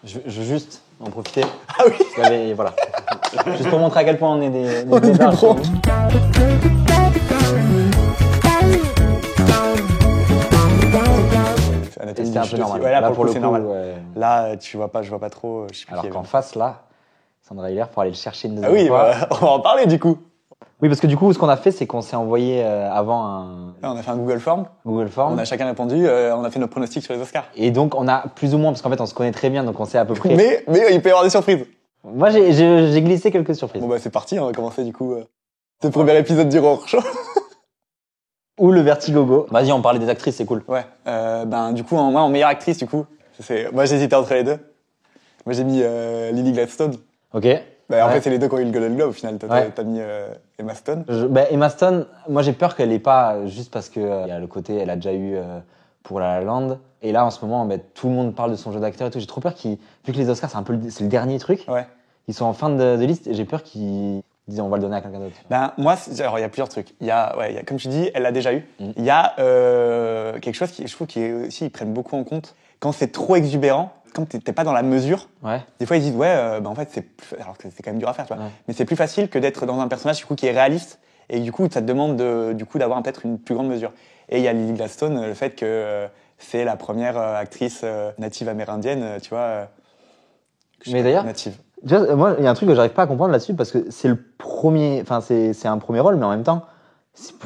Je veux juste en profiter. Ah oui. Voilà. Juste pour montrer à quel point on est des On est des blédards pros. chez nous. Anatomie C'était d'une un chute peu normal. aussi. Ouais, là, pour le coup, c'est normal. ouais. Là, je vois pas trop. Je sais plus Alors qui est qu'en venu. face, là, Sandra Hiller pour aller le chercher une Ah deuxième oui, fois. bah, on va en parler du coup. Oui, parce que du coup, ce qu'on a fait, c'est qu'on s'est envoyé avant un Là, on a fait un Google Form. Google Form. On a chacun répondu. On a fait nos pronostics sur les Oscars. Et donc, on a plus ou moins, parce qu'en fait, on se connaît très bien, donc on sait à peu près. Mais il peut y avoir des surprises. Moi, j'ai glissé quelques surprises. Bon bah c'est parti, on va commencer du coup. C'est le premier épisode du Roar Show. Ou le Vertigogo. Vas-y, on parlait des actrices, c'est cool. Ouais. Du coup, en meilleure actrice, du coup. Moi, j'hésitais entre les deux. Moi, j'ai mis Lily Gladstone. Ok. En Ouais. fait, c'est les deux qui ont eu le Golden Globe au final. Toi, Ouais. t'as mis Emma Stone. Emma Stone, moi j'ai peur qu'elle ait pas, juste parce que il y a le côté, elle a déjà eu pour La La Land. Et là, en ce moment, tout le monde parle de son jeu d'acteur et tout. J'ai trop peur vu que les Oscars, c'est le dernier truc. Ouais. Ils sont en fin de liste et j'ai peur qu'ils disent on va le donner à quelqu'un d'autre. Moi, alors il y a plusieurs trucs. Il y a, comme tu dis, elle l'a déjà eu. Mm. Il y a quelque chose qui, je trouve, qui est aussi, ils prennent beaucoup en compte. Quand c'est trop exubérant, quand t'es pas dans la mesure, Ouais. des fois ils disent en fait alors que c'est quand même dur à faire, tu vois. Ouais. Mais c'est plus facile que d'être dans un personnage du coup qui est réaliste et du coup ça te demande d'avoir peut-être une plus grande mesure. Et il y a Lily Gladstone, le fait que c'est la première actrice native amérindienne, tu vois. Mais d'ailleurs, native. déjà, moi il y a un truc que j'arrive pas à comprendre là-dessus parce que c'est le premier, enfin c'est un premier rôle, mais en même temps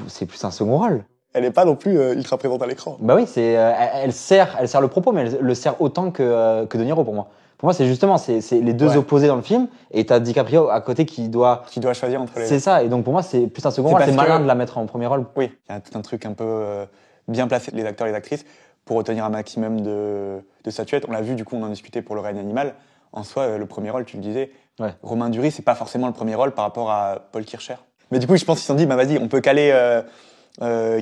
c'est plus un second rôle. Elle est pas non plus ultra présente à l'écran. Bah oui, elle sert le propos, mais elle le sert autant que De Niro pour moi. Pour moi, c'est justement, c'est les deux Ouais. opposés dans le film, et t'as DiCaprio à côté qui doit. Qui doit choisir entre les. C'est ça, et donc pour moi, c'est plus un second C'est rôle. C'est parce malin que- de la mettre en premier rôle. Oui, il y a tout un truc un peu bien placé les acteurs et les actrices pour obtenir un maximum de statuettes. On l'a vu, du coup, on en discutait pour Le règne animal. En soi, le premier rôle, tu le disais, Ouais. Romain Duris, c'est pas forcément le premier rôle par rapport à Paul Kircher. Mais du coup, je pense qu'ils se sont dit, vas-y, on peut caler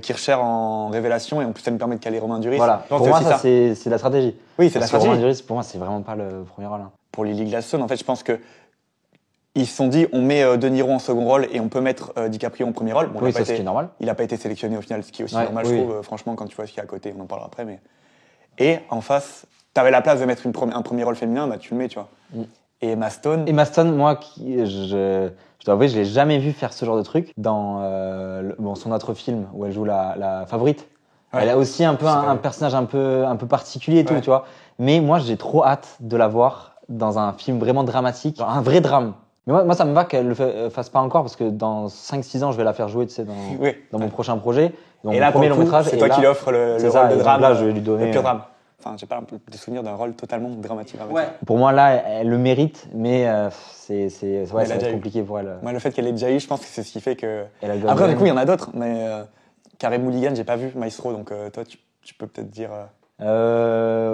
Kircher en révélation et en plus, ça nous permet de caler Romain Duris. Voilà. Je pense Pour que moi, c'est ça, c'est la stratégie. Oui, c'est la Parce que Romain stratégie. Duris, pour moi, c'est vraiment pas le premier rôle. Hein. Pour Lily Gladstone, en fait, je pense que ils se sont dit, on met De Niro en second rôle et on peut mettre DiCaprio en premier rôle. Bon, Oui, ça, ce qui est normal. il n'a pas été sélectionné au final, ce qui est aussi Ouais, normal, oui. je trouve. Franchement, quand tu vois ce qu'il y a à côté, on en parlera après. Mais... Et en face, tu avais la place de mettre un premier rôle féminin, tu le mets, tu vois. Mm. Et Emma Stone, Emma Stone, moi, je dois avouer, je l'ai jamais vu faire ce genre de truc. Dans son autre film où elle joue la favorite, Ouais. elle a aussi un peu C'est un vrai. personnage un peu particulier et tout, Ouais. tu vois. Mais moi, j'ai trop hâte de la voir dans un film vraiment dramatique, genre un vrai drame. Mais moi, ça me va qu'elle le fasse pas encore parce que dans 5-6 ans, je vais la faire jouer, tu sais, oui. dans mon prochain projet. Dans Et mon là, pour premier le long coup, métrage. c'est et toi là, qui lui offres le c'est rôle ça, de et donc drame. là, je vais lui donner, Le pur drame. Enfin, j'ai pas des souvenirs d'un rôle totalement dramatique. Pour moi, là, elle le mérite, mais ça va déjà être eu. compliqué pour elle. Moi, le fait qu'elle ait déjà eu, je pense que c'est ce qui fait que. Elle a le Après, Golden. du coup, il y en a d'autres, mais Carey Mulligan, j'ai pas vu Maestro, donc toi, tu peux peut-être dire.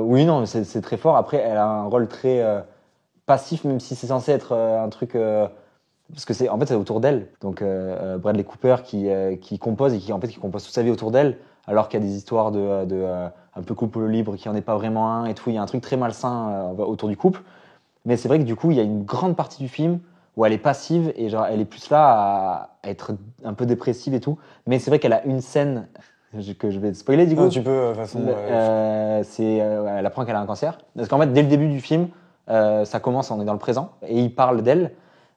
Oui, non, mais c'est très fort. Après, elle a un rôle très passif, même si c'est censé être un truc. Parce que en fait, c'est autour d'elle. Donc, Bradley Cooper qui compose et qui compose toute sa vie autour d'elle, alors qu'il y a des histoires de un peu couple libre qui en est pas vraiment un et tout. Il y a un truc très malsain autour du couple. Mais c'est vrai que du coup, il y a une grande partie du film où elle est passive et genre, elle est plus là à être un peu dépressive et tout. Mais c'est vrai qu'elle a une scène que je vais te spoiler du coup. Non, tu peux, de toute façon. Elle apprend qu'elle a un cancer. Parce qu'en fait, dès le début du film, ça commence, on est dans le présent, et il parle d'elle.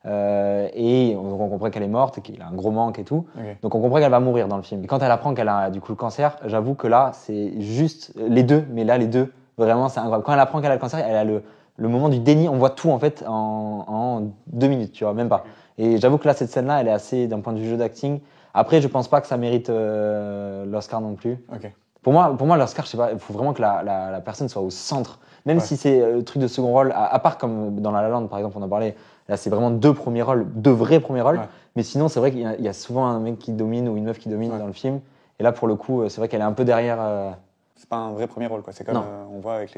Et on comprend qu'elle est morte, et qu'il a un gros manque et tout. Ok. Donc on comprend qu'elle va mourir dans le film. Et quand elle apprend qu'elle a du coup le cancer, j'avoue que là, c'est juste les deux. Mais là, les deux, vraiment, c'est incroyable. Quand elle apprend qu'elle a le cancer, elle a le moment du déni. On voit tout en fait en 2 minutes, tu vois, même pas. Et j'avoue que là, cette scène-là, elle est assez, d'un point de vue jeu d'acting. Après, je pense pas que ça mérite l'Oscar non plus. Ok. Pour moi, l'Oscar, je sais pas, il faut vraiment que la personne soit au centre. Même Ouais. si c'est le truc de second rôle, à part comme dans La La Land, par exemple, on en parlait, là, c'est vraiment 2 premiers rôles, 2 vrais premiers rôles. Ouais. Mais sinon, c'est vrai qu'il y a souvent un mec qui domine ou une meuf qui domine Ouais. dans le film. Et là, pour le coup, c'est vrai qu'elle est un peu derrière. C'est pas un vrai premier rôle, quoi. C'est comme Non. on voit avec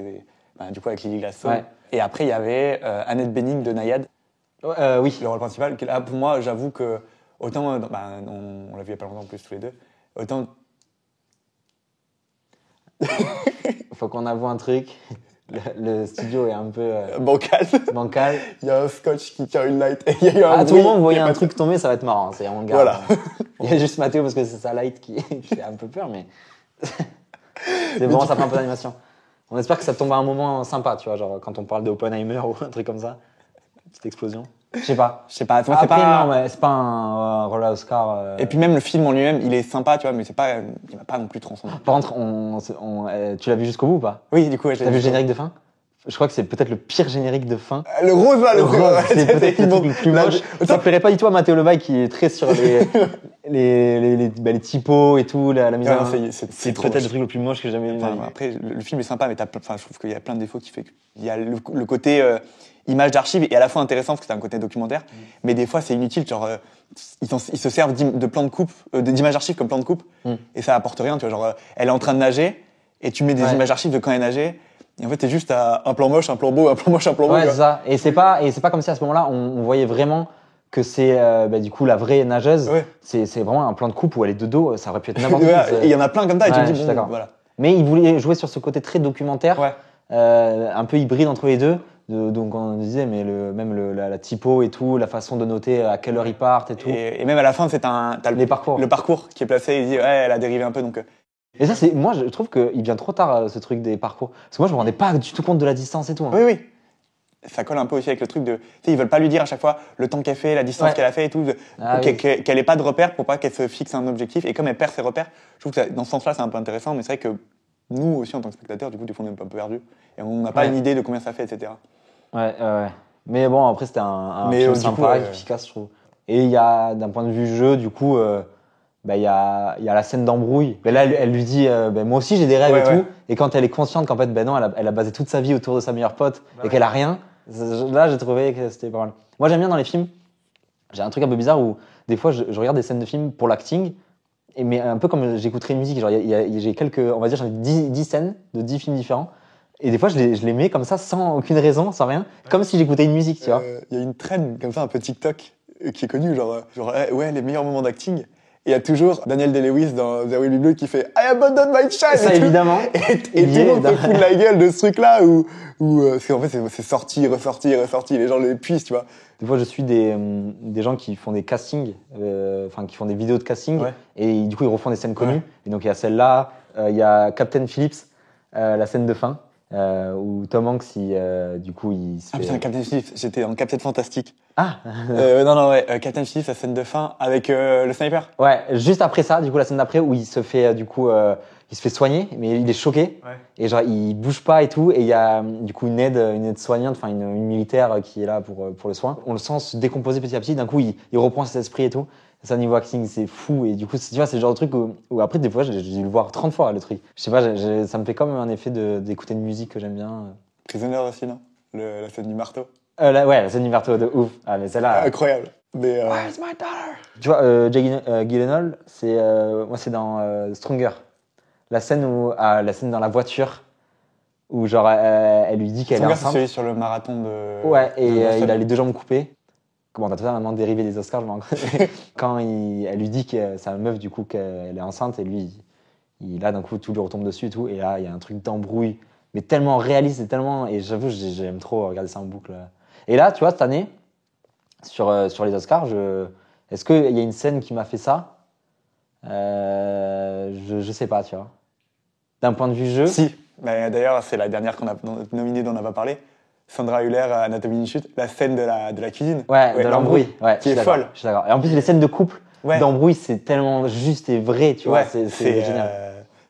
avec Lily Gladstone. Ouais. Et après, il y avait Annette Bening de Nayad, Oui. le rôle principal. Qui, là, pour moi, j'avoue que autant, on l'a vu il y a pas longtemps en plus tous les deux, autant. Faut qu'on avoue un truc. Le studio est un peu Bancal. bancal. Il y a un scotch qui tient une light et il y a eu un À tout bruit. moment, vous voyez Il y a un pas- truc tomber, ça va être marrant. C'est en garde. Voilà. Il y a juste Mathéo parce que c'est sa light qui a un peu peur, mais c'est bon, ça fait un peu d'animation. On espère que ça tombe à un moment sympa, tu vois, genre quand on parle d'Oppenheimer ou un truc comme ça. Petite explosion. Je sais pas. Je sais pas, moi, Après, c'est pas. non, mais c'est pas un rôle à Oscar. Et puis même le film en lui-même, il est sympa, tu vois, mais c'est pas, il m'a pas non plus transcendant. Par contre, tu l'as vu jusqu'au bout ou pas? Oui, du coup, ouais, T'as vu le générique de fin? Je crois que c'est peut-être le pire générique de fin. Le rose là, le Rose, rose, c'est peut-être le truc le plus moche. Ça plairait pas du tout à Mathéo Levaille qui est très sur les typos et tout, la mise en c'est c'est trop peut-être moche. le truc le plus moche que j'ai jamais vu. Enfin, après, le film est sympa, mais je trouve qu'il y a plein de défauts qui fait qu'il y a le côté image d'archives et à la fois intéressant parce que c'est un côté documentaire, mais des fois c'est inutile, genre ils se servent de plans de coupe, d'images d'archives comme plan de coupe, et ça apporte rien, tu vois, genre elle est en train de nager et tu mets des images d'archives de quand elle nageait. Et en fait, t'es juste à un plan moche, un plan beau, un plan moche, un plan beau. Ouais, c'est ça. Et c'est pas comme si à ce moment-là, on voyait vraiment que c'est du coup la vraie nageuse. Ouais. C'est vraiment un plan de coupe où elle est de dos. Ça aurait pu être n'importe Ouais, quoi. et il y en a plein comme ça. Et tu Ouais, te je dis suis bon, d'accord. voilà. Mais il voulait jouer sur ce côté très documentaire, Ouais. un peu hybride entre les deux. Donc on disait, mais la typo et tout, la façon de noter à quelle heure ils partent et tout. Et même à la fin, t'as Les parcours. Le parcours qui est placé. Il dit ouais, elle a dérivé un peu, donc. Et ça, moi, je trouve qu'il vient trop tard, ce truc des parcours. Parce que moi, je me rendais pas du tout compte de la distance et tout. Hein. Oui, oui. Ça colle un peu aussi avec le truc de. Tu sais, ils veulent pas lui dire à chaque fois le temps qu'elle fait, la distance qu'elle a fait et tout, qu'elle ait pas de repères pour pas qu'elle se fixe un objectif. Et comme elle perd ses repères, je trouve que dans ce sens-là, c'est un peu intéressant. Mais c'est vrai que nous aussi, en tant que spectateurs, du coup, des fois, on est un peu perdus. Et on n'a pas une idée de combien ça fait, etc. Ouais. Mais bon, après, c'était un film sympa, efficace, je trouve. Et il y a, d'un point de vue jeu, du coup, il y a la scène d'embrouille. Mais là, elle lui dit, moi aussi, j'ai des rêves et tout. Et quand elle est consciente qu'en fait, non, elle a basé toute sa vie autour de sa meilleure pote et qu'elle a rien, là, j'ai trouvé que c'était pas mal. Moi, j'aime bien dans les films, j'ai un truc un peu bizarre où des fois, je regarde des scènes de films pour l'acting, mais un peu comme j'écouterais une musique. Genre, j'ai quelques, on va dire, j'ai 10 scènes de 10 films différents. Et des fois, je les mets comme ça, sans aucune raison, sans rien, comme si j'écoutais une musique, tu vois. Il y a une trend comme ça, un peu TikTok, qui est connue, genre ouais, les meilleurs moments d'acting. Et il y a toujours Daniel Day-Lewis dans There Will Be Blood qui fait I abandoned my child. Ça, évidemment. Et tout le monde se fout de la gueule de ce truc-là où parce qu'en fait, c'est sorti, ressorti. Les gens le puissent, tu vois. Des fois, je suis des gens qui font des castings, qui font des vidéos de casting. Ouais. Et du coup, ils refont des scènes connues. Ouais. Et donc, il y a celle-là, il y a Captain Phillips, la scène de fin. Où Tom Hanks, du coup, il se fait... putain, Captain Phillips, j'étais en Captain Fantastic. Ah Non, Captain Phillips, la scène de fin avec le sniper. Ouais, juste après ça, du coup, la scène d'après, où il se fait, il se fait soigner, mais il est choqué. Ouais. Et genre, il bouge pas et tout. Et il y a, du coup, une aide soignante, enfin, une militaire qui est là pour le soin. On le sent se décomposer petit à petit. D'un coup, il reprend ses esprits et tout. Ça, niveau acting, c'est fou. Et du coup, tu vois, c'est le genre de truc où après, des fois, j'ai dû le voir 30 fois, le truc. Je sais pas, ça me fait comme un effet d'écouter une musique que j'aime bien. Prisoner aussi, non la scène du marteau. Ouais, la scène du marteau, de ouf. Ah, mais celle-là. Incroyable. Mais, Where's my daughter? Tu vois, Jake Gyllenhaal, moi, c'est dans Stronger. La scène dans la voiture, où genre, elle lui dit qu'elle est enceinte. Stronger, c'est celui sur le marathon de. Ouais, et il a les 2 jambes coupées. Comment t'as totalement dérivé des Oscars, je m'en Quand elle lui dit que c'est une meuf, du coup, qu'elle est enceinte, et lui, là, d'un coup, tout lui retombe dessus et tout. Et là, il y a un truc d'embrouille, mais tellement réaliste et j'avoue, j'aime trop regarder ça en boucle. Et là, tu vois, cette année, sur les Oscars, est-ce qu'il y a une scène qui m'a fait ça? Je sais pas, tu vois. D'un point de vue jeu. Si. Bah, d'ailleurs, c'est la dernière qu'on a nominée dont on n'a pas parlé. Sandra Hüller à Anatomie d'une chute, la scène de la cuisine. Ouais, de l'embrouille. Ouais, qui est folle. Je suis d'accord. Et en plus, les scènes de couple, d'embrouille, c'est tellement juste et vrai, tu vois. C'est génial.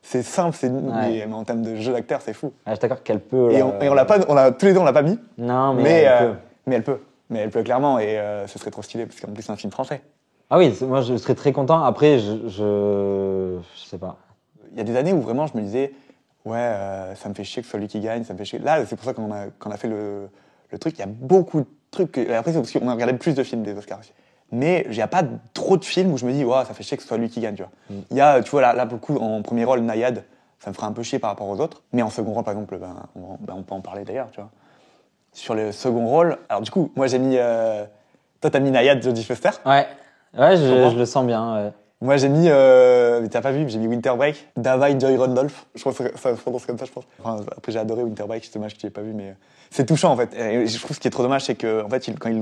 C'est simple, mais en termes de jeu d'acteur, c'est fou. Ouais, je suis d'accord qu'elle peut. Et on l'a pas, tous les deux, on l'a pas mis. Non, mais elle peut. Mais elle peut. Mais elle peut clairement, et ce serait trop stylé, parce qu'en plus, c'est un film français. Ah oui, moi, je serais très content. Après, je sais pas. Il y a des années où vraiment, je me disais, ouais, ça me fait chier que ce soit lui qui gagne, ça me fait chier. Là, c'est pour ça qu'on a fait le truc. Il y a beaucoup de trucs. Après, c'est parce qu'on a regardé plus de films des Oscars aussi. Mais il n'y a pas trop de films où je me dis, ouais, ça fait chier que ce soit lui qui gagne, tu vois. Il y a, tu vois, là, pour le coup, en premier rôle, Nayad, ça me ferait un peu chier par rapport aux autres. Mais en second rôle, par exemple, on peut en parler d'ailleurs, tu vois. Sur le second rôle, alors du coup, moi j'ai mis. Toi, t'as mis Nayad, Jodie Foster. Ouais, je le sens bien. Ouais. Moi j'ai mis. Mais t'as pas vu, j'ai mis Winter Break, Davai Joy Randolph. Je crois que ça se prononce comme ça, je pense. Enfin, après, j'ai adoré Winter Break, c'est dommage que tu l'aies pas vu, mais c'est touchant en fait. Et je trouve ce qui est trop dommage, c'est que en fait, quand ils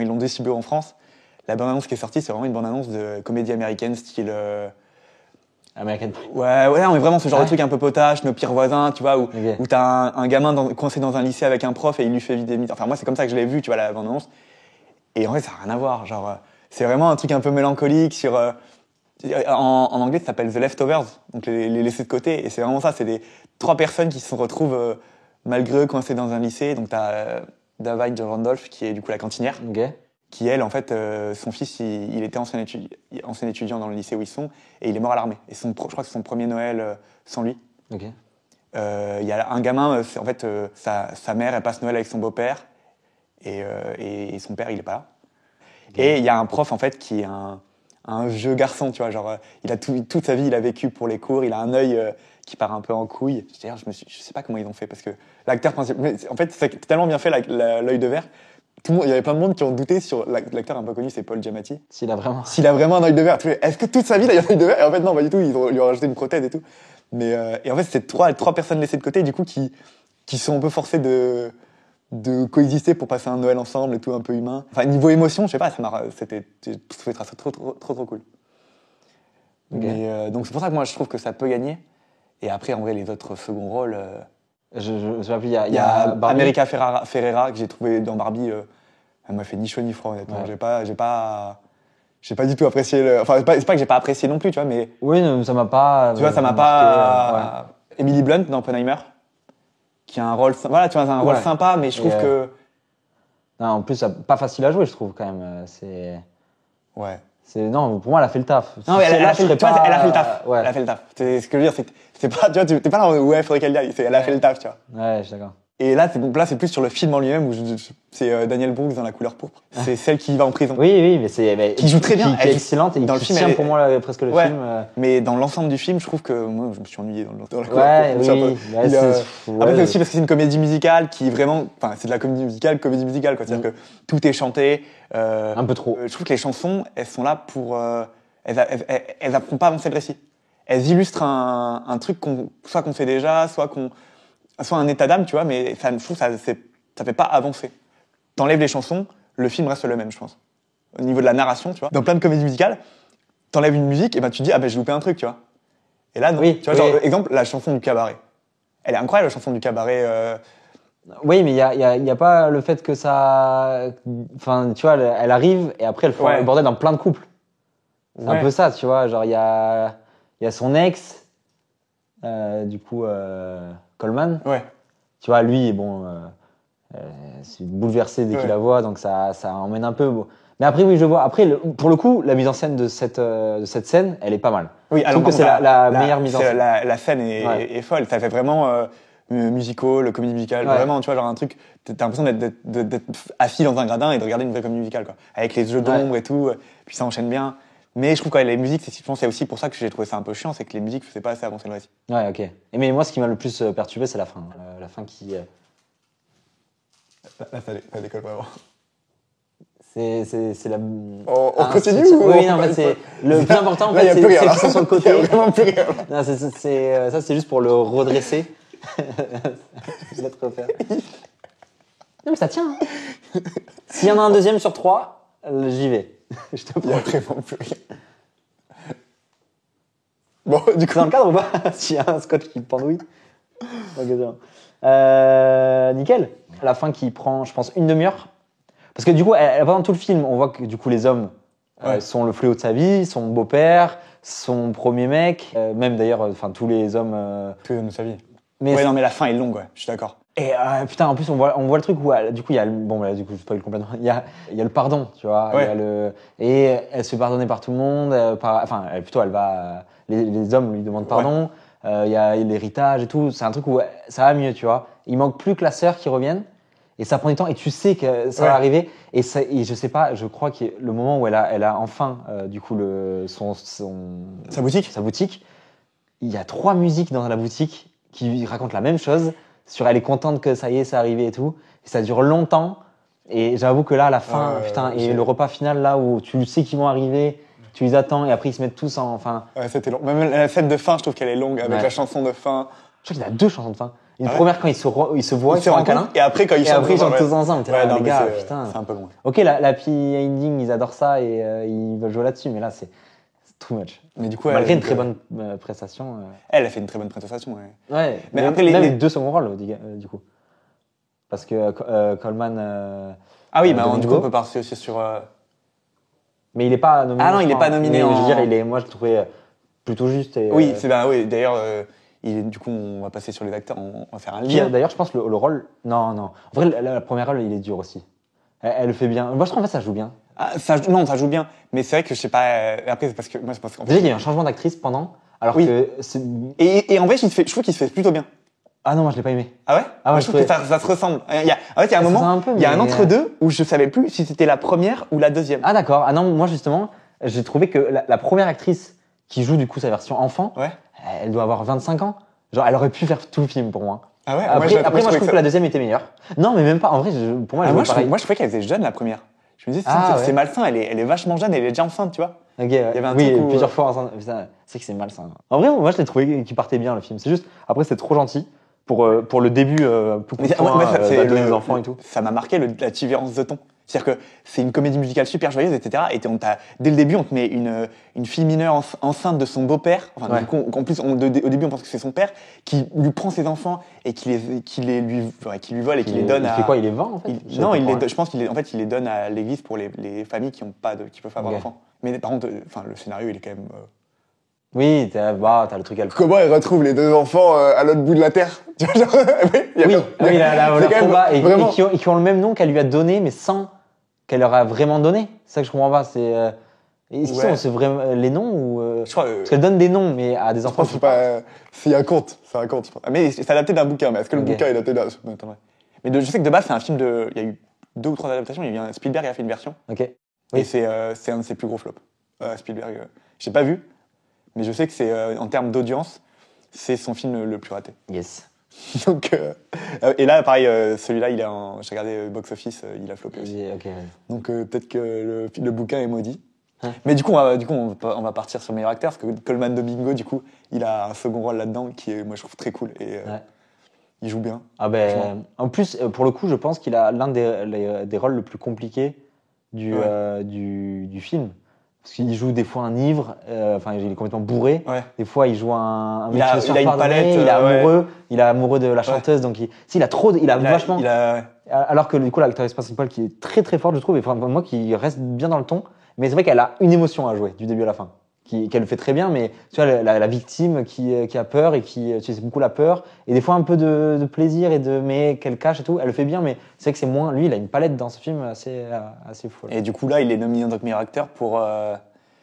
l'ont distribué en France, la bande-annonce qui est sortie, c'est vraiment une bande-annonce de comédie américaine, style American Pie. Ouais, non, mais vraiment ce genre Ouais. de truc un peu potache, nos pires voisins, tu vois, où, Ok. où t'as un gamin coincé dans un lycée avec un prof et il lui fait vider mythes. Enfin, moi, c'est comme ça que je l'ai vu, tu vois, la bande-annonce. Et en fait, ça n'a rien à voir. Genre, c'est vraiment un truc un peu mélancolique sur. En anglais, ça s'appelle The Leftovers, donc les laissés de côté. Et c'est vraiment ça, c'est des 3 personnes qui se retrouvent malgré eux coincées dans un lycée. Donc, t'as David Randolph, qui est du coup la cantinière, Ok. qui elle, en fait, son fils, il était ancien étudiant dans le lycée où ils sont, et il est mort à l'armée. Et je crois que c'est son premier Noël sans lui. Ok. Il y a un gamin, en fait, sa mère, elle passe Noël avec son beau-père, et son père, il est pas là. Ok. Et il y a un prof, en fait, qui est un vieux garçon, tu vois, genre, il a toute sa vie, il a vécu pour les cours, il a un œil qui part un peu en couille. D'ailleurs, je sais pas comment ils ont fait, parce que l'acteur principal, en fait, c'est tellement bien fait, l'œil de verre. Tout le monde, il y avait plein de monde qui ont douté sur l'acteur un peu connu, c'est Paul Giamatti. S'il a vraiment. S'il a vraiment un œil de verre, est-ce que toute sa vie, il a un œil de verre? Et en fait, non, pas du tout, lui ont rajouté une prothèse et tout. Mais, et en fait, c'est trois personnes laissées de côté, du coup, qui sont un peu forcées de coexister pour passer un Noël ensemble et tout, un peu humain. Enfin, niveau émotion, je sais pas, c'était trop cool. Ok. Mais, donc c'est pour ça que moi, je trouve que ça peut gagner. Et après, en vrai, les autres seconds rôles, Je sais pas plus, il y a, il y a Barbie. America Ferrera que j'ai trouvé dans Barbie. Elle m'a fait ni chaud ni froid, honnêtement. Ouais. J'ai pas du tout apprécié Enfin, c'est pas que j'ai pas apprécié non plus, tu vois, mais Oui, non, ça m'a pas. tu vois, ça m'a pas. Emily Blunt dans Oppenheimer, qui a un rôle, voilà, tu vois, un rôle Ouais. sympa, mais je trouve Et, que. Non, en plus, pas facile à jouer, je trouve quand même. Ouais. Non, pour moi, elle a fait le taf. Non, mais elle a fait le taf. pas... Elle a fait le taf. Ouais. Elle a fait le taf. C'est ce que je veux dire, c'est pas, tu vois, t'es pas là, ouais, faudrait qu'elle y aille. Elle a fait le taf, tu vois. Ouais, je suis d'accord. Et là, c'est plus sur le film en lui-même où c'est Daniel Brooks dans La couleur pourpre. C'est celle qui va en prison. Oui, mais Qui joue très bien. Qui est excellente et dans qui le film, tient pour moi presque le Ouais. film. Mais dans l'ensemble du film, je trouve que moi, je me suis ennuyé dans La couleur Ouais, pourpre. oui. Après, c'est aussi parce que c'est une comédie musicale qui vraiment, enfin, c'est de la comédie musicale, quoi. C'est-à-dire que tout est chanté. Un peu trop. Je trouve que les chansons, elles sont là pour, elles font pas avancer le récit. Elles illustrent un truc soit qu'on fait déjà, soit un état d'âme, tu vois, mais je trouve que ça fait pas avancer. T'enlèves les chansons, le film reste le même, je pense. Au niveau de la narration, tu vois. Dans plein de comédies musicales, t'enlèves une musique, et ben tu te dis, ah ben j'ai loupé un truc, tu vois. Et là, non. Oui, tu vois, oui. genre, exemple, la chanson du cabaret. Elle est incroyable, la chanson du cabaret. Oui, mais il y a pas le fait que ça. Enfin, tu vois, elle arrive et après elle fait Ouais. le bordel dans plein de couples. C'est un Ouais. peu ça, tu vois. Genre, il y a son ex, du coup, Coleman. Ouais. Tu vois, lui, bon, c'est bouleversé dès qu'il Ouais. la voit, donc ça emmène un peu. Bon. Mais après, oui, je vois. Après, pour le coup, la mise en scène de cette scène, elle est pas mal. Oui, Je trouve que c'est la meilleure mise en scène. La scène Ouais. est folle. Ça fait vraiment musical, comédie musicale. Ouais. Vraiment, tu vois, genre un truc. T'as l'impression d'être assis dans un gradin et de regarder une vraie comédie musicale, quoi. Avec les jeux d'ombre et tout. Puis ça enchaîne bien. Mais je trouve que les musiques, je pense que c'est aussi pour ça que j'ai trouvé ça un peu chiant, c'est que les musiques faisaient pas assez avancer le récit. Ouais, ok. Mais moi, ce qui m'a le plus perturbé, c'est la fin. La fin qui. Là, ça décolle vraiment. C'est la. On Ah, continue c'est- ou Oui, non, en fait, c'est le plus important. En Là, y a fait, plus rien, c'est là. qu'ils sont sur le côté. Y a vraiment plus rien. Non, ça, c'est juste pour le redresser. Je vais te refaire. Non, mais ça tient. Hein. S'il y en a un deuxième sur 3, j'y vais. Je te Il y a promets. vraiment plus rien. Bon, du coup. C'est dans le cadre ou pas? S'il y a un scotch qui pendouille. Ok, c'est bon. Nickel. La fin qui prend, je pense, une demi-heure. Parce que du coup, pendant tout le film, on voit que du coup, les hommes Ouais. sont le fléau de sa vie, son beau-père, son premier mec, même d'ailleurs, enfin tous les hommes. Tout de sa vie. Mais Ouais, non, mais la fin est longue, ouais, je suis d'accord. et putain, en plus, on voit le truc où du coup, il y a bon, là, du coup, je spoil complètement. Il y a le pardon, tu vois. Ouais. Il y a et elle se fait pardonner par tout le monde. Enfin, elle va. Les hommes lui demandent pardon. Il y a l'héritage et tout. C'est un truc où ça va mieux, tu vois. Il manque plus que la sœur qui revienne. Et ça prend du temps et tu sais que ça va arriver. Et je sais pas, je crois que le moment où elle a enfin, du coup, Sa boutique. il y a 3 musiques dans la boutique qui racontent la même chose. Elle est contente que ça y est, c'est arrivé et tout. Et ça dure longtemps. Et j'avoue que là, à la fin, putain, et le repas final, là où tu sais qu'ils vont arriver, tu les attends et après ils se mettent tous en. Enfin, Ouais, c'était long. Même la scène de fin, je trouve qu'elle est longue, avec Ouais. la chanson de fin. je crois qu'il y a 2 chansons de fin. Une Ah ouais première quand ils se voient, ils se Ils se font un rencontrent, câlin. et après, quand ils Et après, ils chantent chantent tous ensemble. T'es là, non, les mais gars, c'est putain. un peu long. Ok, la happy ending, ils adorent ça et ils veulent jouer là-dessus, mais là, c'est too much. Mais du coup, Malgré une très bonne prestation. Elle a fait une très bonne prestation. Ouais. Ouais, Mais mais après, même les- les deux second rôles, du coup. Parce que Coleman. Ah oui, bah, du Domingo. coup, on peut partir aussi sur. Mais il est pas nominé. Ah non, je il est crois, pas hein. nominé Mais en- je veux dire, moi, je le trouvais plutôt juste. Et, Oui, c'est bah, oui. D'ailleurs, du coup, on va passer sur les acteurs. On va faire un qui, lien. d'ailleurs, je pense le rôle. Non, non. En vrai, la première rôle, il est dur aussi. Elle le fait bien. Moi, je trouve en fait, ça joue bien. Ah, non, ça joue bien. Mais c'est vrai que je sais pas. Après, c'est parce que moi, je pense qu'en Déjà, fait. il y a eu un changement d'actrice pendant. Alors Oui. que. Et en vrai, je trouve qu'il se fait plutôt bien. Ah non, moi, je l'ai pas aimé. Ah ouais? Ah ouais, Moi, je je trouve que trouvais- ça se ressemble. En fait, il y a un Ça se moment, ressemble un peu, il y a un mais- entre-deux où je savais plus si c'était la première ou la deuxième. Ah d'accord. Ah non, moi justement, j'ai trouvé que la première actrice qui joue du coup sa version enfant, Ouais. elle doit avoir 25 ans. Genre, elle aurait pu faire tout le film pour moi. Ah ouais? Après, moi, je trouvais trouve que la deuxième était meilleure. Non, mais même pas. En vrai, pour moi, elle moi, jouait pareil. moi, je trouvais qu'elle était jeune la première. Je me disais, Ah, c'est ouais. malsain, elle est vachement jeune, elle est déjà enceinte, tu vois. Ok, ouais. y avait un oui, truc où- plusieurs fois ensemble. Putain, c'est que c'est malsain. En vrai, moi, je l'ai trouvé qu'il partait bien le film. C'est juste, après, c'est trop gentil pour le début, coup de poing, les enfants et tout. Ça m'a marqué la différence de ton. C'est-à-dire que c'est une comédie musicale super joyeuse, etc. Et dès le début, on te met une fille mineure enceinte de son beau-père. Enfin, Ouais. du coup, en plus, au début, on pense que c'est son père qui lui prend ses enfants et qui lui vole et qui les donne Il à. fait quoi? Il les vend en fait? Non, je pense je pense qu'il les donne à l'église pour les familles qui peuvent pas avoir Ok. d'enfants. Mais par contre, le scénario, il est quand même. Oui, t'as le truc à le. Comment elle retrouve les deux enfants à l'autre bout de la terre? Tu vois, genre, Oui, la c'est quand même combat, et vraiment- qui ont le même nom qu'elle lui a donné, mais sans qu'elle leur a vraiment donné. C'est ça que je comprends pas. Est-ce qu'ils Ouais. sont vraiment les noms ou Je crois. parce qu'elle donne des noms, mais à des Je enfants. pense que c'est pas. C'est un conte. C'est un conte. Mais c'est adapté d'un bouquin. Mais est-ce que le Ok. bouquin est adapté d'un. Attends, mais je sais que de base, c'est un film de. Il y a eu 2 ou 3 adaptations. Il y a eu Spielberg a fait une version. Ok. Et Oui. c'est un de ses plus gros flops. Spielberg. J'ai pas vu. Mais je sais que c'est en termes d'audience, c'est son film le plus raté. Yes. Donc, et là, pareil, celui-là, j'ai regardé Box Office, il a floppé aussi. Ok. Donc peut-être que le bouquin est maudit. Hein. Mais du coup, on va partir sur le meilleur acteur, parce que Coleman Domingo, du coup, il a un second rôle là-dedans qui est, moi, je trouve très cool. Et Ouais. il joue bien. Ah ben, Franchement. en plus, pour le coup, je pense qu'il a l'un des rôles le plus compliqués du film. Parce qu'il joue des fois un ivre, enfin il est complètement bourré. Ouais. Des fois il joue un mec Il a- qui veut se il a faire une pardonner, palette, il est ouais. amoureux, il est amoureux de la chanteuse, donc il a vachement. Alors que du coup l'actrice principale qui est très très forte, je trouve, et enfin, moi qui reste bien dans le ton, mais c'est vrai qu'elle a une émotion à jouer du début à la fin, qu'elle fait très bien, mais tu vois la victime qui a peur et qui tu sais, c'est beaucoup la peur et des fois un peu de plaisir mais qu'elle cache et tout, elle le fait bien, mais c'est vrai que c'est moins. Lui, il a une palette dans ce film assez fou. Et du coup, là, il est nominé en tant que meilleur acteur pour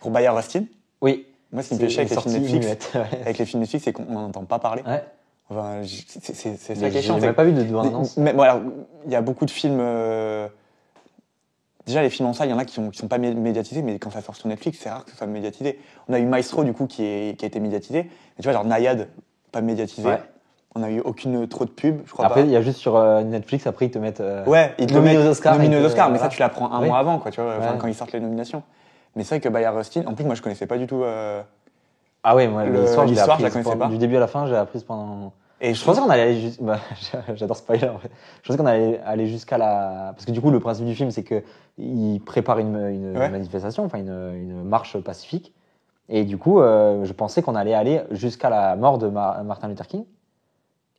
Bayard Rustin. Oui. Moi, ce qui me fait chier avec les films Netflix, muette, ouais. avec les films Netflix, c'est qu'on n'en entend pas parler. Ouais. Enfin, c'est ça qui Mais est j'ai chiant. même pas vu de bande-annonce. Mais bon, alors, il y a beaucoup de films. Déjà, les films en salle, il y en a qui sont pas médiatisés, mais quand ça sort sur Netflix, c'est rare que ce soit médiatisé. On a eu Maestro, du coup, qui a été médiatisé. Mais tu vois, genre Nayad, pas médiatisé. Ouais. On a eu aucune trop de pub, je crois Après, pas. il y a juste sur Netflix, après ils te mettent. Ouais, ils te nominé mettent aux Oscars, nominé aux et que, Oscars, mais voilà. ça, tu l'apprends un Oui. mois avant, quoi, tu vois, Ouais. quand ils sortent les nominations. Mais c'est vrai que Bayard Rustin, en plus, moi, je connaissais pas du tout. Ah ouais, moi, l'histoire, je l'ai l'histoire, je la apprise connaissais pas. du début à la fin, j'ai apprise pendant. Et Je pensais qu'on allait aller j'adore spoiler en fait. Je pensais qu'on allait aller jusqu'à la. Parce que du coup, le principe du film, c'est qu'il prépare une Ouais. manifestation, enfin une marche pacifique. Et du coup, je pensais qu'on allait aller jusqu'à la mort de Martin Luther King.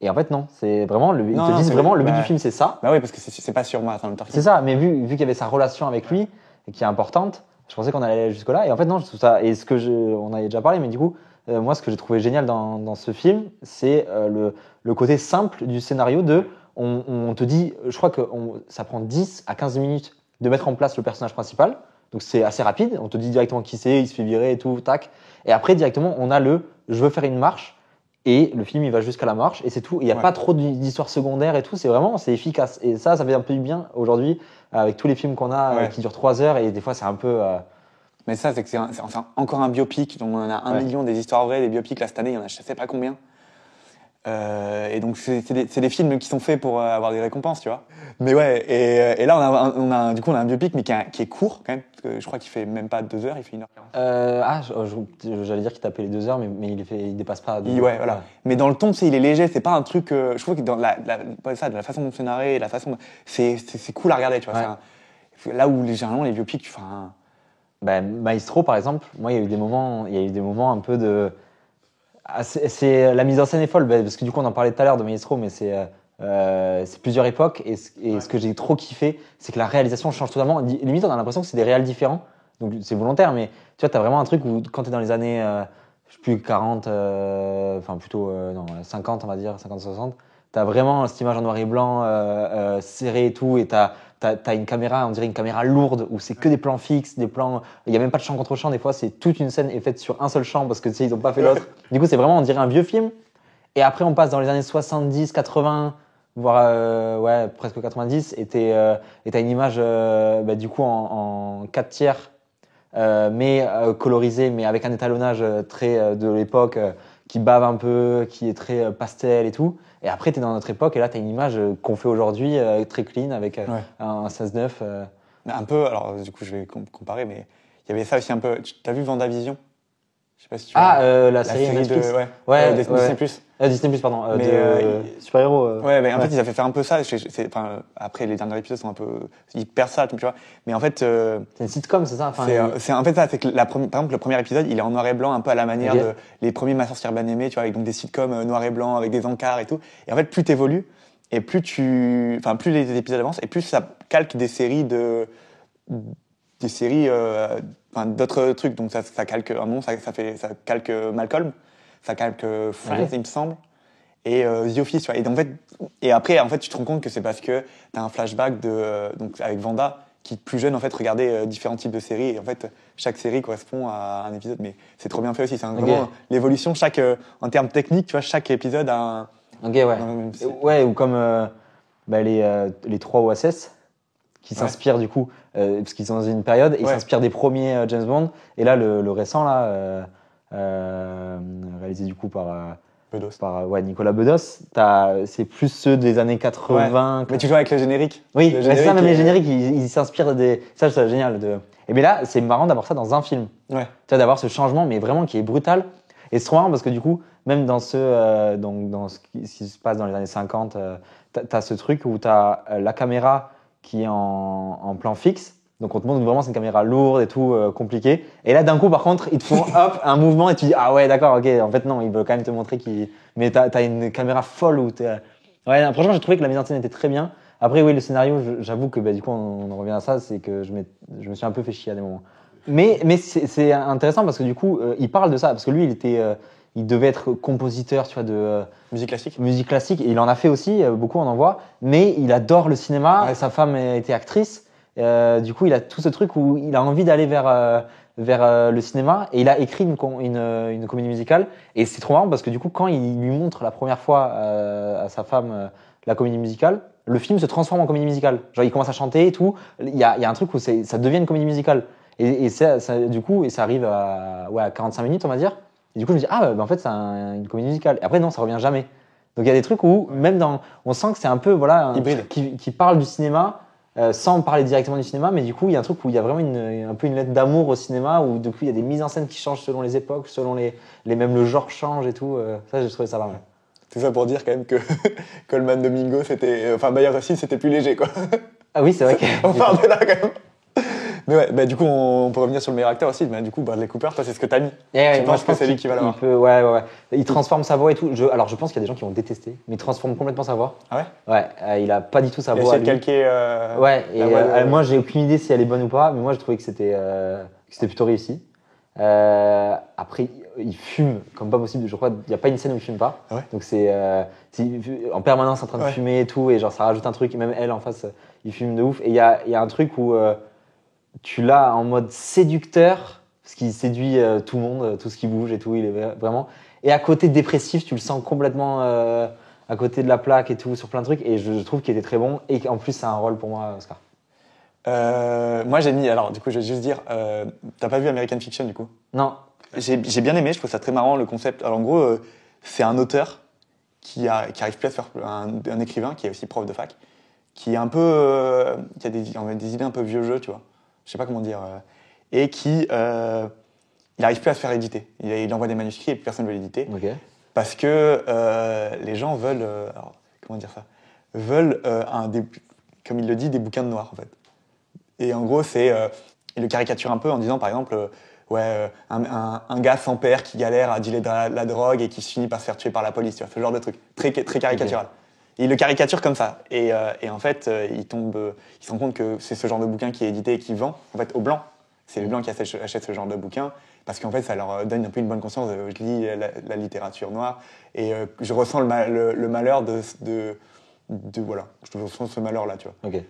Et en fait, non. C'est vraiment. Ils Non, te non, disent c'est- vraiment, le but bah, du film, c'est ça. Bah oui, parce que c'est pas sur Martin Luther King. C'est ça. Mais vu qu'il y avait sa relation avec lui, et qui est importante, je pensais qu'on allait aller jusque-là. Et en fait, non, je trouve ça. Et on avait déjà parlé, mais du coup, moi, ce que j'ai trouvé génial dans ce film, c'est le côté simple du scénario on te dit, je crois que ça prend 10 à 15 minutes de mettre en place le personnage principal. Donc c'est assez rapide. On te dit directement qui c'est, il se fait virer et tout, tac. Et après, directement, on a je veux faire une marche. Et le film, il va jusqu'à la marche et c'est tout. Il n'y a Ouais. pas trop d'histoires secondaires et tout. C'est efficace. Et ça fait un peu du bien aujourd'hui avec tous les films qu'on a Ouais. qui durent 3 heures et des fois, c'est un peu. Mais ça, c'est que c'est enfin, encore un biopic, dont on en a 1 Ouais. million des histoires vraies, des biopics, là, cette année, il y en a je sais pas combien. Et donc, c'est des films qui sont faits pour avoir des récompenses, tu vois. Mais ouais, et là, du coup, on a un biopic, mais qui est court, quand même, parce que je crois qu'il fait même pas 2 heures, il fait 1h40. J'allais dire qu'il tapait les 2 heures, mais il dépasse pas. Ouais, voilà. Mais dans le ton, tu sais, il est léger, c'est pas un truc. Je trouve que dans de la façon dont c'est narré, c'est cool à regarder, tu vois. Ouais. Là où généralement les biopics, Maestro, par exemple, moi, il y a eu des moments un peu de. La mise en scène est folle, parce que du coup, on en parlait tout à l'heure de Maestro, mais c'est plusieurs époques. Et ce que j'ai trop kiffé, c'est que la réalisation change totalement. Limite, on a l'impression que c'est des réals différents. Donc, c'est volontaire, mais tu vois, t'as vraiment un truc où, quand t'es dans les années, je sais plus, 40, enfin, plutôt, non, 50, on va dire, 50-60, t'as vraiment cette image en noir et blanc, serrée et tout, et t'as une caméra, on dirait une caméra lourde, où c'est que des plans fixes, des plans. Il n'y a même pas de champ contre champ, des fois, c'est toute une scène est faite sur un seul champ, parce que tu sais, ils n'ont pas fait l'autre. Du coup, c'est vraiment, on dirait un vieux film. Et après, on passe dans les années 70, 80, voire ouais, presque 90, et t'as une image, du coup, en 4 tiers, mais colorisée, mais avec un étalonnage très de l'époque, qui bave un peu, qui est très pastel et tout. Et après, t'es dans notre époque, et là, t'as une image qu'on fait aujourd'hui, très clean, avec un 16-9. Un peu, alors du coup, je vais comparer, mais il y avait ça aussi un peu. T'as vu WandaVision? Je sais pas si tu vois. La série Netflix. de. Ouais, Disney+. Disney+, pardon. Mais, super-héros. Ouais, mais en fait, ils avaient fait un peu ça. Après, les derniers épisodes sont un peu. Ils perdent ça, tu vois. Mais en fait. C'est une sitcom, c'est ça enfin, c'est en fait ça, c'est que par exemple, le premier épisode, il est en noir et blanc, un peu à la manière Ok. de les premiers Ma sorcière bien aimée, tu vois, avec donc des sitcoms noir et blanc, avec des encarts et tout. Et en fait, plus t'évolues, et plus les épisodes avancent, et plus ça calque des séries, d'autres trucs. Donc ça calque un nom, ça calque Malcolm, ça calque Friends, Ok. il me semble, et The Office. Tu vois. Et en fait, et après, en fait, tu te rends compte que c'est parce que t'as un flashback donc avec Vanda qui plus jeune en fait regardait différents types de séries. Et en fait, chaque série correspond à un épisode, mais c'est trop bien fait aussi. C'est vraiment l'évolution. En termes techniques, tu vois, chaque épisode a un. Ok, ouais. Même- Ouais, ou comme les trois OSS qui s'inspirent du coup, parce qu'ils sont dans une période, et ils Ouais. s'inspirent des premiers James Bond. Et là, le récent, là, réalisé du coup Bedos. par Nicolas Bedos, c'est plus ceux des années 80. Mais tu joues avec le générique. Oui, Le c'est ça, générique même les est- génériques, ils s'inspirent des. Ça, c'est génial. Et bien là, c'est marrant d'avoir ça dans un film. Ouais. Tu vois, d'avoir ce changement, mais vraiment qui est brutal. Et c'est trop marrant parce que du coup, même dans ce qui se passe dans les années 50, t'as ce truc où t'as la caméra qui est en plan fixe. Donc on te montre vraiment c'est une caméra lourde et tout, compliquée. Et là, d'un coup, par contre, ils te font hop, un mouvement et tu dis ah ouais, d'accord, ok. En fait, non, il veut quand même te montrer qu'il. Mais t'as une caméra folle où t'es. Ouais, franchement, j'ai trouvé que la mise en scène était très bien. Après, oui, le scénario, j'avoue que du coup, on en revient à ça, c'est que je me suis un peu fait chier à des moments. Mais c'est intéressant parce que du coup, il parle de ça, parce que lui, il devait être compositeur, tu vois, de Musique classique. musique classique, et il en a fait aussi, beaucoup, on en voit, mais il adore le cinéma, Ouais. sa femme était actrice, du coup, il a tout ce truc où il a envie d'aller vers le cinéma, et il a écrit une comédie musicale, et c'est trop marrant parce que du coup, quand il lui montre la première fois à sa femme la comédie musicale, le film se transforme en comédie musicale. Genre, il commence à chanter et tout. Il y a un truc où ça devient une comédie musicale. Et du coup, ça arrive à 45 minutes, on va dire. Et du coup, je me dis, en fait, c'est une comédie musicale. Et après, non, ça revient jamais. Donc, il y a des trucs où, on sent que c'est un peu, voilà, un Hybride. truc qui parle du cinéma, sans parler directement du cinéma, mais du coup, il y a un truc où il y a vraiment un peu une lettre d'amour au cinéma, où du coup, il y a des mises en scène qui changent selon les époques, selon même le genre change et tout. Ça, j'ai trouvé ça pas mal. Tout ça pour dire quand même que Coleman Domingo, Bayer aussi, c'était plus léger, quoi. Ah oui, c'est vrai que. On part de là, quand même. Mais ouais, du coup, on peut revenir sur le meilleur acteur aussi. Du coup, Bradley Cooper, toi, c'est ce que t'as mis. Je pense que c'est lui qui va l'avoir. Ouais. Il transforme sa voix et tout. Alors, je pense qu'il y a des gens qui vont détester, mais il transforme complètement sa voix. Ah ouais? Ouais, il a pas du tout sa Il a voix. essayé de calquer. Ouais, et la voix de- moi, j'ai aucune idée si elle est bonne ou pas, mais moi, je trouvais que c'était plutôt réussi. Après, il fume comme pas possible. Je crois qu'il n'y a pas une scène où il fume pas. Ah ouais? Donc, c'est en permanence en train de Ouais. fumer et tout, et genre, ça rajoute un truc. Et même elle, en face, il fume de ouf. Et il y a un truc où tu l'as en mode séducteur, parce qu'il séduit tout le monde, tout ce qui bouge et tout, il est vraiment. Et à côté dépressif, tu le sens complètement à côté de la plaque et tout, sur plein de trucs. Et je trouve qu'il était très bon. Et en plus, c'est un rôle pour moi, Oscar. Moi, j'ai mis. Alors, du coup, je vais juste dire. T'as pas vu American Fiction, du coup? Non. J'ai bien aimé, je trouve ça très marrant le concept. Alors en gros, c'est un auteur qui arrive plus à faire un écrivain qui est aussi prof de fac, qui est un peu qui a des idées un peu vieux jeu, tu vois. Je sais pas comment dire, et il arrive plus à se faire éditer. Il envoie des manuscrits et personne ne veut l'éditer Ok. parce que les gens veulent alors, comment dire ça, veulent comme il le dit, des bouquins de noir en fait. Et en gros, il le caricature un peu en disant, par exemple, un gars sans père qui galère à dealer de la drogue et qui se finit par se faire tuer par la police, tu vois, ce genre de truc, très, très caricatural. Okay. Il le caricature comme ça. Et en fait, il se rend compte que c'est ce genre de bouquin qui est édité et qui vend, en fait, aux Blancs. C'est les Blancs qui achètent ce genre de bouquin parce qu'en fait, ça leur donne un peu une bonne conscience. Je lis la littérature noire et je ressens le malheur de voilà, je ressens ce malheur-là, tu vois. Okay.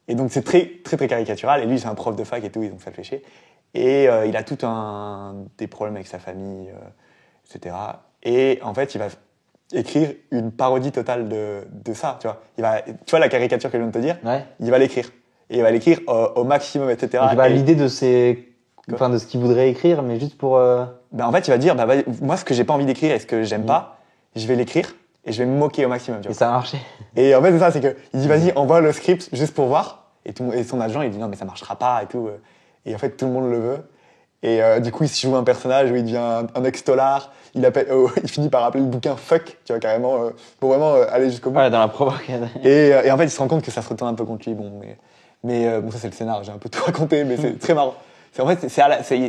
Et donc, c'est très, très, très caricatural. Et lui, c'est un prof de fac et tout, donc ça le fait chier. Et il a tout des problèmes avec sa famille, etc. Et en fait, il va écrire une parodie totale de ça, tu vois. Tu vois la caricature que je viens de te dire, ouais. Il va l'écrire. Et il va l'écrire au maximum, etc. Donc il va à l'idée de ce qu'il voudrait écrire, mais juste pour... en fait, il va dire, moi, ce que j'ai pas envie d'écrire et ce que j'aime pas, je vais l'écrire et je vais me moquer au maximum, tu vois. Et ça a marché. Et en fait, c'est ça, c'est qu'il dit, vas-y, envoie le script juste pour voir. Et son agent, il dit, non, mais ça marchera pas et tout. Et en fait, tout le monde le veut. Et du coup, il se joue un personnage où il devient un ex-tolard. Il finit par appeler le bouquin fuck, tu vois, carrément, pour vraiment aller jusqu'au bout. Ouais, dans la provoque. Et en fait, il se rend compte que ça se retourne un peu contre lui. Mais bon, ça, c'est le scénar, j'ai un peu tout raconté, mais c'est très marrant. En fait, c'est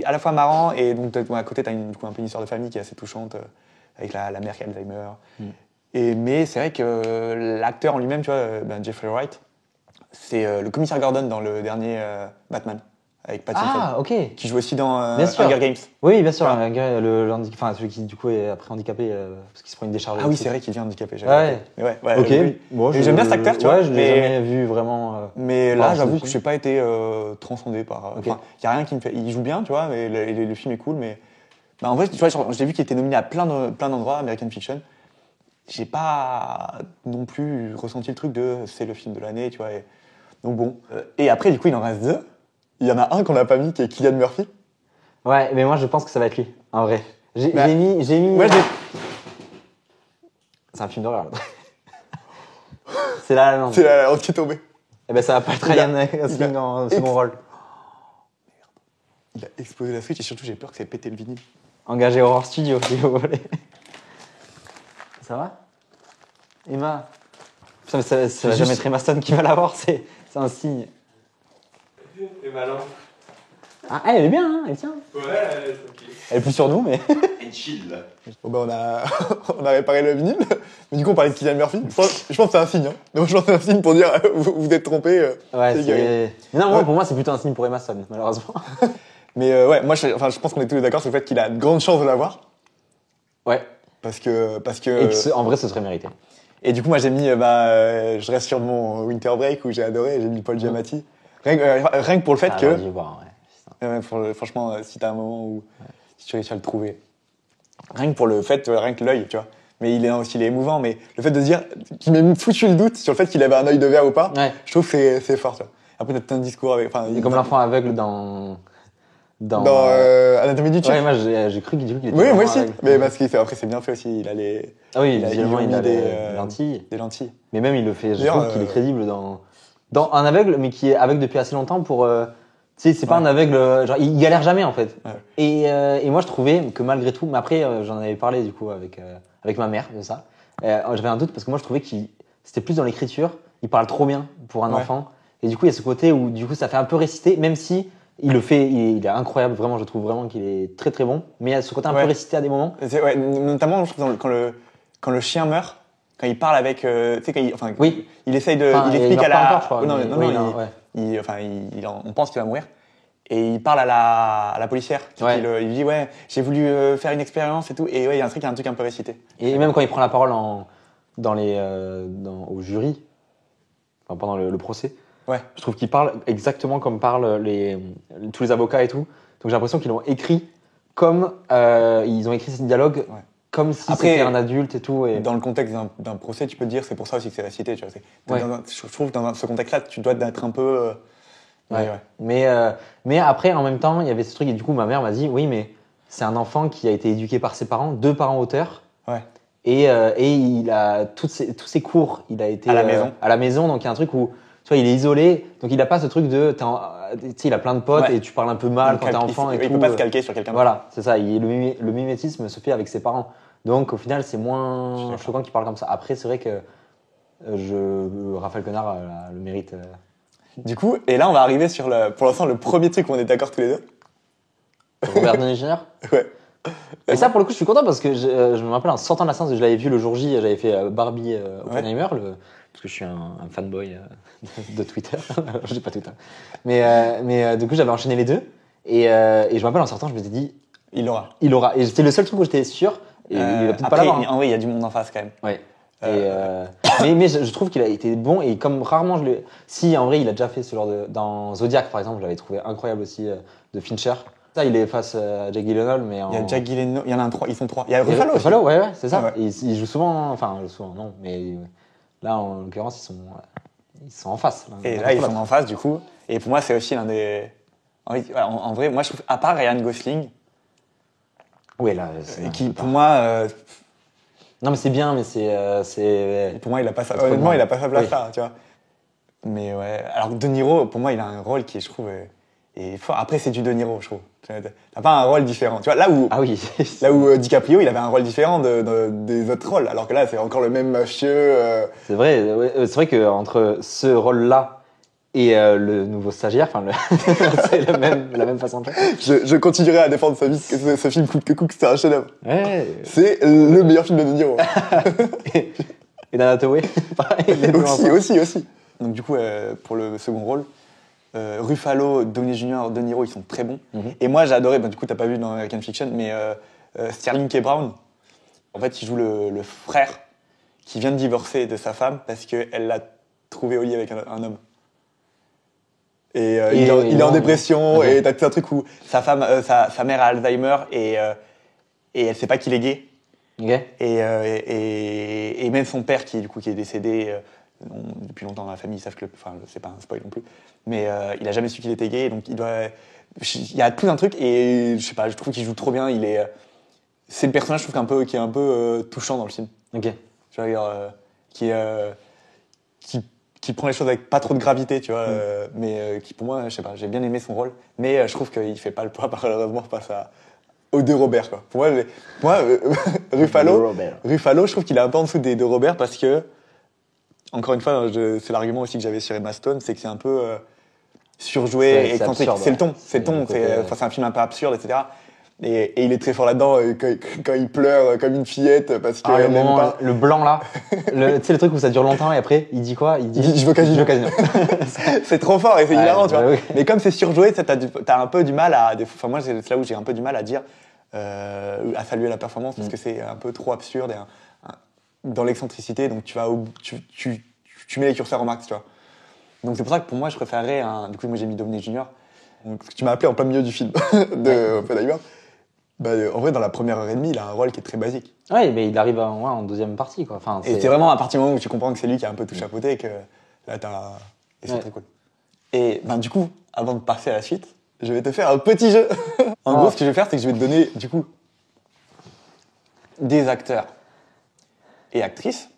à la fois marrant, et donc, à côté, t'as un peu une histoire de famille qui est assez touchante, avec la mère qui a Alzheimer. Mais c'est vrai que l'acteur en lui-même, tu vois, Jeffrey Wright, c'est le commissaire Gordon dans le dernier Batman. Avec Pattinson, qui joue aussi dans Hunger Games. Oui, bien sûr. Celui qui du coup est après handicapé parce qu'il se prend une décharge. Ah oui, c'est vrai qu'il devient handicapé. Ouais. Ok. Oui. Bon, j'aime bien cet acteur, tu vois. Ouais, je l'ai jamais vu vraiment. Mais là, j'avoue que je n'ai pas été transcendé par. Il y a rien qui me fait. Il joue bien, tu vois. Mais le film est cool, mais en vrai, tu vois, j'ai vu qu'il était nominé à plein d'endroits, American Fiction. J'ai pas non plus ressenti le truc de c'est le film de l'année, tu vois. Donc bon. Et après, du coup, il en reste 2. Il y en a un qu'on n'a pas mis, qui est Cillian Murphy. Ouais, mais moi je pense que ça va être lui, en vrai. J'ai mis. C'est un film d'horreur. C'est La La Land. C'est La La Land qui est tombé. Eh ben ça va pas être Ryan Gosling en second rôle. Merde. Il a explosé la Switch et surtout j'ai peur que ça ait pété le vinyle. Engagé Horror Studio, si vous voulez. Ça va Emma? Putain, mais ça va jamais être Emma Stone qui va l'avoir, c'est un signe. Emma Lamb. Ah, elle est bien, hein, elle tient. Ouais, elle est tranquille. Elle est plus sur nous, mais. Elle chill. Bon, on a réparé le vinyle, mais du coup on parlait de Cillian Murphy. Je pense que c'est un signe. Hein. Donc je pense que c'est un signe pour dire vous êtes trompé. Ouais, c'est. Non, pour moi c'est plutôt un signe pour Emma Stone, malheureusement. Mais ouais, moi je pense qu'on est tous les d'accord sur le fait qu'il a de grandes chances de l'avoir. Ouais. Parce que. Et en vrai, ce serait mérité. Et du coup, moi j'ai mis. Je reste sur mon Winter Break où j'ai adoré, j'ai mis Paul Giamatti. Rien que pour le fait que. Franchement, si t'as un moment où. Si tu réussis à le trouver. Rien que pour le fait, rien que l'œil, tu vois. Mais il est émouvant, mais le fait de se dire qu'il m'ait foutu le doute sur le fait qu'il avait un œil de verre ou pas, je trouve que c'est fort, tu vois. Après, t'as un discours avec. C'est comme l'enfant aveugle dans Anatomie du Tueur. Ouais, moi j'ai cru qu'il était. Oui, moi aussi. Mais parce qu'après, c'est bien fait aussi. Il a les. Ah oui, visuellement, il a des lentilles. Des lentilles. Mais même, il le fait. Je trouve qu'il est crédible dans un aveugle, mais qui est aveugle depuis assez longtemps pour. Tu sais, c'est pas un aveugle. Genre, il galère jamais, en fait. Ouais. Et moi, je trouvais que malgré tout. Mais après, j'en avais parlé, du coup, avec ma mère de ça. J'avais un doute parce que moi, je trouvais que c'était plus dans l'écriture. Il parle trop bien pour un enfant. Et du coup, il y a ce côté où, du coup, ça fait un peu réciter, même si. Il le fait, il est incroyable, vraiment, je trouve vraiment qu'il est très très bon. Mais il y a ce côté un peu récité à des moments. Notamment, je trouve, quand le chien meurt, quand il parle avec. Tu sais, il essaye de. il explique à la. Encore, je crois. On pense qu'il va mourir. Et il parle à la policière. Il lui dit, j'ai voulu faire une expérience et tout. Et il y a un truc un peu récité. Et même quand il prend la parole au jury, pendant le procès. Ouais. Je trouve qu'ils parlent exactement comme parlent tous les avocats et tout. Donc j'ai l'impression qu'ils l'ont écrit comme ils ont écrit ces dialogues comme si c'était un adulte et tout. Et... Dans le contexte d'un procès, tu peux te dire c'est pour ça aussi que c'est récité. Tu vois, je trouve que dans ce contexte-là, tu dois être un peu. Mais après, en même temps, il y avait ce truc et du coup, ma mère m'a dit oui, mais c'est un enfant qui a été éduqué par ses parents, 2 parents auteurs. Ouais. Et il a tous ses cours, il a été à la maison. Donc il y a un truc où tu vois, il est isolé, donc il a pas ce truc de, tu sais, il a plein de potes et tu parles un peu mal quand t'es enfant et tout. Il peut pas se calquer sur quelqu'un. Voilà, c'est ça. Le mimétisme se fait avec ses parents. Donc au final, c'est moins choquant qu'il parle comme ça. Après, c'est vrai que Raphaël Quenard a le mérite. Du coup, et là, on va arriver sur pour l'instant le premier truc où on est d'accord tous les deux. Robert Downey Jr. Ouais. Et ça, pour le coup, je suis content parce que je me rappelle en sortant de la séance, je l'avais vu le jour J, j'avais fait Barbie Oppenheimer, parce que je suis un fanboy de Twitter. J'ai pas Twitter. Mais du coup, j'avais enchaîné les deux. Et je me rappelle en sortant, je me suis dit, Il l'aura. il aura. Et c'était le seul truc où j'étais sûr. Et il va peut-être Après, pas l'avoir. Hein. en vrai, il y a du monde en face quand même. Ouais. Mais je trouve qu'il a été bon et comme rarement je l'ai. Si en vrai il a déjà fait ce genre de. Dans Zodiac par exemple, je l'avais trouvé incroyable aussi de Fincher. Ça, il est face à Jake Gyllenhaal, mais Il y a Jack Gyllenhaal, il y en a un 3, ils sont 3. Il y a Ruffalo aussi. Ruffalo, ouais, c'est ça. Ouais. Et il joue souvent. Enfin, souvent, non, mais là en l'occurrence ils sont en face. Et là, ils sont en face du coup. Et pour moi, c'est aussi l'un des. En vrai, moi je trouve, à part Ryan Gosling, Oui, là. qui pour moi. Non, mais c'est bien, mais c'est. Pour moi, il a pas sa, Trop honnêtement, bien. il a pas sa place Oui. là, tu vois. Mais ouais, alors De Niro, pour moi, il a un rôle qui, je trouve, est fort. Après, c'est du De Niro, je trouve. T'as pas un rôle différent. Tu vois, Ah oui. là où DiCaprio, il avait un rôle différent des autres rôles, alors que là, c'est encore le même mafieux. C'est vrai, ouais, c'est vrai que entre ce rôle-là et le nouveau stagiaire, enfin, c'est la même façon de faire. Je continuerai à défendre sa vie, parce que ce film Cook que Cook, c'est un chef-d'œuvre. Ouais. C'est le meilleur film de De Niro. Et Dana Hathaway, pareil. les deux ensemble. aussi. Donc du coup, pour le second rôle, Ruffalo, Downey Jr., De Niro, ils sont très bons. Mhm. Et moi, j'ai adoré, du coup, t'as pas vu dans American Fiction, mais Sterling K. Brown, en fait, il joue le frère qui vient de divorcer de sa femme parce qu'elle l'a trouvé au lit avec un homme. Et il est en dépression, Ok. et t'as tout un truc où sa femme, sa mère a Alzheimer et elle sait pas qu'il est gay. Ok. Et même son père qui est décédé depuis longtemps dans la famille, ils savent que enfin c'est pas un spoil non plus, mais il a jamais su qu'il était gay, donc il y a tout un truc, et je sais pas, je trouve qu'il joue trop bien. C'est le personnage, je trouve qui est un peu touchant dans le film. Ok. Je veux dire, qui prend les choses avec pas trop de gravité, tu vois, mais qui pour moi, je sais pas, j'ai bien aimé son rôle, mais je trouve qu'il fait pas le poids malheureusement face aux deux Robert, quoi. Pour moi, Ruffalo, je trouve qu'il est un peu en dessous des deux Robert parce que, encore une fois, c'est l'argument aussi que j'avais sur Emma Stone, c'est que c'est un peu surjoué Ouais, et c'est excentrique. absurde, C'est le ton, ouais. c'est le ton, C'est le côté, c'est un film un peu absurde, etc. Et il est très fort là-dedans quand il pleure comme une fillette parce Ah, le qu'elle n'aime moment, pas. le blanc là, tu sais le truc où ça dure longtemps et après il dit quoi? Il dit Je veux casino. C'est trop fort et c'est Ouais, hilarant, tu vois. ouais. Mais comme c'est surjoué, t'as un peu du mal à. Enfin, moi, c'est là où j'ai un peu du mal à dire, à saluer la performance parce que c'est un peu trop absurde et dans l'excentricité. Donc tu mets les curseurs au max, tu vois. Donc c'est pour ça que pour moi, je préférerais Du coup, moi j'ai mis Downey Jr. Donc, tu m'as appelé en plein milieu du film de Oppenheimer. Bah, en vrai, dans la première heure et demie, il a un rôle qui est très basique. Ouais, mais il arrive en deuxième partie quoi. Enfin, Et c'est vraiment à partir du moment où tu comprends que c'est lui qui a un peu tout chapeauté que là, et c'est très cool. Et ben, du coup, avant de passer à la suite, je vais te faire un petit jeu. En gros, ce que je vais faire, c'est que je vais te donner, du coup, des acteurs et actrices,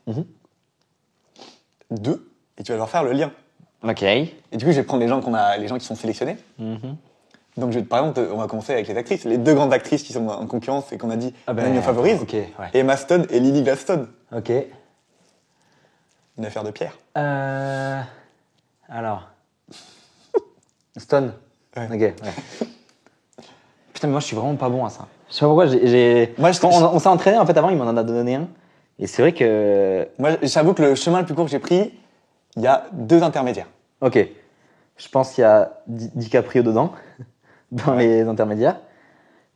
deux, et tu vas leur faire le lien. Ok. Et du coup, je vais prendre les gens qui sont sélectionnés. Mhm. Donc, par exemple, on va commencer avec les actrices. Les deux grandes actrices qui sont en concurrence et qu'on a dit on a favorise. Ok, ouais. Emma Stone et Lily Gladstone. Ok. Une affaire de pierre. Alors. Stone. Ouais. Ok, ouais. Putain, mais moi je suis vraiment pas bon à ça. Je sais pas pourquoi Moi, on s'est entraîné en fait avant, il m'en a donné un. Et c'est vrai que. Moi, j'avoue que le chemin le plus court que j'ai pris, il y a deux intermédiaires. Ok. Je pense qu'il y a DiCaprio dedans, dans les intermédiaires.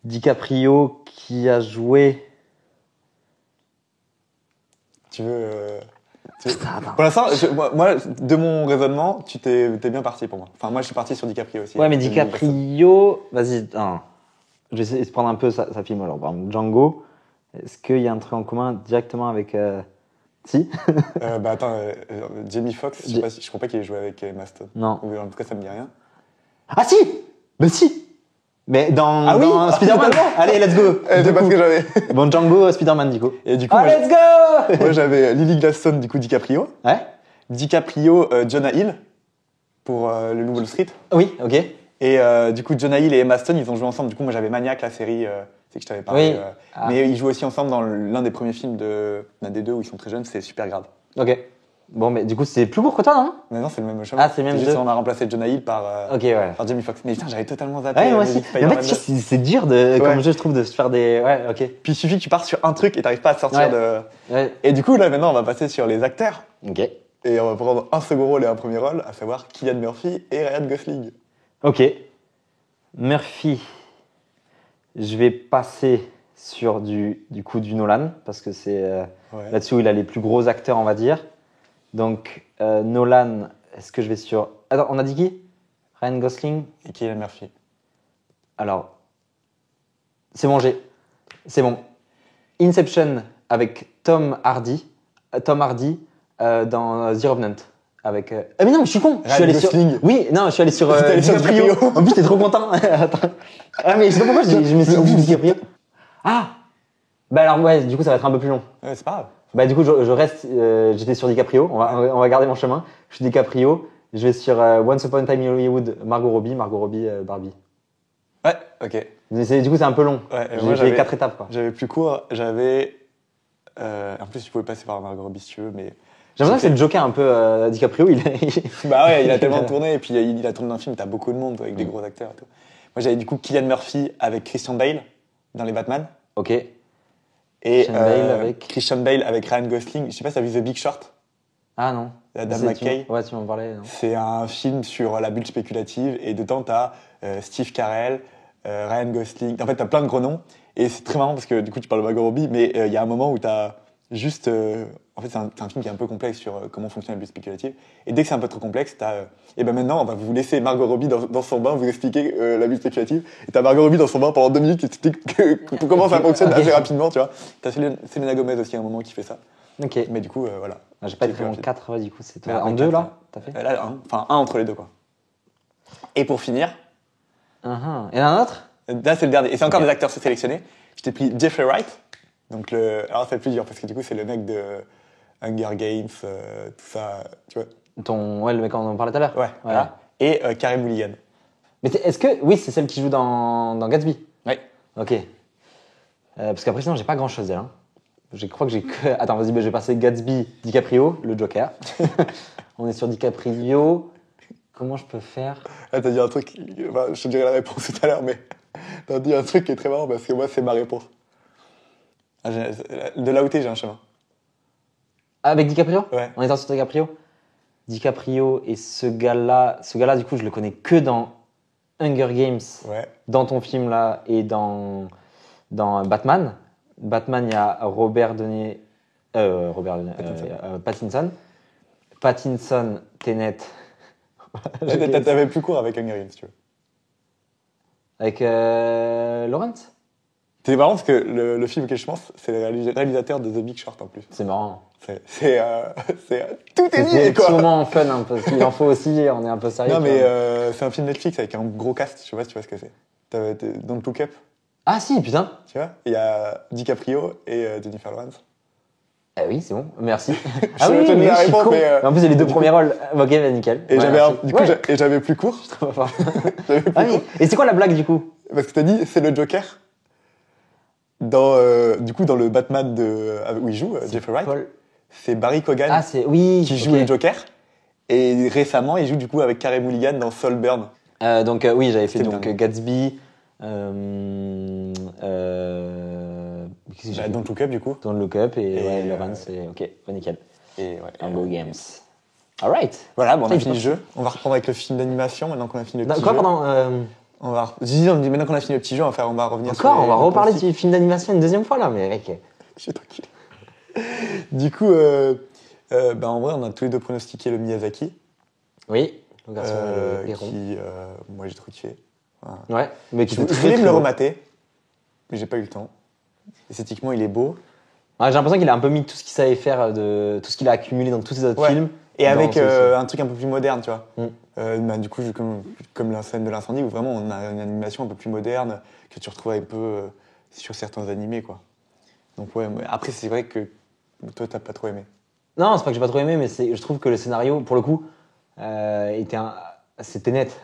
DiCaprio qui a joué. Tu veux. Attends. Pour l'instant, moi, de mon raisonnement, t'es bien parti pour moi. Enfin, moi, je suis parti sur DiCaprio aussi. Ouais, mais DiCaprio. Vas-y, attends. Je vais essayer de prendre un peu sa film alors. Par exemple, Django. Est-ce qu'il y a un truc en commun directement avec. Si Bah attends, Jamie Foxx, je crois pas qu'il ait joué avec Emma Stone. Non. Ou en tout cas, ça me dit rien. Ah si. Mais si. Mais dans, Ah oui. dans Spider-Man. Allez, let's go. C'est pas ce que j'avais. Bon, Django, Spider-Man, du coup. Et du coup, Ah, let's go. moi, j'avais Lily Gladstone, du coup, DiCaprio. Ouais. DiCaprio, Jonah Hill, pour le Loup Wall Street. Oui, ok. Et du coup, Jonah Hill et Emma Stone, ils ont joué ensemble. Du coup, moi, j'avais Maniac, la série, c'est que je t'avais parlé. Oui. Mais ils jouent aussi ensemble dans l'un des premiers films d'un des deux où ils sont très jeunes, c'est Super Grave. Ok. Bon, mais du coup, c'est plus court que toi, non? Non, c'est le même chemin. Ah, c'est le même juste deux. on a remplacé Jonah Hill par, Ok, ouais. par Jamie Foxx. Mais putain, j'avais totalement zappé. Ouais, moi aussi. Music Mais en Spider-Man fait, 2. c'est dur de, comme Ouais. jeu, je trouve, de se faire des. Ouais, ok. Puis il suffit que tu partes sur un truc et t'arrives pas à te sortir Ouais. de. Ouais. Et du coup, là, maintenant, on va passer sur les acteurs. Ok. Et on va prendre un second rôle et un premier rôle, à savoir Cillian Murphy et Ryan Gosling. Ok. Murphy. Je vais passer sur du coup du Nolan, parce que c'est Ouais. là-dessus où il a les plus gros acteurs, on va dire. Donc, Nolan, est-ce que je vais sur. Attends, on a dit qui? Ryan Gosling? Et Cillian Murphy. Alors, c'est bon, c'est bon. Inception avec Tom Hardy. Dans The Revenant. Avec. Ah mais non, mais je suis con. Je suis Ryan allé sur. Gosling. Oui, non, je suis allé sur T'es allé sur DiCaprio. DiCaprio. En plus, t'es trop content. Attends. Ah mais je sais pas pourquoi je me suis dit DiCaprio. Ah. Bah alors ouais, du coup, ça va être un peu plus long. Ouais, c'est pas grave. Bah du coup, je reste. J'étais sur DiCaprio. On va garder mon chemin. Je suis DiCaprio. Je vais sur Once Upon a Time in Hollywood. Margot Robbie, Barbie. Ouais, ok. Mais du coup, c'est un peu long. Ouais, J'ai fait 4 étapes quoi. J'avais plus court, j'avais. En plus, tu pouvais passer par Margot Robbie si tu veux, mais. J'ai l'impression que c'est le Joker un peu DiCaprio. Bah ouais, il a tellement tourné, et puis il a tourné un film, t'as beaucoup de monde avec des gros acteurs et tout. Moi, j'avais du coup Cillian Murphy avec Christian Bale dans les Batman. Ok. Et Christian Bale avec- Christian Bale avec Ryan Gosling. Je sais pas si t'as vu The Big Short, Ah non. la Dame C'est- McKay. Ouais, tu m'en parlais. Non. C'est un film sur la bulle spéculative, et dedans, t'as Steve Carell, Ryan Gosling. En fait, t'as plein de gros noms, et c'est très marrant parce que du coup, tu parles de Margot Robbie, mais il y a un moment où t'as juste. En fait, c'est un film qui est un peu complexe sur comment fonctionne la bulle spéculative. Et dès que c'est un peu trop complexe, et ben maintenant, on va vous laisser Margot Robbie dans son bain vous expliquer la bulle spéculative. Et t'as Margot Robbie dans son bain pendant 2 minutes qui t'explique comment ça fonctionne Ok. assez rapidement, tu vois. T'as Selena Gomez aussi à un moment qui fait ça. Ok. Mais du coup, voilà. Ah, j'ai pas C'est été plus en rapide. 4, ouais, du coup, c'est toi. Ouais, En en 2 quatre, là ouais. t'as fait Là, un entre les deux, quoi. Et pour finir, Et un autre là, c'est le dernier. Et c'est encore Ok. des acteurs sélectionnés. Je t'ai pris Jeffrey Wright. Donc alors, c'est plus dur parce que du coup, c'est le mec de Hunger Games, tout ça, tu vois. Ouais, le mec dont on parlait tout à l'heure. Ouais, voilà. Et Carey Mulligan. Mais est-ce que. Oui, c'est celle qui joue dans Gatsby. Ouais. Ok. Parce qu'après, sinon, j'ai pas grand chose d'elle. Hein. Je crois que j'ai que. Attends, vas-y, je vais passer Gatsby, DiCaprio, le Joker. On est sur DiCaprio. Comment je peux faire Là, t'as dit un truc, enfin, je te dirai la réponse tout à l'heure, mais t'as dit un truc qui est très marrant parce que moi, c'est ma réponse. Ah, de là où t'es, j'ai un chemin. Avec DiCaprio Ouais. On est sur DiCaprio. DiCaprio et ce gars-là, du coup, je le connais que dans Hunger Games, Ouais. dans ton film là, et dans Batman. Batman, il y a Pattinson. Pattinson, Tenet. T'avais plus court avec Hunger Games, si tu veux. Avec Lawrence. C'est marrant parce que le film auquel je pense, c'est le réalisateur de The Big Short en plus. C'est marrant. Tout est C'est lié, des petits quoi. moments fun un peu. Il en faut aussi, on est un peu sérieux. Non, tu mais vois. c'est un film Netflix avec un gros cast, je sais pas si tu vois ce que c'est. Don't Look Up, Ah si, putain. tu vois. Il y a DiCaprio et Jennifer Lawrence. Ah oui, c'est bon, merci. Je vais te donner la je suis réponse, con. mais, En plus, c'est les deux du premiers rôles. Ok, bah, nickel. Et Ouais, j'avais merci. du coup, Ouais. j'avais plus court. Trop fort. J'avais plus Ah oui. court. Et c'est quoi la blague du coup Parce que t'as dit, c'est le Joker. Du coup, dans le Batman où il joue, Jeffrey Wright, Paul. c'est Barry Keoghan Ah, c'est. Oui. qui joue ok. le Joker. Et récemment, il joue du coup avec Carey Mulligan dans Saltburn. Donc, oui, j'avais fait C'était donc dingue. Gatsby. Qu'est-ce que j'ai fait Don't Look Up, du coup. Don't Look Up et, Et, ouais, Lawrence. Et, ok, bah, nickel. Et ouais. Hunger Games. Alright. Voilà, bon, on a Ça, fini il le jeu. On va reprendre avec le film d'animation maintenant qu'on a fini le petit Quoi, jeu. pardon On va... maintenant qu'on a fini le petit jeu, on va revenir sur Encore, les- on va les reparler pronostics. du film d'animation une deuxième fois là, mais mec. Je suis tranquille. Du coup, en vrai, on a tous les deux pronostiqué le Miyazaki, Oui, donc version les ronds. qui, moi, j'ai trop kiffé. Voilà. Ouais, mais qui Je était très, voulais me très le beau. remater, mais j'ai pas eu le temps. Esthétiquement, il est beau. Ouais, j'ai l'impression qu'il a un peu mis tout ce qu'il savait faire, de tout ce qu'il a accumulé dans tous ses autres Ouais. films. Et dans avec celui-ci. un truc un peu plus moderne, tu vois. Mm. Du coup, comme la scène de l'incendie, où vraiment on a une animation un peu plus moderne que tu retrouves un peu sur certains animés, quoi. Donc ouais, mais après c'est vrai que toi t'as pas trop aimé. Non, c'est pas que j'ai pas trop aimé, mais je trouve que le scénario, pour le coup, c'était net.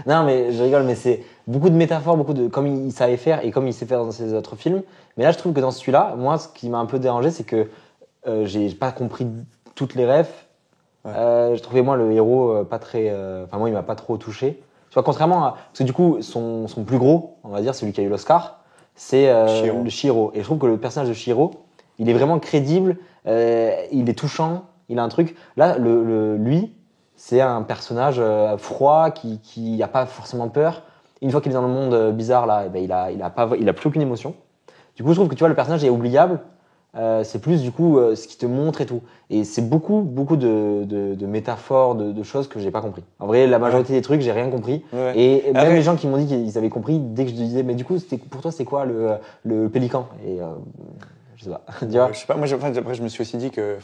Non, mais je rigole, mais c'est beaucoup de métaphores, comme il savait faire et comme il sait faire dans ses autres films. Mais là, je trouve que dans celui-là, moi, ce qui m'a un peu dérangé, c'est que j'ai pas compris toutes les refs. Ouais. J'ai trouvé moi le héros pas très. Enfin moi il m'a pas trop touché. Tu vois contrairement à parce que du coup son plus gros, on va dire celui qui a eu l'Oscar, c'est Shiro. le Shiro. Et je trouve que le personnage de Shiro, il est vraiment crédible, il est touchant, il a un truc. Là lui, c'est un personnage froid qui a pas forcément peur. Une fois qu'il est dans le monde bizarre là, eh ben, il a plus aucune émotion. Du coup je trouve que tu vois le personnage est oubliable. C'est plus du coup ce qui te montre et tout. Et c'est beaucoup de métaphores, de choses que j'ai pas compris. En vrai, la majorité des trucs, j'ai rien compris. Ouais. Et même Après- les gens qui m'ont dit qu'ils avaient compris, dès que je disais, mais du coup, pour toi, c'est quoi le pélican? Et je sais pas. Tu vois? Je sais pas, moi après je me suis aussi dit que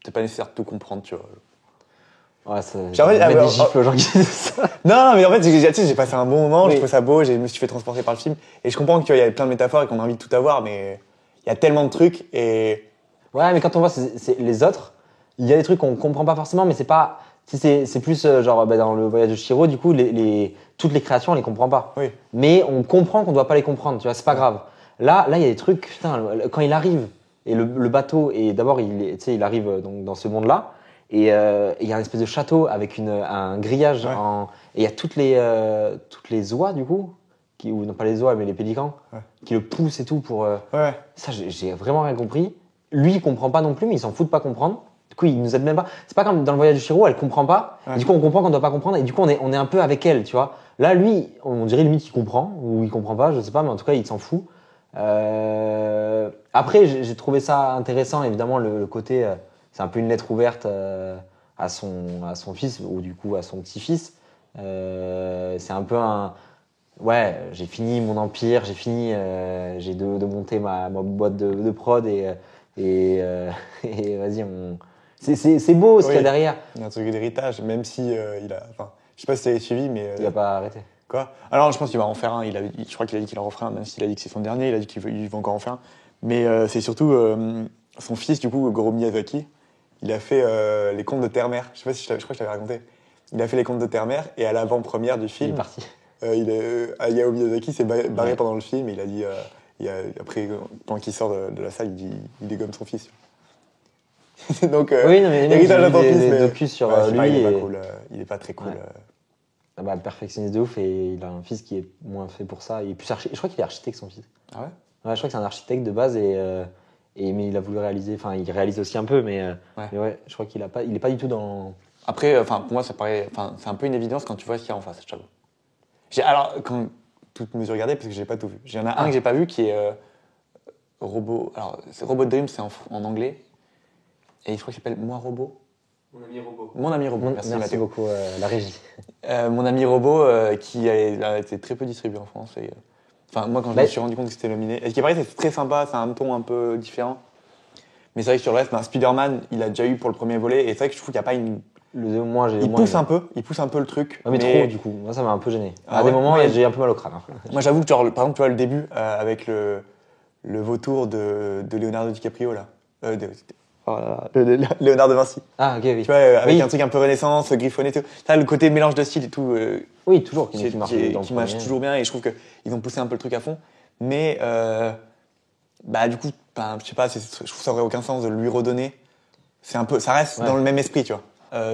c'est pas nécessaire de tout comprendre, tu vois. Ouais, ça, J'ai envie- je mets ah, des gifles aux gens qui disent ça. Non, mais en fait, tu sais, j'ai passé un bon moment, Oui. je trouve ça beau, je me suis fait transporter par le film. Et je comprends qu'il y a plein de métaphores et qu'on a envie de tout avoir, mais il y a tellement de trucs et. Ouais, mais quand on voit les autres, il y a des trucs qu'on comprend pas forcément, mais c'est pas. C'est plus genre dans le voyage de Chihiro, du coup, toutes les créations, on les comprend pas. Oui. Mais on comprend qu'on doit pas les comprendre, tu vois, c'est pas grave. Là, il y a des trucs, putain, quand il arrive, et le bateau, et d'abord, tu sais, il arrive donc, dans ce monde-là, et il y a un espèce de château avec un grillage, Ouais. et il y a toutes les oies, du coup, ou non pas les oies, mais les pélicans, Ouais. qui le poussent et tout pour. Ouais. Ça, j'ai vraiment rien compris. Lui, il comprend pas non plus, mais il s'en fout de pas comprendre. Du coup, il nous aide même pas. C'est pas comme dans le voyage de Chihiro, elle comprend pas. Ouais. Et du coup, on comprend qu'on doit pas comprendre. Et du coup, on est un peu avec elle, tu vois. Là, lui, on dirait limite qu'il comprend, ou il comprend pas, je sais pas, mais en tout cas, il s'en fout. Après, j'ai trouvé ça intéressant, évidemment, le côté, c'est un peu une lettre ouverte à son fils, ou du coup à son petit-fils. C'est un peu un. Ouais, j'ai fini mon empire, j'ai de monter ma boîte de prod et et vas-y, c'est beau ce qu'il y a Oui. derrière. Il y a un truc d'héritage, même si il a. Enfin, je sais pas si t'avais suivi, mais. Il a pas arrêté. Quoi? Alors, je pense qu'il va en faire un. Je crois qu'il a dit qu'il en referait un, même s'il a dit que c'est son dernier, il a dit il va encore en faire un. Mais c'est surtout son fils, du coup, Goro Miyazaki, il a fait les contes de Terre-Mère. Je sais pas si je crois que je t'avais raconté. Il a fait les contes de Terre-Mère et à l'avant-première du Il est film, parti. Hayao Miyazaki s'est barré Ouais. pendant le film et il a dit. Après, pendant qu'il sort de la salle, il dégomme son fils. Donc, Oui, non, mais héritage j'ai vu d'enfance, des mais- docus sur Ouais, je sais pas, lui. il est Et... pas cool. Il est pas très cool. Ouais. Ah bah, perfectionniste de ouf et il a un fils qui est moins fait pour ça. Il est plus je crois qu'il est architecte, son fils. Ah ouais? Ouais, je crois que c'est un architecte de base mais il a voulu réaliser. Enfin, il réalise aussi un peu, mais ouais, je crois qu'il est pas du tout dans. Après, pour moi, ça paraît, c'est un peu une évidence quand tu vois ce qu'il y a en face, je t'avoue. Alors, quand toutes mesures gardées, parce que j'ai pas tout vu. Il y en a un que j'ai pas vu qui est Robot. Alors, Robot Dream, c'est en anglais. Et je crois qu'il s'appelle Moi Robot. Mon ami robot. Mon ami robot. Merci, Merci Mathéo. beaucoup, la régie. Mon ami robot qui a été très peu distribué en France. Enfin, moi, quand je me suis rendu compte que c'était nominé. Et ce qui paraît, c'est très sympa, c'est un ton un peu différent. Mais c'est vrai que sur le reste, Spider-Man, il a déjà eu pour le premier volet. Et c'est vrai que je trouve qu'il n'y a pas une. Il pousse un peu le truc. Ouais, mais trop, du coup. Moi, ça m'a un peu gêné. Ah À des ouais, moments, ouais. j'ai un peu mal au crâne. Moi, j'avoue que, genre, par exemple, tu vois, le début, avec le vautour de Leonardo DiCaprio, là. Oh là là, Léonard de Vinci. Ah, ok, oui. Tu vois, avec Oui. un truc un peu renaissance, griffonné, tout. Ça, le côté mélange de style et tout, Oui, toujours, qui marche dans le qui marche premier. toujours bien, et je trouve qu'ils ont poussé un peu le truc à fond. Mais, du coup, je sais pas, je trouve que ça aurait aucun sens de lui redonner. Ça reste dans le même esprit, tu vois.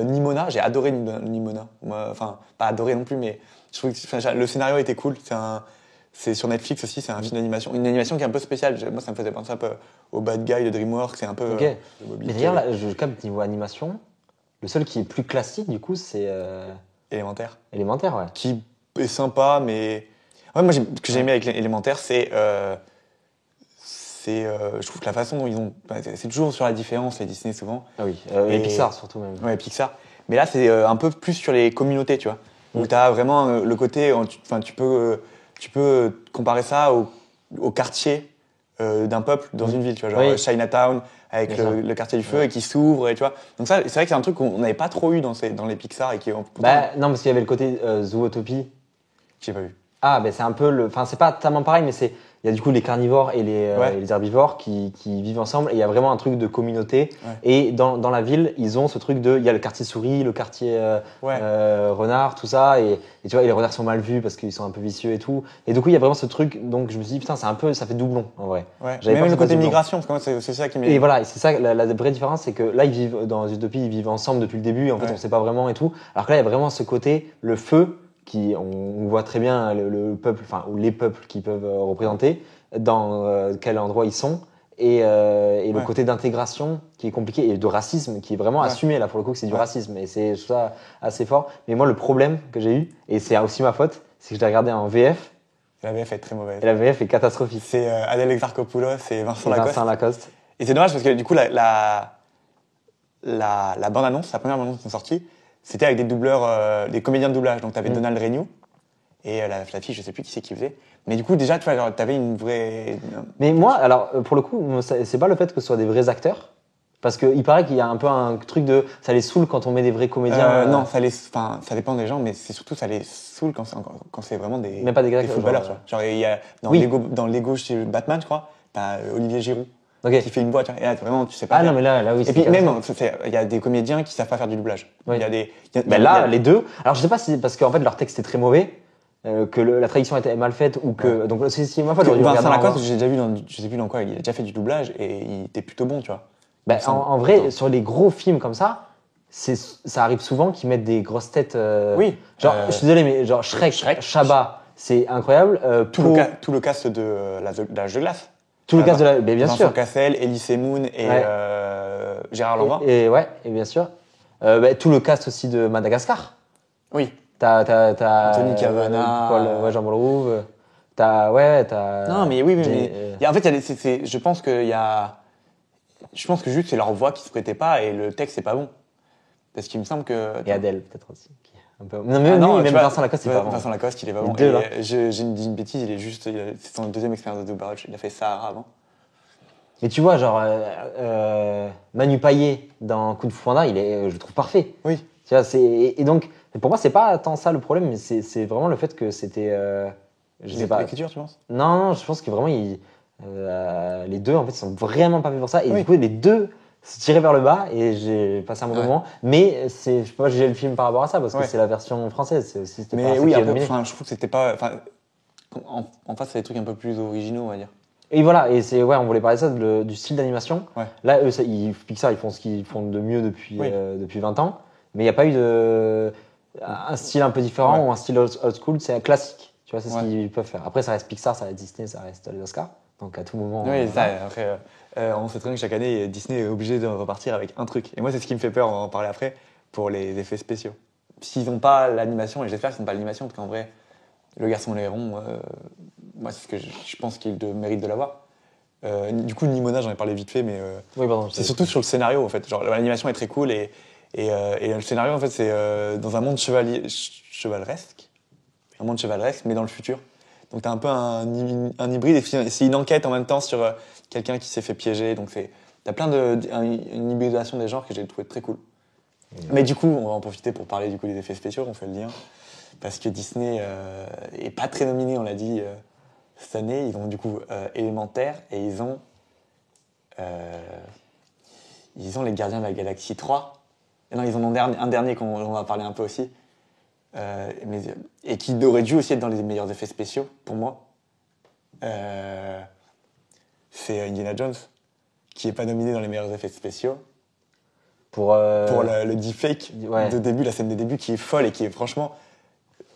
Nimona, j'ai adoré Nimona. Enfin, pas adoré non plus, mais je trouve que le scénario était cool. C'est sur Netflix aussi, c'est un film d'animation. Une animation qui est un peu spéciale. Moi, ça me faisait penser un peu au Bad Guy de DreamWorks. C'est un peu. Ok. le Moby Mais Dick, d'ailleurs, là, je capte niveau animation. Le seul qui est plus classique, du coup, c'est Élémentaire. Élémentaire, ouais. Qui est sympa, mais. Ouais, moi, ce que j'ai aimé avec Élémentaire, c'est. Je trouve que la façon dont ils ont. C'est toujours sur la différence, les Disney souvent. Ah oui, Et- et Pixar surtout même. Ouais, Pixar. Mais là, c'est un peu plus sur les communautés, tu vois. Où tu as vraiment le côté. Tu peux comparer ça au quartier d'un peuple dans une ville, tu vois. Genre Oui. Chinatown, avec Bien sûr. le quartier du feu et qui s'ouvre, et tu vois. Donc, ça, c'est vrai que c'est un truc qu'on n'avait pas trop eu dans les Pixar et qui est. Bah, non, parce qu'il y avait le côté Zootopie. J'ai pas vu. Ah, ben c'est un peu le. Enfin, c'est pas tellement pareil, mais c'est. il y a du coup les carnivores et Ouais. les herbivores qui vivent ensemble. Et il y a vraiment un truc de communauté. Ouais. Et dans la ville, ils ont ce truc de, il y a le quartier souris, le quartier Ouais. renard, tout ça. Et tu vois, et les renards sont mal vus parce qu'ils sont un peu vicieux et tout. Et du coup, il y a vraiment ce truc. Donc je me suis dit, putain, ça fait doublon en vrai. Ouais. J'avais Même pas le fait côté doublon. migration, parce que moi, c'est ça qui m'est. Et voilà, et c'est ça, la vraie différence, c'est que là, ils vivent dans Utopie, ils vivent ensemble depuis le début, et en fait, Ouais. on sait pas vraiment et tout. Alors que là, il y a vraiment ce côté, le feu, on voit très bien le peuple, enfin, ou les peuples qui peuvent représenter, dans quel endroit ils sont, et le Ouais. côté d'intégration qui est compliqué, et de racisme qui est vraiment Ouais. assumé, là, pour le coup, que c'est du Ouais. racisme, et c'est ça assez fort. Mais moi, le problème que j'ai eu, et c'est aussi ma faute, c'est que je l'ai regardé en VF, La VF est très mauvaise. et la VF est catastrophique. C'est Adèle Exarchopoulos et Vincent Et Lacoste. Vincent Lacoste. Et c'est dommage parce que du coup, la bande-annonce, la première bande-annonce qui est sortie, c'était avec des doubleurs, des comédiens de doublage. Donc, t'avais Donald Renew et la fille, je sais plus qui c'est qui faisait. Mais du coup, déjà, tu vois, genre, t'avais une vraie. Mais moi, alors, pour le coup, moi, c'est pas le fait que ce soit des vrais acteurs. Parce qu'il paraît qu'il y a un peu un truc de. Ça les saoule quand on met des vrais comédiens. Non, ça dépend des gens, mais c'est surtout, ça les saoule quand c'est vraiment des, Mais pas des gars, footballeurs, genre, tu vois. Genre, il y a, Oui. dans Lego chez Batman, je crois, t'as Olivier Giroud Ok. qui fait une voix, tu vois. Et là, vraiment, tu sais pas. Ah faire. non, mais là, oui. Et c'est puis, même, catastrophique. il y a des comédiens qui savent pas faire du doublage. Oui. Il y a des. Ben là, les deux. Alors, je sais pas si c'est parce qu'en fait, leur texte est très mauvais, que la traduction était mal faite, ou que. Ouais. Donc, c'est ma faute, j'aurais dû Vincent regarder en Lacoste, revanche. j'ai déjà vu dans, je sais plus dans quoi, il a déjà fait du doublage et il était plutôt bon, tu vois. Ben, Il me semble. en vrai, Attends. sur les gros films comme ça, ça arrive souvent qu'ils mettent des grosses têtes. Oui. Genre, je suis désolé, mais genre Shrek, Chabat, c'est incroyable. Tout le cast de l'âge de glace. Tout le cast de la. Ben, bien Vincent sûr. Cassel, Elise Moon et Ouais. Gérard Lanvin. Et ouais, et bien sûr. Ben, tout le cast aussi de Madagascar. Oui. T'as Anthony Cavana, Jean-Paul Rouve. T'as. Non, mais oui, Jenny- mais en fait, je pense qu'il y a. Je pense que juste c'est leur voix qui se prêtait pas et le texte c'est pas bon. Parce qu'il me semble que. Et Adèle, peut-être aussi. qui est un peu... Non, mais Ah non, même tu vois, Vincent Lacoste, c'est pas bon. Vincent Lacoste, il est pas Les bon. deux, là. Et j'ai dit une bêtise, c'est son deuxième expérience de doublage. Il a fait Sahara avant. Mais tu vois, genre, Manu Payet dans Coup de Fouanda, je le trouve parfait. Oui. Tu vois, et donc, pour moi, c'est pas tant ça le problème, mais c'est vraiment le fait que c'était. Je sais pas. L'écriture, tu penses? Non, je pense que vraiment, les deux, en fait, ils sont vraiment pas faits pour ça. Et Oui. du coup, les deux se tiraient vers le bas et j'ai passé un bon Ouais. moment. Mais je sais pas, j'ai le film par rapport à ça parce que Ouais. c'est la version française. C'est aussi, c'était pas Mais ça oui, qui est après, nominé. enfin, je trouve que c'était pas. Enfin, en face, c'est des trucs un peu plus originaux, on va dire. Et voilà, et ouais, on voulait parler de ça, du style d'animation. Ouais. Là, eux, Pixar, ils font ce qu'ils font de mieux depuis, Oui. depuis 20 ans. Mais il n'y a pas eu un style un peu différent Ouais. ou un style old school, c'est un classique. Tu vois, c'est ce Ouais. qu'ils peuvent faire. Après, ça reste Pixar, ça reste Disney, ça reste les Oscars. Donc à tout moment. Oui, ça, après, on sait très bien que chaque année, Disney est obligé de repartir avec un truc. Et moi, c'est ce qui me fait peur, on va en parler après, pour les effets spéciaux. S'ils n'ont pas l'animation, et j'espère qu'ils n'ont pas l'animation, parce qu'en vrai, Le Garçon et l'Héron, moi, c'est ce que je pense qu'il mérite de l'avoir. Du coup, Nimona, j'en ai parlé vite fait, mais Oui, pardon. c'est surtout sur le scénario, en fait. Genre, l'animation est très cool, et le scénario, en fait, c'est dans un monde chevaleresque. Un monde chevaleresque, mais dans le futur. Donc t'as un peu un hybride, et c'est une enquête en même temps sur quelqu'un qui s'est fait piéger. Donc t'as une hybridation des genres que j'ai trouvé très cool. Mais du coup, on va en profiter pour parler du coup des effets spéciaux, on fait le lien. Parce que Disney est pas très nominé, on l'a dit, cette année. Ils ont du coup Élémentaire et ils ont les Gardiens de la Galaxie 3. Et non, ils en ont un dernier qu'on va parler un peu aussi. Et qui aurait dû aussi être dans les meilleurs effets spéciaux, pour moi. C'est Indiana Jones, qui est pas nominé dans les meilleurs effets spéciaux. Pour Le deepfake Ouais. de début, la scène de début qui est folle et qui est franchement...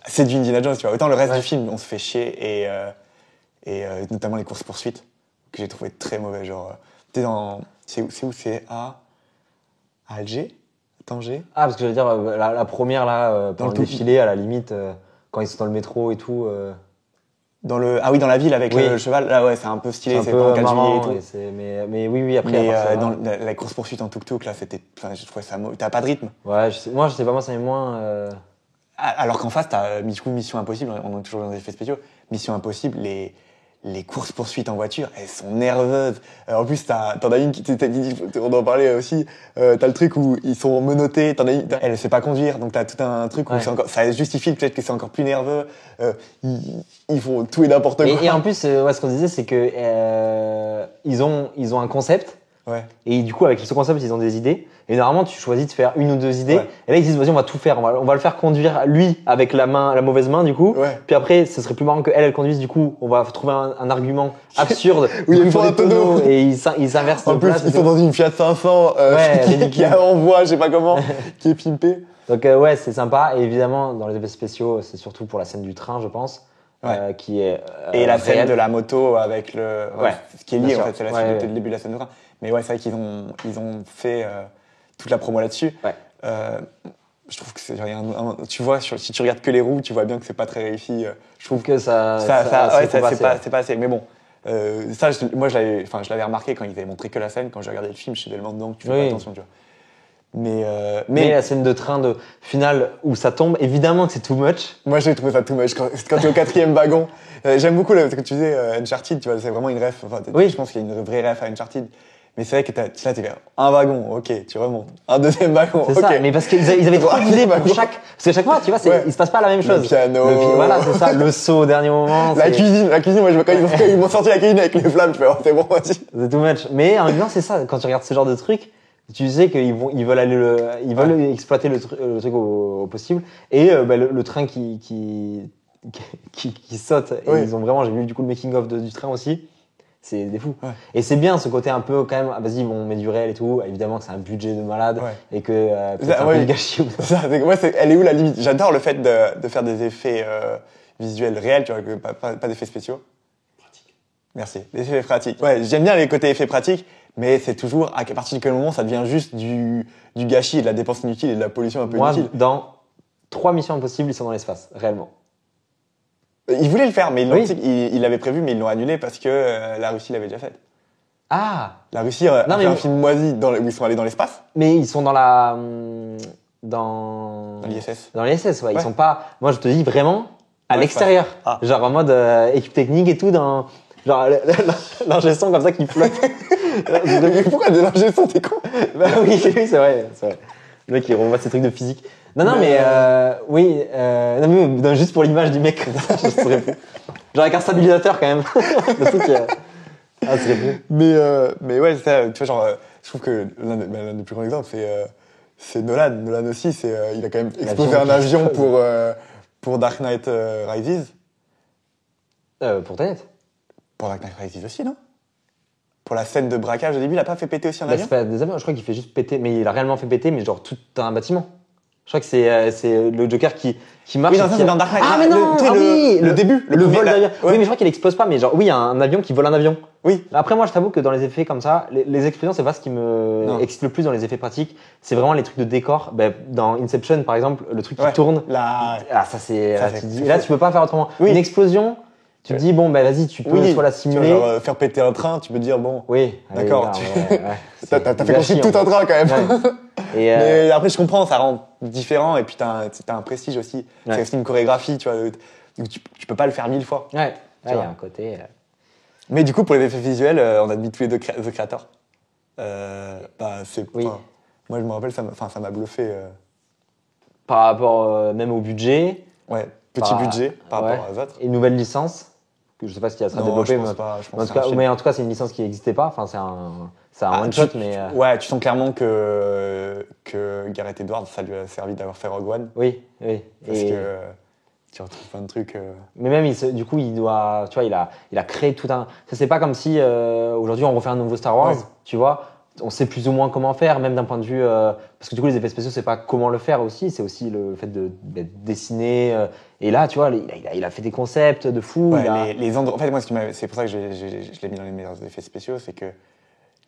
C'est du Indiana Jones, tu vois. Autant le reste Ouais. du film, on se fait chier, et notamment les courses-poursuites, que j'ai trouvé très mauvais. Genre, t'es dans... C'est où? C'est à Alger? Tanger? Ah, parce que je veux dire, la première, là, pendant le le tout- défilé, à la limite, quand ils sont dans le métro et tout. Ah oui, dans la ville avec Oui. le cheval. Là, ouais, c'est un peu stylé, C'est un c'est peu pas en 4 juillet marrant. et tout. Mais oui, après. Mais à part ça, dans la course-poursuite en tuk-tuk, là, enfin, je trouvais ça mauvais. T'as pas de rythme. Ouais, moi, je sais pas, moi, ça m'est moins. Alors qu'en face, t'as du coup Mission Impossible, on est toujours dans les effets spéciaux. Mission Impossible, les courses-poursuites en voiture, elles sont nerveuses. En plus, t'en as une qui, on en parlait aussi, t'as le truc où ils sont menottés, elle sait pas conduire, donc t'as tout un truc où Ouais. ça justifie peut-être que c'est encore plus nerveux. Ils font tout et n'importe quoi. Et en plus, ouais, ce qu'on disait, c'est que ils ont un concept. Ouais. Et du coup, avec ce concept, ils ont des idées. Et normalement, tu choisis de faire une ou deux idées. Ouais. Et là, ils disent, vas-y, on va tout faire. On va le faire conduire lui avec la mauvaise main, du coup. Ouais. Puis après, ce serait plus marrant qu'elle conduise. Du coup, on va trouver un argument absurde. Oui, Du coup, ils font un tonneau. Et ils s'inversent de En plus, place. ils sont dans une Fiat 500 Ouais, qui ridicule. envoie, je sais pas comment, qui est pimpée. Donc, ouais, c'est sympa. Et évidemment, dans les effets spéciaux, c'est surtout pour la scène du train, je pense. Ouais. Qui est. Et la scène réelle. de la moto avec le. Ouais. Ce qui est Bien lié, sûr. en fait, c'est la Ouais, suite ouais. du début de la scène de train. Mais ouais, c'est vrai qu'ils ont fait toute la promo là-dessus. Ouais. Je trouve que tu vois, si tu regardes que les roues, tu vois bien que c'est pas très réussi. Je trouve que ça. c'est pas assez. Mais bon, moi, je l'avais remarqué quand ils avaient montré que la scène. Quand j'ai regardé le film, je suis tellement dedans que tu fais pas attention, tu vois. Mais la scène de train de finale où ça tombe, évidemment que c'est too much. Moi, j'ai trouvé ça too much. Quand tu es au 4e wagon, j'aime beaucoup ce que tu disais, Uncharted, tu vois, c'est vraiment une ref. Enfin, Oui. Je pense qu'il y a une vraie ref à Uncharted. Mais c'est vrai que là, t'es là, un wagon, ok, tu remontes. Un deuxième wagon, C'est ok. ça, mais parce qu'ils avaient trop d'idées pour Wagon. chaque. Parce qu'à chaque fois, tu vois, Ouais. il se passe pas la même chose. Le piano. Voilà, c'est ça, le saut au dernier moment. La cuisine, moi, je vois quand ils m'ont sorti la cuisine avec les flammes, je fais, oh, c'est bon, vas-y. C'est too much. Mais en même temps, c'est ça, quand tu regardes ce genre de truc, tu sais qu'ils veulent exploiter le truc au possible. Et le train qui saute, et Oui. ils ont vraiment, j'ai vu du coup le making of du train aussi. C'est des fous. Ouais. Et c'est bien ce côté un peu quand même, vas-y, on met du réel et tout. Évidemment que c'est un budget de malade Ouais. et que peut-être un ouais. peu de gâchis. Elle est où la limite? J'adore le fait de faire des effets visuels réels, tu vois, pas d'effets spéciaux. Merci. Les effets pratiques. Ouais, j'aime bien les côtés effets pratiques, mais c'est toujours à partir de quel moment ça devient juste du gâchis et de la dépense inutile et de la pollution un peu Moi, inutile. dans 3 missions impossibles, ils sont dans l'espace, réellement. Ils voulaient le faire, mais Oui. ils l'avaient prévu, mais ils l'ont annulé parce que la Russie l'avait déjà fait. Ah, La Russie a Non, fait mais un film moisi où ils sont allés dans l'espace, mais ils sont dans la. Dans l'ISS. Dans l'ISS, ouais. Ils Ouais. sont pas. Moi, je te dis vraiment à Ouais, l'extérieur. Ah. Genre en mode équipe technique et tout, dans. Genre l'ingé son comme ça qui flotte. Mais pourquoi des ingé son, t'es con? Bah oui, c'est vrai, c'est vrai. Le mec, il revoit ses trucs de physique. Non, mais oui. Non, mais non, juste pour l'image du mec, comme ça, je serais fou. Genre avec un stabilisateur quand même. Le truc. Ah, ce serait fou. Mais ouais, ça, tu vois, genre, je trouve que l'un des plus grands exemples, c'est Nolan. Nolan aussi, il a quand même explosé L'avion un qui avion explose. pour Dark Knight Rises. Pour Tenet. Pour Dark Knight Rises aussi, non? Pour la scène de braquage au début, il a pas fait péter aussi un Bah, avion? c'est pas des avions, je crois qu'il fait juste péter, mais il a réellement fait péter, mais genre tout un bâtiment. Je crois que c'est le Joker qui marche. Oui, non, et ça, qui- c'est dans Dark Knight. Ah, mais non, tu sais, oui, le début, le premier, vol là. d'avion. Ouais. Oui, mais je crois qu'il explose pas, mais genre, oui, il y a un avion qui vole un avion. Oui. Après, moi, je t'avoue que dans les effets comme ça, les explosions, c'est pas ce qui me Non. excite le plus dans les effets pratiques. C'est vraiment les trucs de décor. Ben, dans Inception, par exemple, le truc qui Ouais. tourne. Là, Ah, ça, c'est. Ça, Là, c'est- tu dis- c'est et là, fou. tu peux pas faire autrement. Oui. Une explosion, tu te dis, bon, ben, vas-y, tu peux oui, soit la tu vois, simuler. genre, faire péter un train, tu peux dire, bon, Oui. allez, D'accord, là, tu- ouais. t'as C'est fait construire gâchis, tout en un fait. train quand même. Ouais. Et, Mais après, je comprends, ça rend différent, et puis t'as un prestige aussi. Ouais. C'est aussi une chorégraphie, tu vois, où tu peux pas le faire 1000 fois. ouais, il y vois. a un côté. Mais du coup, pour les effets visuels, on a mis tous les deux The Creator. Oui. Enfin, moi, je me rappelle, ça m'a bluffé. Par rapport même au budget. Ouais, petit Par- budget par ouais. rapport aux autres. Et une nouvelle licence, que je sais pas si elle sera Non, développée, je pense mais, pas. Je pense en que tout c'est un cas, film. mais en tout cas, c'est une licence qui n'existait pas. Enfin, c'est un Ah, one shot, mais Ouais, tu sens clairement que Gareth Edwards, ça lui a servi d'avoir fait Rogue One. oui, oui. Parce Et- que tu retrouves plein de trucs. Mais même, du coup, il doit, tu vois, il a créé tout un. Ça, c'est pas comme si aujourd'hui on refait un nouveau Star Wars, Ouais. tu vois. On sait plus ou moins comment faire, même d'un point de vue. Parce que du coup, les effets spéciaux, c'est pas comment le faire aussi, c'est aussi le fait de dessiner. Et là, tu vois, il a fait des concepts de fou. Ouais, il a- les androïdes. En fait, moi, c'est pour ça que je l'ai mis dans les meilleurs effets spéciaux, c'est que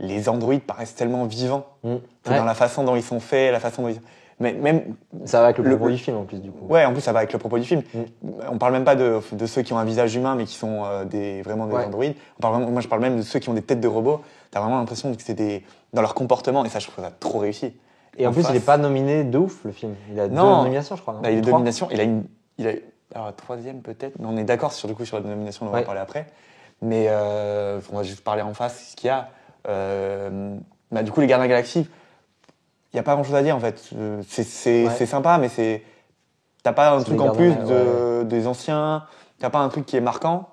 les androïdes paraissent tellement vivants. Mm. C'est Ouais. dans la façon dont ils sont faits, la façon dont ils. Mais même. Ça va avec le Le- propos du film en plus, du coup. Ouais, en plus, ça va avec le propos du film. Mm. On parle même pas de ceux qui ont un visage humain, mais qui sont vraiment des Ouais. androïdes. Moi, je parle même de ceux qui ont des têtes de robots. T'as vraiment l'impression que c'est dans leur comportement, et ça, je trouve ça trop réussi. Et en plus, face- il est pas nominé de ouf, le film. Il a deux Non. nominations, je crois. Non Là, il a deux 3. nominations. Alors, troisième peut-être. Mais on est d'accord sur la nomination, on en va Ouais. parler après. Mais on va juste parler en face ce qu'il y a. Bah, du coup, les Gardiens de la Galaxie, il n'y a pas grand chose à dire en fait. C'est sympa, mais t'as pas un C'est truc les en plus Gardiens, des anciens, t'as pas un truc qui est marquant.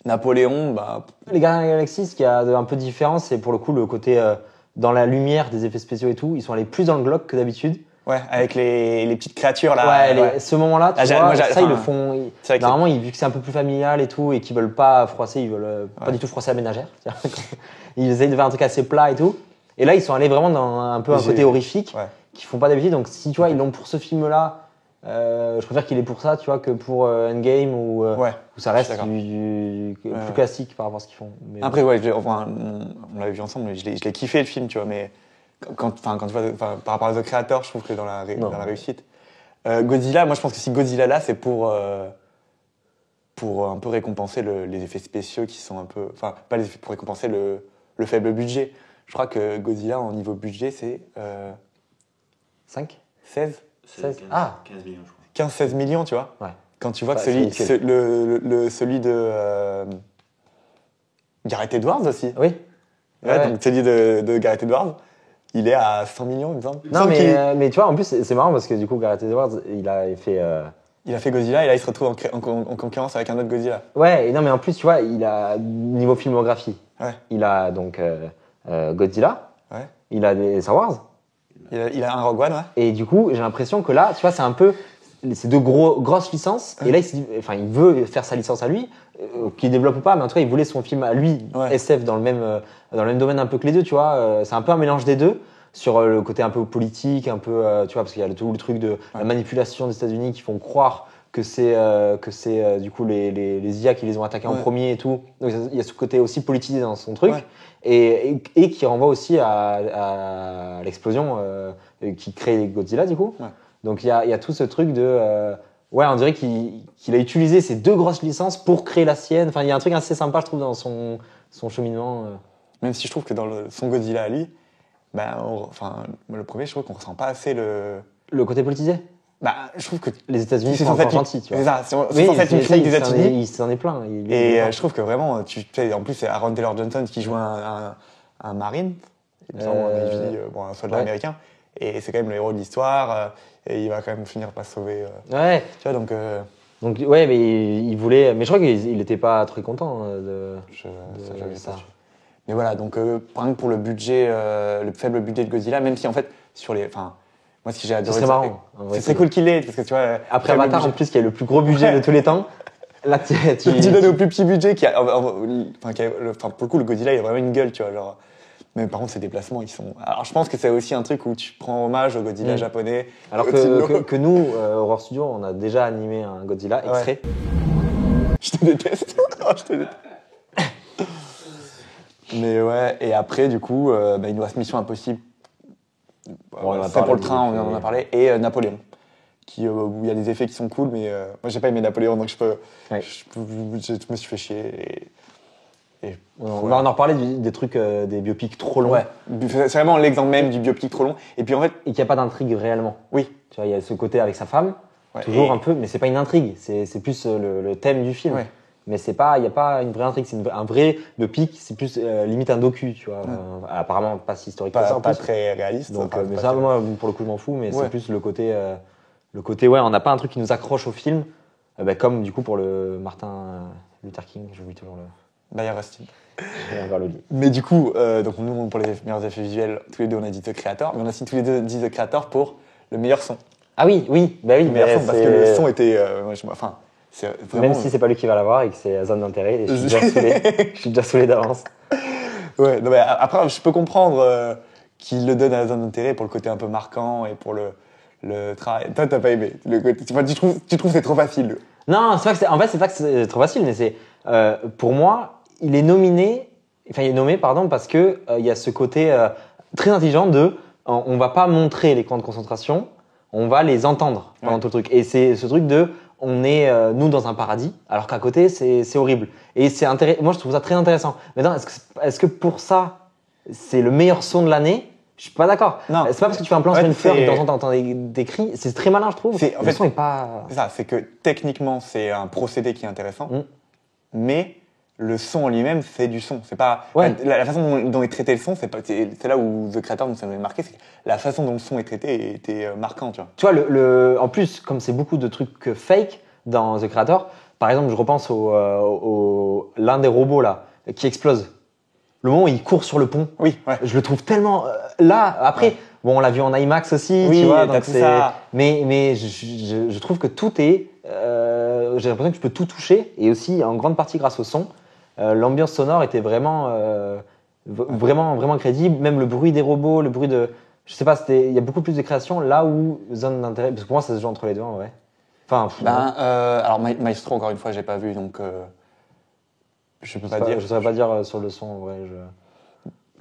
Napoléon, bah. Les Gardiens de la Galaxie, ce qui a un peu différent, c'est pour le coup le côté dans la lumière des effets spéciaux et tout. Ils sont allés plus dans le glauque que d'habitude. Ouais, avec les petites créatures là. Ouais, ce moment-là, tu vois, moi, ça ils le font. c'est vrai que Normalement, vu que c'est un peu plus familial et tout, et qu'ils veulent pas froisser, ils veulent pas du tout froisser la ménagère. Ils essayent de faire un truc assez plat et tout. Et là, ils sont allés vraiment dans un peu un côté horrifique qu'ils font pas d'habitude. Donc, si tu vois, ils l'ont pour ce film-là, je préfère qu'il est pour ça, tu vois, que pour Endgame où ça reste plus classique par rapport à ce qu'ils font. Mais, après, on l'avait vu ensemble, mais je l'ai kiffé le film, tu vois, mais quand tu vois, par rapport à The Creator, je trouve que dans la réussite. Godzilla, moi je pense que si Godzilla là, c'est pour un peu récompenser les effets spéciaux qui sont un peu. Enfin, pas les effets, pour récompenser le faible budget. Je crois que Godzilla, en niveau budget, c'est 5 16 16. 15 millions, je crois. 15-16 millions, tu vois. Ouais. Quand tu vois que Ouais, celui de Gareth Edwards aussi. Oui. Ouais. Donc celui de Gareth Edwards, il est à 100 millions, il me semble. Non, mais tu vois, en plus, c'est marrant parce que du coup, Gareth Edwards, il a fait. Il a fait Godzilla et là, il se retrouve en concurrence avec un autre Godzilla. Ouais, et non, mais en plus, tu vois, il a niveau filmographie. Ouais. Il a donc Godzilla. Ouais. Il a des Star Wars. Il a un Rogue One, ouais. Et du coup, j'ai l'impression que là, tu vois, c'est un peu ces deux grosses licences. Et là, il veut faire sa licence à lui, qu'il développe ou pas, mais en tout cas, il voulait son film à lui, SF, dans le même domaine un peu que les deux, tu vois. C'est un peu un mélange des deux, sur le côté un peu politique, un peu, tu vois, parce qu'il y a tout le truc de la manipulation des États-Unis qui font croire que c'est du coup les IA qui les ont attaqués en premier et tout. Donc il y a ce côté aussi politisé dans son truc et qui renvoie aussi à l'explosion qui crée Godzilla du coup. Ouais. Donc il y a tout ce truc de on dirait qu'il a utilisé ces deux grosses licences pour créer la sienne. Enfin il y a un truc assez sympa je trouve dans son cheminement. Même si je trouve que dans son Godzilla à lui, le premier je trouve qu'on ressent pas assez le côté politisé. Bah, je trouve que les États-Unis sont encore gentils, tu vois. C'est ça, c'est censé être une fille des États-Unis. Il s'en est plein. Et je trouve que vraiment, tu sais, en plus, c'est Aaron Taylor Johnson qui joue un marine, il me semble, un soldat américain. Et c'est quand même le héros de l'histoire. Et il va quand même finir par se sauver. Ouais. Tu vois, donc ouais, mais il voulait. Mais je crois qu'il n'était pas très content de ça. Mais voilà, donc par exemple pour le budget, le faible budget de Godzilla, même si en fait sur les, moi, ce que j'ai adoré, c'est marrant. C'est très cool qu'il l'ait, parce que tu vois. Après Avatar, en plus, qui a le plus gros budget de tous les temps. Là, tu donnes au plus petit budget, pour le coup, le Godzilla, il a vraiment une gueule, tu vois. Genre, mais par contre, ses déplacements, ils sont. Alors, je pense que c'est aussi un truc où tu prends hommage au Godzilla japonais. Alors que nous, Horror Studio, on a déjà animé un Godzilla extrait. Je te déteste. Je te déteste. Mais ouais, et après, du coup, il nous reste Mission Impossible. C'est pour le train, on en a parlé. Et Napoléon, où il y a des effets qui sont cool, mais moi j'ai pas aimé Napoléon, donc je me suis fait chier. On va en reparler des trucs, des biopics trop longs. Ouais, c'est vraiment l'exemple même du biopic trop long. Et puis en fait. Et qu'il n'y a pas d'intrigue réellement. Oui. Tu vois, il y a ce côté avec sa femme, toujours un peu, mais c'est pas une intrigue, c'est plus le thème du film. Ouais. Mais il n'y a pas une vraie intrigue, c'est un vrai biopic, c'est plus limite un docu, tu vois. Apparemment pas si historique que ça en plus. Pas très réaliste. Donc, mais ça, moi, pour le coup, je m'en fous, mais c'est plus le côté, on n'a pas un truc qui nous accroche au film, comme du coup pour le Martin Luther King, j'oublie toujours le. Bayard Rustin. Mais du coup, donc nous, pour les meilleurs effets visuels, tous les deux, on a dit The Creator, mais on a aussi tous les deux dit The Creator pour le meilleur son. Ah oui, bah oui. Le meilleur son, parce que le son était, vraiment... Même si c'est pas lui qui va l'avoir et que c'est zone d'intérêt, et je suis déjà saoulé. Je suis déjà saoulé d'avance. Ouais, non, mais après, je peux comprendre qu'il le donne à la zone d'intérêt pour le côté un peu marquant et pour le travail. Toi, t'as pas aimé. Tu trouves que c'est trop facile. Non, c'est pas que c'est trop facile, mais c'est pour moi, il est nommé, parce que il y a ce côté très intelligent de on va pas montrer les camps de concentration, on va les entendre pendant tout le truc. Et c'est ce truc de on est nous dans un paradis, alors qu'à côté c'est horrible. Et c'est moi je trouve ça très intéressant. Maintenant, est-ce que pour ça c'est le meilleur son de l'année? Je suis pas d'accord. Non. C'est pas parce que tu fais un plan sur une fleur et de temps en temps t'entends des cris. C'est très malin, je trouve. Le son est pas. C'est ça, c'est que techniquement c'est un procédé qui est intéressant, mais le son en lui-même, c'est du son. C'est pas Ouais. la façon dont est traité le son, c'est là où The Creator nous avait marqué, c'est que la façon dont le son est traité était marquant, tu vois. Tu vois, en plus, comme c'est beaucoup de trucs fake dans The Creator, par exemple, je repense l'un des robots là, qui explose. Le moment où il court sur le pont, Oui, ouais. je le trouve tellement là. Après, Ouais. bon, on l'a vu en IMAX aussi, Oui, tu vois. t'as Donc tout ça. mais je trouve que tout est. J'ai l'impression que tu peux tout toucher et aussi en grande partie grâce au son. L'ambiance sonore était vraiment, vraiment crédible. Même le bruit des robots, le bruit de. Je sais pas, il y a beaucoup plus de création là où zone d'intérêt. Parce que pour moi, ça se joue entre les deux en vrai. Enfin, Alors Maestro, encore une fois, j'ai pas vu, donc je peux pas dire. je saurais pas dire sur le son en vrai.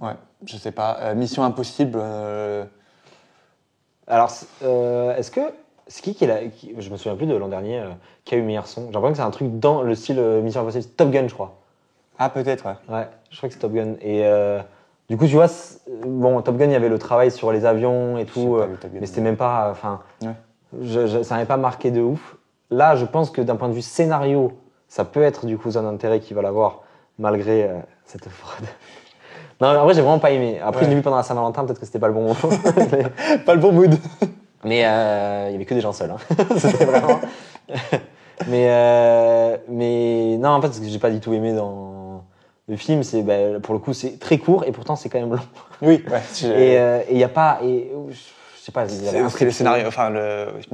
Ouais, je sais pas. Mission Impossible. Alors, est-ce que c'est qui est là je me souviens plus de l'an dernier qui a eu meilleur son. J'ai l'impression que c'est un truc dans le style Mission Impossible, Top Gun, je crois. Ah, peut-être, ouais. Ouais, je crois que c'est Top Gun. Et du coup, tu vois, bon, Top Gun, il y avait le travail sur les avions et tout, J'ai pas vu Top Gun, mais c'était même pas, enfin, Ouais. ça m'avait pas marqué de ouf. Là, je pense que d'un point de vue scénario, ça peut être du coup Zone d'intérêt qui va l'avoir, malgré cette fraude. Non, en vrai, j'ai vraiment pas aimé. Après, Ouais. je l'ai vu pendant la Saint-Valentin, peut-être que c'était pas le bon moment. Pas le bon mood. Mais il y avait que des gens seuls. Hein. C'était vraiment. mais non, en fait, ce que j'ai pas du tout aimé dans le film, c'est pour le coup, c'est très court et pourtant c'est quand même long. Oui, ouais. Et il y a pas, je sais pas. Il y avait un C'est le truc- scénario. Enfin, moi,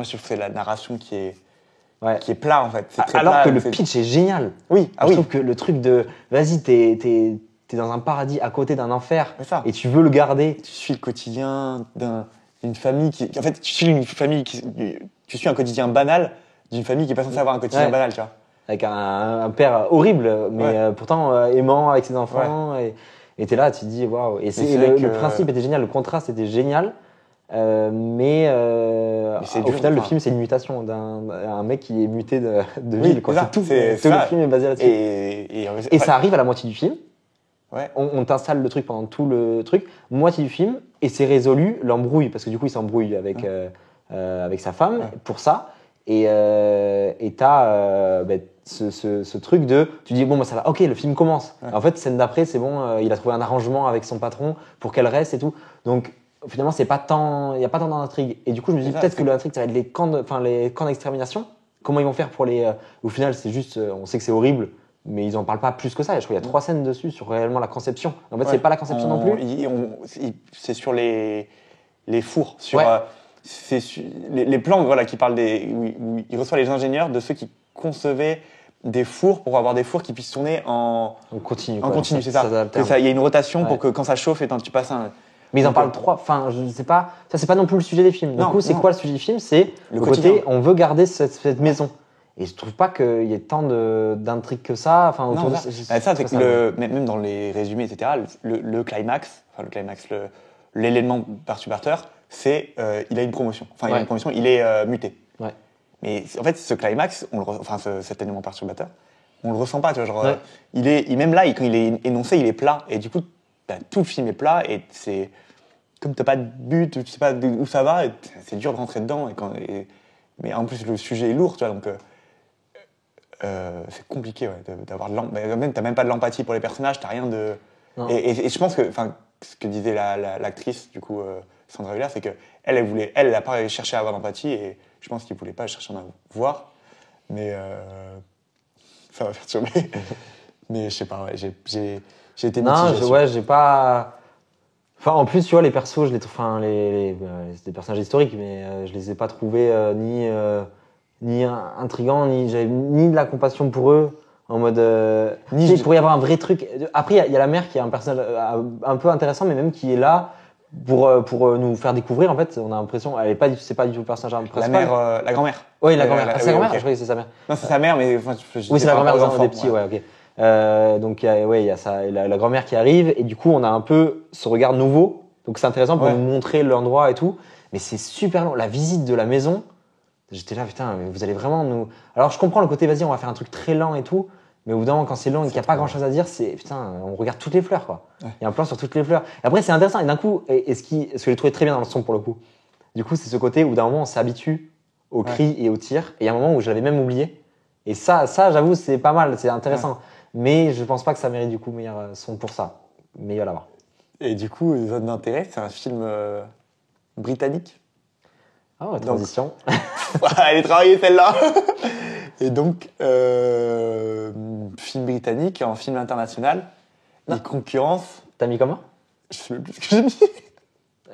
je trouve que c'est la narration qui est Ouais. plat, en fait. C'est très Alors plat, que le c'est- pitch est génial. Oui, ah Je oui. trouve que le truc de, vas-y, t'es dans un paradis à côté d'un enfer C'est ça. et tu veux le garder. Tu suis le quotidien d'une famille qui. En fait, tu suis une famille qui. Tu suis un quotidien banal d'une famille qui est pas censée avoir un quotidien Ouais. banal, tu vois. Avec un père horrible, mais Ouais. pourtant aimant avec ses enfants. Et t'es là, tu te dis waouh. Et c'est vrai le que- principe était génial, le contraste était génial. Mais c'est Au dur, final, le enfin. film, c'est une mutation un mec qui est muté de Oui, ville. Quoi. c'est ça, tout. c'est Tout le ça. film est basé là-dessus. Et Et ça arrive à la moitié du film. Ouais. On t'installe le truc pendant tout le truc, moitié du film, et c'est résolu l'embrouille, parce que du coup, il s'embrouille avec, avec sa femme Ouais. pour ça. Et t'as ce truc de. Tu dis, bon, bah, ça va, ok, le film commence. Ouais. En fait, scène d'après, c'est bon, il a trouvé un arrangement avec son patron pour qu'elle reste et tout. Donc, finalement, il n'y a pas tant d'intrigue. Et du coup, je me dis, C'est ça, peut-être que c'est- l'intrigue, ça va être les camps d'extermination. Comment ils vont faire pour les. Au final, c'est juste, on sait que c'est horrible. Mais ils en parlent pas plus que ça. Je crois qu'il y a 3 scènes dessus sur réellement la conception. En fait, Ouais. c'est pas la conception non plus. C'est sur les fours, sur Ouais. les plans, voilà, qui parlent où il reçoit les ingénieurs de ceux qui concevaient des fours pour avoir des fours qui puissent tourner en On continue. continu, c'est ça. s'alterne. C'est ça. Il y a une rotation pour Ouais. que quand ça chauffe, tu passes un. Mais ils en Donc, parlent 3. Enfin, je sais pas. Ça, c'est pas non plus le sujet des films. Du Non, coup, c'est non. quoi le sujet du film? C'est Le le quotidien. côté, on veut garder cette maison. Et je trouve pas qu'il y ait tant d'intrigues que ça. Enfin, autour Non, de ça, c'est que même dans les résumés, etc., le climax, l'élément perturbateur, c'est il a une promotion. Enfin, il a Ouais. une promotion, il est muté. Ouais. Mais en fait, ce climax, cet élément perturbateur, on le ressent pas. Tu vois, genre, Ouais. même là, quand il est énoncé, il est plat. Et du coup, tout le film est plat. Et c'est comme t'as pas de but, tu sais pas où ça va, et c'est dur de rentrer dedans. Mais en plus, le sujet est lourd, tu vois. Donc, c'est compliqué d'avoir même t'as même pas de l'empathie pour les personnages, t'as rien de. Non. Et je pense que, enfin, ce que disait l'actrice du coup Sandra Hüller, c'est que elle a pas cherché à avoir d'empathie et je pense qu'il voulait pas chercher à en avoir, mais ça m'a perturbé. Mais je sais pas, ouais, j'ai été Non, mitigé. là-dessus. j'ai pas. Enfin, en plus, tu vois, les persos, je les trouve. Enfin, c'est des personnages historiques, mais je les ai pas trouvés ni intrigants, j'avais ni de la compassion pour eux. En mode. Ni tu sais, je- il pourrait y avoir un vrai truc. Après, il y a la mère qui est un personnage un peu intéressant, mais même qui est là pour nous faire découvrir. En fait, on a l'impression. C'est pas du tout le personnage La principal. mère, la grand-mère. Oui, la grand-mère. Ah, c'est la grand-mère. ok. Je croyais que c'est sa mère. Non, c'est sa mère, mais enfin, je Oui, sais c'est la pas, grand-mère pour les des enfants, petits, ouais, ok. Donc, il y a la grand-mère qui arrive, et du coup, on a un peu ce regard nouveau. Donc, c'est intéressant pour Ouais. nous montrer l'endroit et tout. Mais c'est super long. La visite de la maison, j'étais là, putain, mais vous allez vraiment nous. Alors, je comprends le côté, vas-y, on va faire un truc très lent et tout. Mais au bout d'un moment, quand c'est long et qu'il n'y a pas grand-chose à dire, c'est putain, on regarde toutes les fleurs, quoi. Il Ouais. y a un plan sur toutes les fleurs. Et après, c'est intéressant. Et d'un coup, ce que j'ai trouvé très bien dans le son pour le coup, du coup, c'est ce côté où d'un moment, on s'habitue aux cris et aux tirs. Et il y a un moment où j'avais même oublié. Et ça, j'avoue, c'est pas mal, c'est intéressant. Mais je pense pas que ça mérite du coup meilleur son pour ça. Mais il va l'avoir. Et du coup, Zone d'intérêt, c'est un film britannique. Ah, ouais, transition. Elle est travaillée celle-là. Et donc, film britannique en film international. Il concurrence. T'as mis comment? Je sais même plus ce que j'ai mis.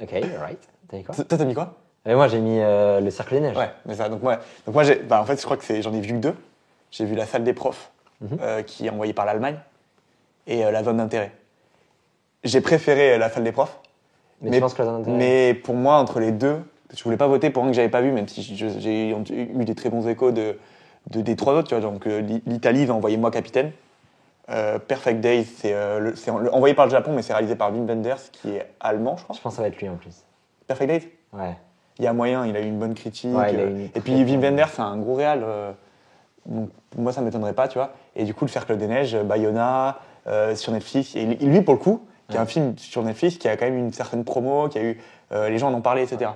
Ok, alright. T'as mis quoi? Toi, t'as mis quoi? Et moi, j'ai mis Le Cercle des Neiges. Ouais, mais ça. Donc moi, en fait, je crois que j'en ai vu que 2. J'ai vu La Salle des profs, qui est envoyée par l'Allemagne, et La Zone d'intérêt. J'ai préféré La Salle des profs. Mais tu penses que La Zone d'intérêt. Mais pour moi, entre les deux, je voulais pas voter pour un que j'avais pas vu, même si j'ai eu des très bons échos des 3 autres. Tu vois, donc l'Italie va envoyer Moi Capitaine. Perfect Days, c'est envoyé par le Japon, mais c'est réalisé par Wim Wenders, qui est allemand, je crois. Je pense que ça va être lui en plus. Perfect Days. Ouais. Il y a moyen, il a eu une bonne critique. Ouais, il a eu une et très puis Wim Wenders, c'est un gros réal. Donc moi, ça m'étonnerait pas, tu vois. Et du coup, Le Cercle des Neiges, Bayona, sur Netflix. Et lui, pour le coup, qui est un film sur Netflix, qui a quand même une certaine promo, qui a eu les gens en ont parlé, etc.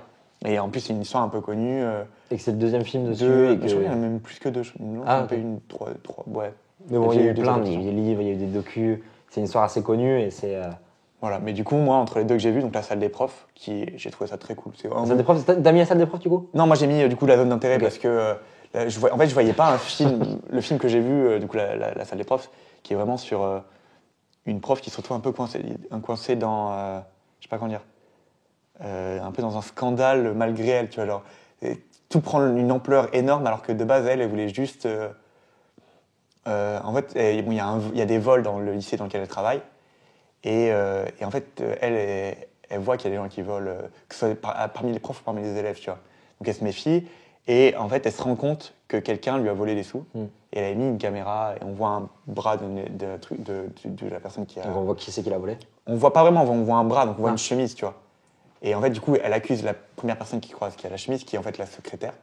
Et en plus, c'est une histoire un peu connue. Et que c'est le deuxième film dessus. Je et crois que... qu'il y en a même plus que 2. Ah, okay. ok. Une 3, ouais. Mais bon, il y a eu des plein, autres il y a eu des livres, il y a eu des docus. C'est une histoire assez connue et c'est. Voilà, mais du coup, moi, entre les deux que j'ai vus, donc La Salle des profs, j'ai trouvé ça très cool. La salle des profs, t'as mis La Salle des profs du coup? Non, moi j'ai mis du coup La Zone d'intérêt Ok. parce que en fait, je voyais pas un film, le film que j'ai vu, du coup, la Salle des profs, qui est vraiment sur une prof qui se retrouve un peu coincée dans, je sais pas comment dire, un peu dans un scandale malgré elle, tu vois, genre, tout prend une ampleur énorme alors que de base, elle voulait juste. En fait, bon, il y a des vols dans le lycée dans lequel elle travaille. Et en fait, elle voit qu'il y a des gens qui volent, que ce soit parmi les profs ou parmi les élèves, tu vois. Donc elle se méfie. Et en fait, elle se rend compte que quelqu'un lui a volé des sous. Et elle a mis une caméra et on voit un bras de la personne qui a. Donc on voit qui c'est qui l'a volé. On voit pas vraiment, on voit un bras, donc on voit Ah. une chemise, tu vois. Et en fait, du coup, elle accuse la première personne qui croise, qui a la chemise, qui est en fait la secrétaire.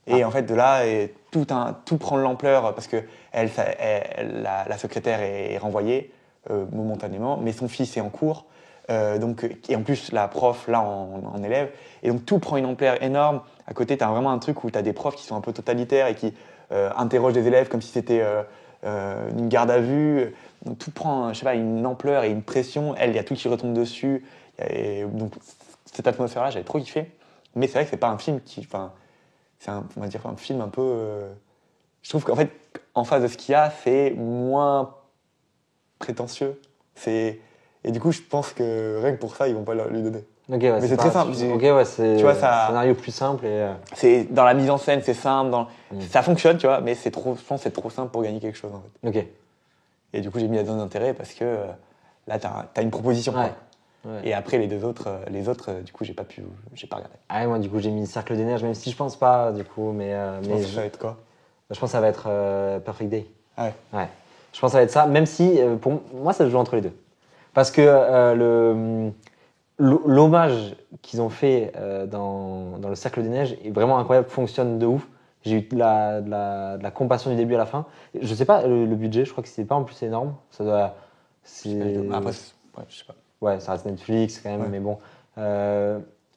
Et en fait, de là, tout prend de l'ampleur parce que la secrétaire est renvoyée momentanément, mais son fils est en cours. Et en plus, la prof, là, en élève. Et donc, tout prend une ampleur énorme. À côté, tu as vraiment un truc où tu as des profs qui sont un peu totalitaires et qui interrogent des élèves comme si c'était une garde à vue. Donc, tout prend, je sais pas, une ampleur et une pression. Elle, il y a tout qui retombe dessus. Et donc, cette atmosphère-là, j'avais trop kiffé. Mais c'est vrai que c'est pas un film qui... C'est on va dire un film un peu. Je trouve qu'en fait, en face de ce qu'il y a, c'est moins prétentieux. Et du coup, je pense que rien que pour ça, ils vont pas lui donner. Ok, ouais, Mais c'est très simple. Ok, ouais, c'est Tu vois, ça- un scénario plus simple et. C'est dans la mise en scène, c'est simple, ça fonctionne, tu vois, mais je pense que c'est trop simple pour gagner quelque chose en fait. Ok. Et du coup, j'ai mis La Zone d'intérêt parce que là, t'as une proposition. quoi. Ouais. Ouais. Et après, les autres, du coup, j'ai pas regardé. Ah, ouais, moi, du coup, j'ai mis Cercle des Neiges, même si je pense pas, du coup, mais Je pense que ça va être quoi? je pense que ça va être Perfect Day. Ah ouais. Ouais. Je pense que ça va être ça, même si, pour moi, ça se joue entre les deux. Parce que l'hommage qu'ils ont fait dans Le Cercle des Neiges est vraiment incroyable, fonctionne de ouf. J'ai eu de la compassion du début à la fin. Je sais pas, le budget, je crois que c'est pas en plus énorme. Ça doit. Après, ouais, je sais pas. Ouais, ça reste Netflix quand même, Ouais. mais bon.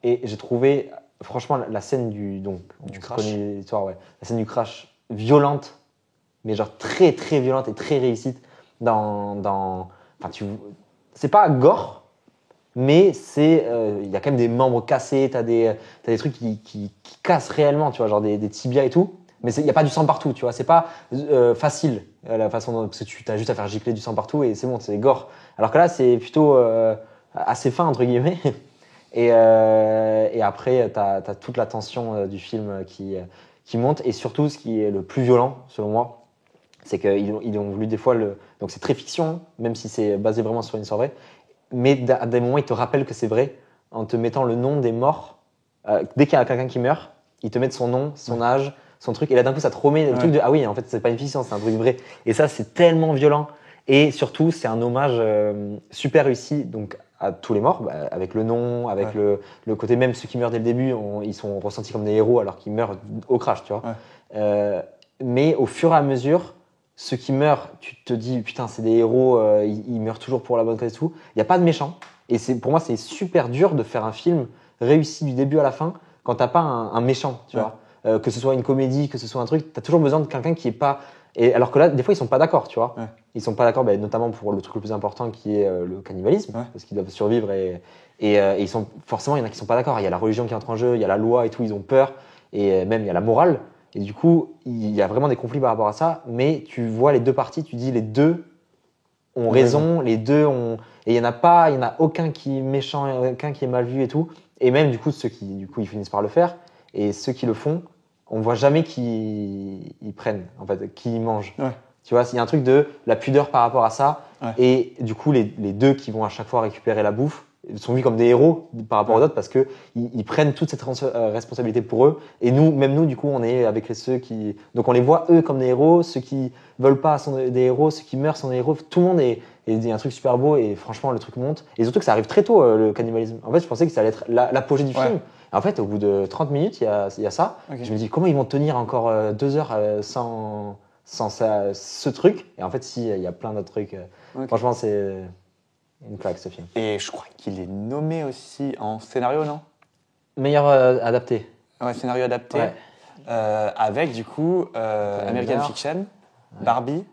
Et j'ai trouvé, franchement, la scène du crash. connaît l'histoire, ouais. La scène du crash violente, mais genre très très violente et très réussite. C'est pas gore, mais il y a quand même des membres cassés. T'as des trucs qui cassent réellement, tu vois, genre des tibias et tout. Mais il y a pas du sang partout, tu vois. C'est pas facile la façon dont parce que tu as juste à faire gicler du sang partout et c'est bon, c'est gore. Alors que là, c'est plutôt assez fin entre guillemets. Et après, t'as toute la tension du film qui monte. Et surtout, ce qui est le plus violent, selon moi, c'est qu'ils ont voulu des fois donc c'est très fiction, même si c'est basé vraiment sur une histoire vraie. Mais à des moments, ils te rappellent que c'est vrai en te mettant le nom des morts. Dès qu'il y a quelqu'un qui meurt, ils te mettent son nom, son âge, son truc. Et là, d'un coup, ça te remet le truc de ah oui, en fait, c'est pas une fiction, c'est un truc vrai. Et ça, c'est tellement violent. Et surtout, c'est un hommage super réussi donc à tous les morts, avec le nom, avec le côté même ceux qui meurent dès le début, ils sont ressentis comme des héros alors qu'ils meurent au crash, tu vois. Ouais. Mais au fur et à mesure, ceux qui meurent, tu te dis putain, c'est des héros, ils meurent toujours pour la bonne cause et tout. Il n'y a pas de méchants. Et pour moi, c'est super dur de faire un film réussi du début à la fin quand t'as pas un méchant, tu vois. Que ce soit une comédie, que ce soit un truc, t'as toujours besoin de quelqu'un qui est pas Et alors que là, des fois, ils sont pas d'accord, tu vois. Ouais. Ils sont pas d'accord, notamment pour le truc le plus important qui est le cannibalisme, Ouais. parce qu'ils doivent survivre et ils sont forcément, il y en a qui sont pas d'accord. Il y a la religion qui entre en jeu, il y a la loi et tout, ils ont peur, et même il y a la morale. Et du coup, il y a vraiment des conflits par rapport à ça. Mais tu vois les deux parties, tu dis les deux ont raison, les deux ont. Et il y en a aucun qui est méchant, aucun qui est mal vu et tout. Et même du coup, ceux qui du coup ils finissent par le faire, et ceux qui le font, on voit jamais qui ils prennent, en fait, qui ils mangent. Ouais. Tu vois, il y a un truc de la pudeur par rapport à ça. Ouais. Et du coup, les deux qui vont à chaque fois récupérer la bouffe sont vus comme des héros par rapport aux autres parce que ils prennent toute cette responsabilité pour eux. Et nous, même nous, du coup, on est avec ceux qui. Donc on les voit eux comme des héros. Ceux qui veulent pas sont des héros. Ceux qui meurent sont des héros. Tout le monde est. Et il y a un truc super beau et franchement, le truc monte. Et surtout que ça arrive très tôt, le cannibalisme. En fait, je pensais que ça allait être l'apogée du film. Et en fait, au bout de 30 minutes, il y a ça. Okay. Je me dis, comment ils vont tenir encore 2 heures sans ce truc. Et en fait, si, il y a plein d'autres trucs. Okay. Franchement, c'est une claque, ce film. Et je crois qu'il est nommé aussi en scénario, non? Meilleur adapté. Ouais, scénario adapté. Ouais. Avec, du coup, American Fiction, ouais. Barbie,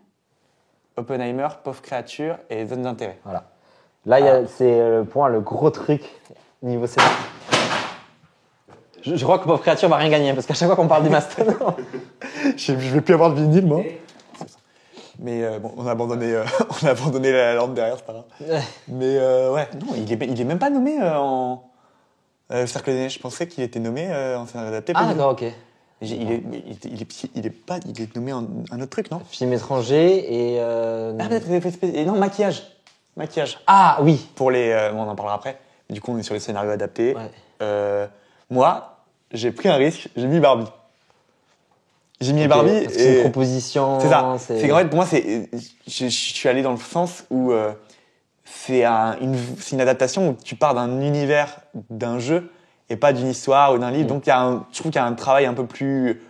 Oppenheimer, Pauvre créature et Zone d'intérêt. Voilà. Là, c'est pour moi le gros truc niveau scénario. Je crois que Pauvre créature va rien gagner parce qu'à chaque fois qu'on parle des Maston. Je vais plus avoir de vinyle, moi. Mais bon, on a abandonné la lampe derrière, c'est pas grave. Mais ouais, non, il est même pas nommé en Cercle des Neiges. Je pensais qu'il était nommé en scénario adapté. Ah d'accord, ok. Il est nommé en un autre truc, non? Film étranger et. Ah peut-être et non, maquillage. Ah oui. Pour les, bon, on en parlera après. Du coup, on est sur les scénarios adaptés. Ouais. Moi, j'ai pris un risque. J'ai mis Barbie. J'ai mis Barbie. Parce que c'est une proposition. C'est ça. C'est qu'en fait, pour moi, je suis allé dans le sens où c'est une adaptation où tu pars d'un univers d'un jeu et pas d'une histoire ou d'un livre. Donc, je trouve qu'il y a un travail un peu plus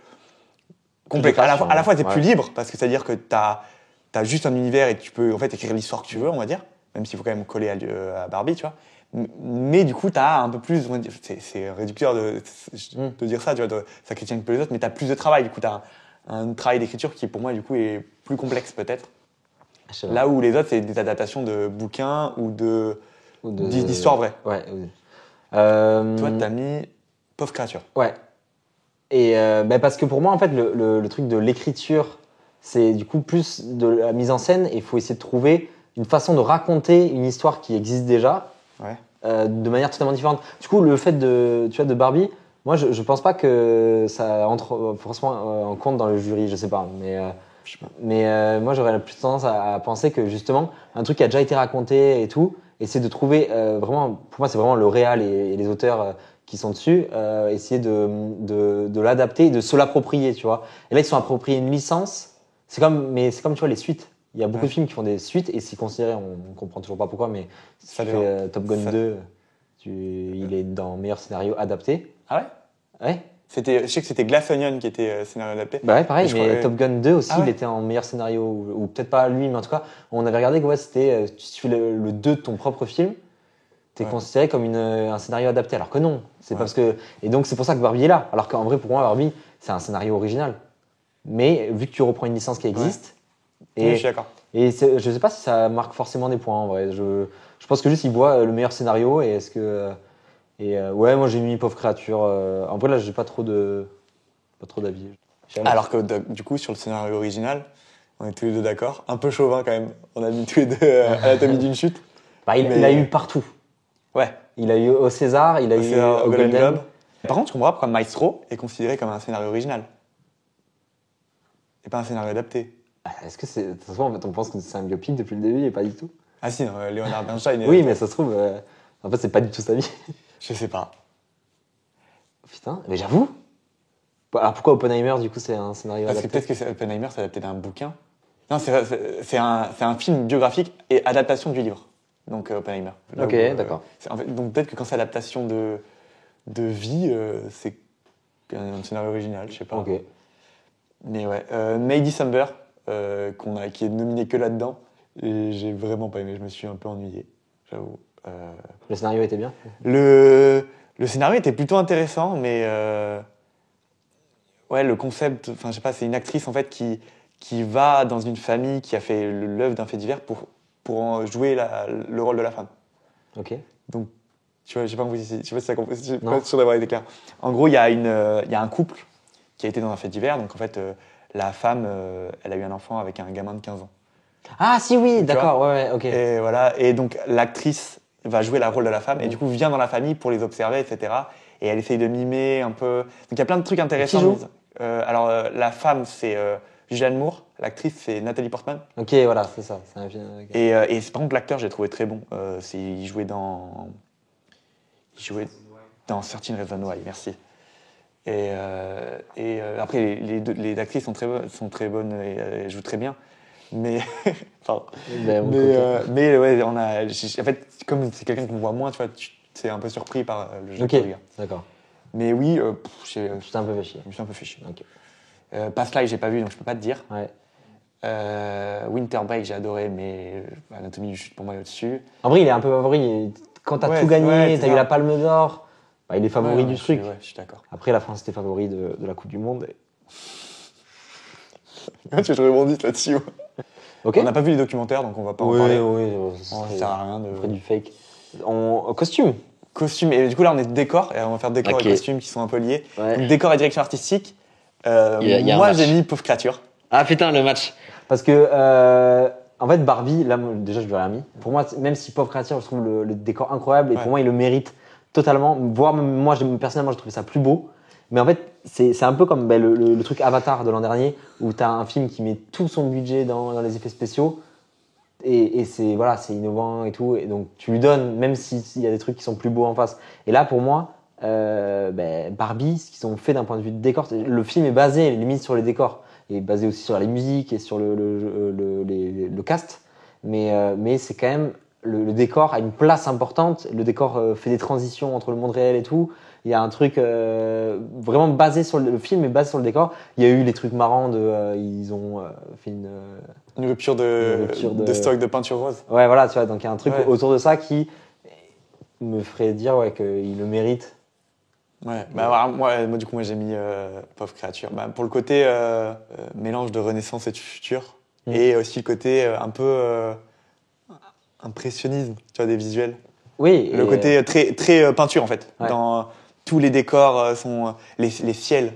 complexe. À la fois, t'es plus libre parce que c'est-à-dire que t'as juste un univers et tu peux en fait écrire l'histoire que tu veux, on va dire. Même s'il faut quand même coller à Barbie, tu vois. Mais du coup, t'as un peu plus, c'est réducteur de dire ça, tu vois, ça critique un peu les autres, mais t'as plus de travail. Du coup, t'as un travail d'écriture qui, pour moi, du coup, est plus complexe peut-être. Là où les autres, c'est des adaptations de bouquins ou d'histoires vraies. Ouais. Toi, t'as mis Pauvre créature. Ouais. Et parce que pour moi, en fait, le truc de l'écriture, c'est du coup plus de la mise en scène et il faut essayer de trouver une façon de raconter une histoire qui existe déjà. Ouais. De manière totalement différente. Du coup, le fait de Barbie, moi, je pense pas que ça entre forcément en compte dans le jury, je sais pas. Mais moi, j'aurais plus tendance à penser que justement, un truc qui a déjà été raconté et tout, essayer de trouver vraiment, pour moi, c'est vraiment le réal et les auteurs qui sont dessus, essayer de l'adapter et de se l'approprier, tu vois. Et là, ils sont appropriés une licence. C'est comme, tu vois, les suites. Il y a beaucoup de films qui font des suites et c'est considéré, on comprend toujours pas pourquoi, mais ça fait Top Gun 2, il est dans meilleur scénario adapté. Ah ouais? Ouais. Je sais que c'était Glass Onion qui était scénario adapté. Bah ouais, pareil, mais Top Gun 2 aussi, il ouais. était en meilleur scénario, ou peut-être pas lui, mais en tout cas, on avait regardé que c'était, si tu fais le 2 de ton propre film, t'es considéré comme un scénario adapté, alors que non. C'est parce que, et donc c'est pour ça que Barbie est là, alors qu'en vrai, pour moi, Barbie, c'est un scénario original. Mais vu que tu reprends une licence qui existe, oui, je suis d'accord. Et je sais pas si ça marque forcément des points en vrai. Je pense que juste ils voient le meilleur scénario et est-ce que ouais, moi j'ai mis Pauvre créature. En vrai là j'ai pas trop d'avis. Alors que du coup sur le scénario original, on est tous les deux d'accord. Un peu chauvin quand même. On a mis tous les deux Anatomie d'une chute. Bah, il a eu partout. Ouais. Il a eu au César, il a eu au Golden Globe. Par contre, je comprends pas pourquoi Maestro est considéré comme un scénario original et pas un scénario adapté. Est-ce que c'est. De toute façon, en fait, on pense que c'est un biopic depuis le début et pas du tout. Ah si, non, Leonard Bernstein. Oui, mais ça se trouve, en fait, c'est pas du tout sa vie. Je sais pas. Putain, mais j'avoue. Alors pourquoi Oppenheimer, du coup, c'est un scénario adapté? Parce que peut-être que Oppenheimer, c'est adapté d'un bouquin. Non, c'est un film biographique et adaptation du livre. Donc Oppenheimer. Ok, d'accord. En fait, donc peut-être que quand c'est adaptation de vie, c'est un scénario original, je sais pas. Ok. Mais ouais, May December, qui est nominé que là-dedans, et j'ai vraiment pas aimé, je me suis un peu ennuyé, j'avoue. Le scénario était bien? Le scénario était plutôt intéressant, mais ouais, le concept, enfin je sais pas, c'est une actrice en fait qui qui va dans une famille qui a fait l'œuvre d'un fait divers pour en jouer le rôle de la femme. Ok. Donc, tu vois, je sais pas si ça comprend, je suis Non. pas sûr d'avoir été clair. En gros, il y a un couple qui a été dans un fait divers. Donc, en fait, la femme, elle a eu un enfant avec un gamin de 15 ans. Ah si oui, Tu d'accord, ouais, ok. Et voilà. Et donc, l'actrice va jouer le rôle de la femme et du coup, vient dans la famille pour les observer, etc. Et elle essaye de mimer un peu. Donc, il y a plein de trucs intéressants. Qui joue alors, la femme, c'est Julianne Moore. L'actrice, c'est Nathalie Portman. Ok, voilà, c'est ça. C'est un film. Ok. Et par contre, l'acteur, j'ai trouvé très bon. Il jouait dans 13 Reasons Why, merci. Et après, les actrices sont très bonnes et elles jouent très bien. Mais, pardon. Mais ouais, en fait, comme c'est quelqu'un qu'on voit moins, tu vois, c'est un peu surpris par le jeu Ok, que tu regardes. d'accord. Mais oui, Tu t'es un peu fait chier. je me suis un peu fait chier. Ok. Past Life, j'ai pas vu, donc je peux pas te dire. Ouais. Winter Break, j'ai adoré, mais Anatomie du chute pour moi est au-dessus. En vrai, il est un peu favori. Quand t'as Ouais, tout gagné, ouais, c'est t'as eu ça. la Palme d'Or, bah, il est favori Ouais, du truc. Ouais, je suis d'accord. Après, la France était favori de la Coupe du Monde. Tu je rebondis là-dessus. Ok. On n'a pas vu les documentaires, donc on va pas en parler. Oui, Ça sert à rien de. On fait du fake. Costume. Costume, et du coup là on est décor, et on va faire décor Ok. et costume qui sont un peu liés. Ouais. Donc, décor et direction artistique. Il y a un Moi match. j'ai mis Pauvre Créature. Ah putain, le match. Parce que, en fait, Barbie, là, moi, déjà, je lui ai rien mis. Pour moi, même si Pauvre Créature, je trouve le décor incroyable, et Ouais. pour moi, il le mérite totalement. Voire, même moi, personnellement, je trouvais ça plus beau. Mais en fait, c'est un peu comme le truc Avatar de l'an dernier, où tu as un film qui met tout son budget dans les effets spéciaux. Et c'est voilà, c'est innovant et tout. Et donc, tu lui donnes, même s'il y a des trucs qui sont plus beaux en face. Et là, pour moi, Barbie, ce qu'ils ont fait d'un point de vue de décor, le film est basé limite sur les décors. Et basé aussi sur les musiques et sur le cast. Mais c'est quand même, le décor a une place importante. Le décor fait des transitions entre le monde réel et tout. Il y a un truc vraiment basé sur le film est basé sur le décor. Il y a eu les trucs marrants ils ont fait Une rupture de stock de peinture rose. ouais voilà tu vois, donc il y a un truc Ouais. autour de ça qui me ferait dire qu'il le mérite. Ouais, bah voilà, moi du coup moi j'ai mis Pauvre Créature. Bah, pour le côté mélange de renaissance et de futur. Et aussi le côté un peu impressionnisme, tu vois, des visuels. Oui. Le côté très peinture en fait. Ouais. Dans tous les décors sont les ciels.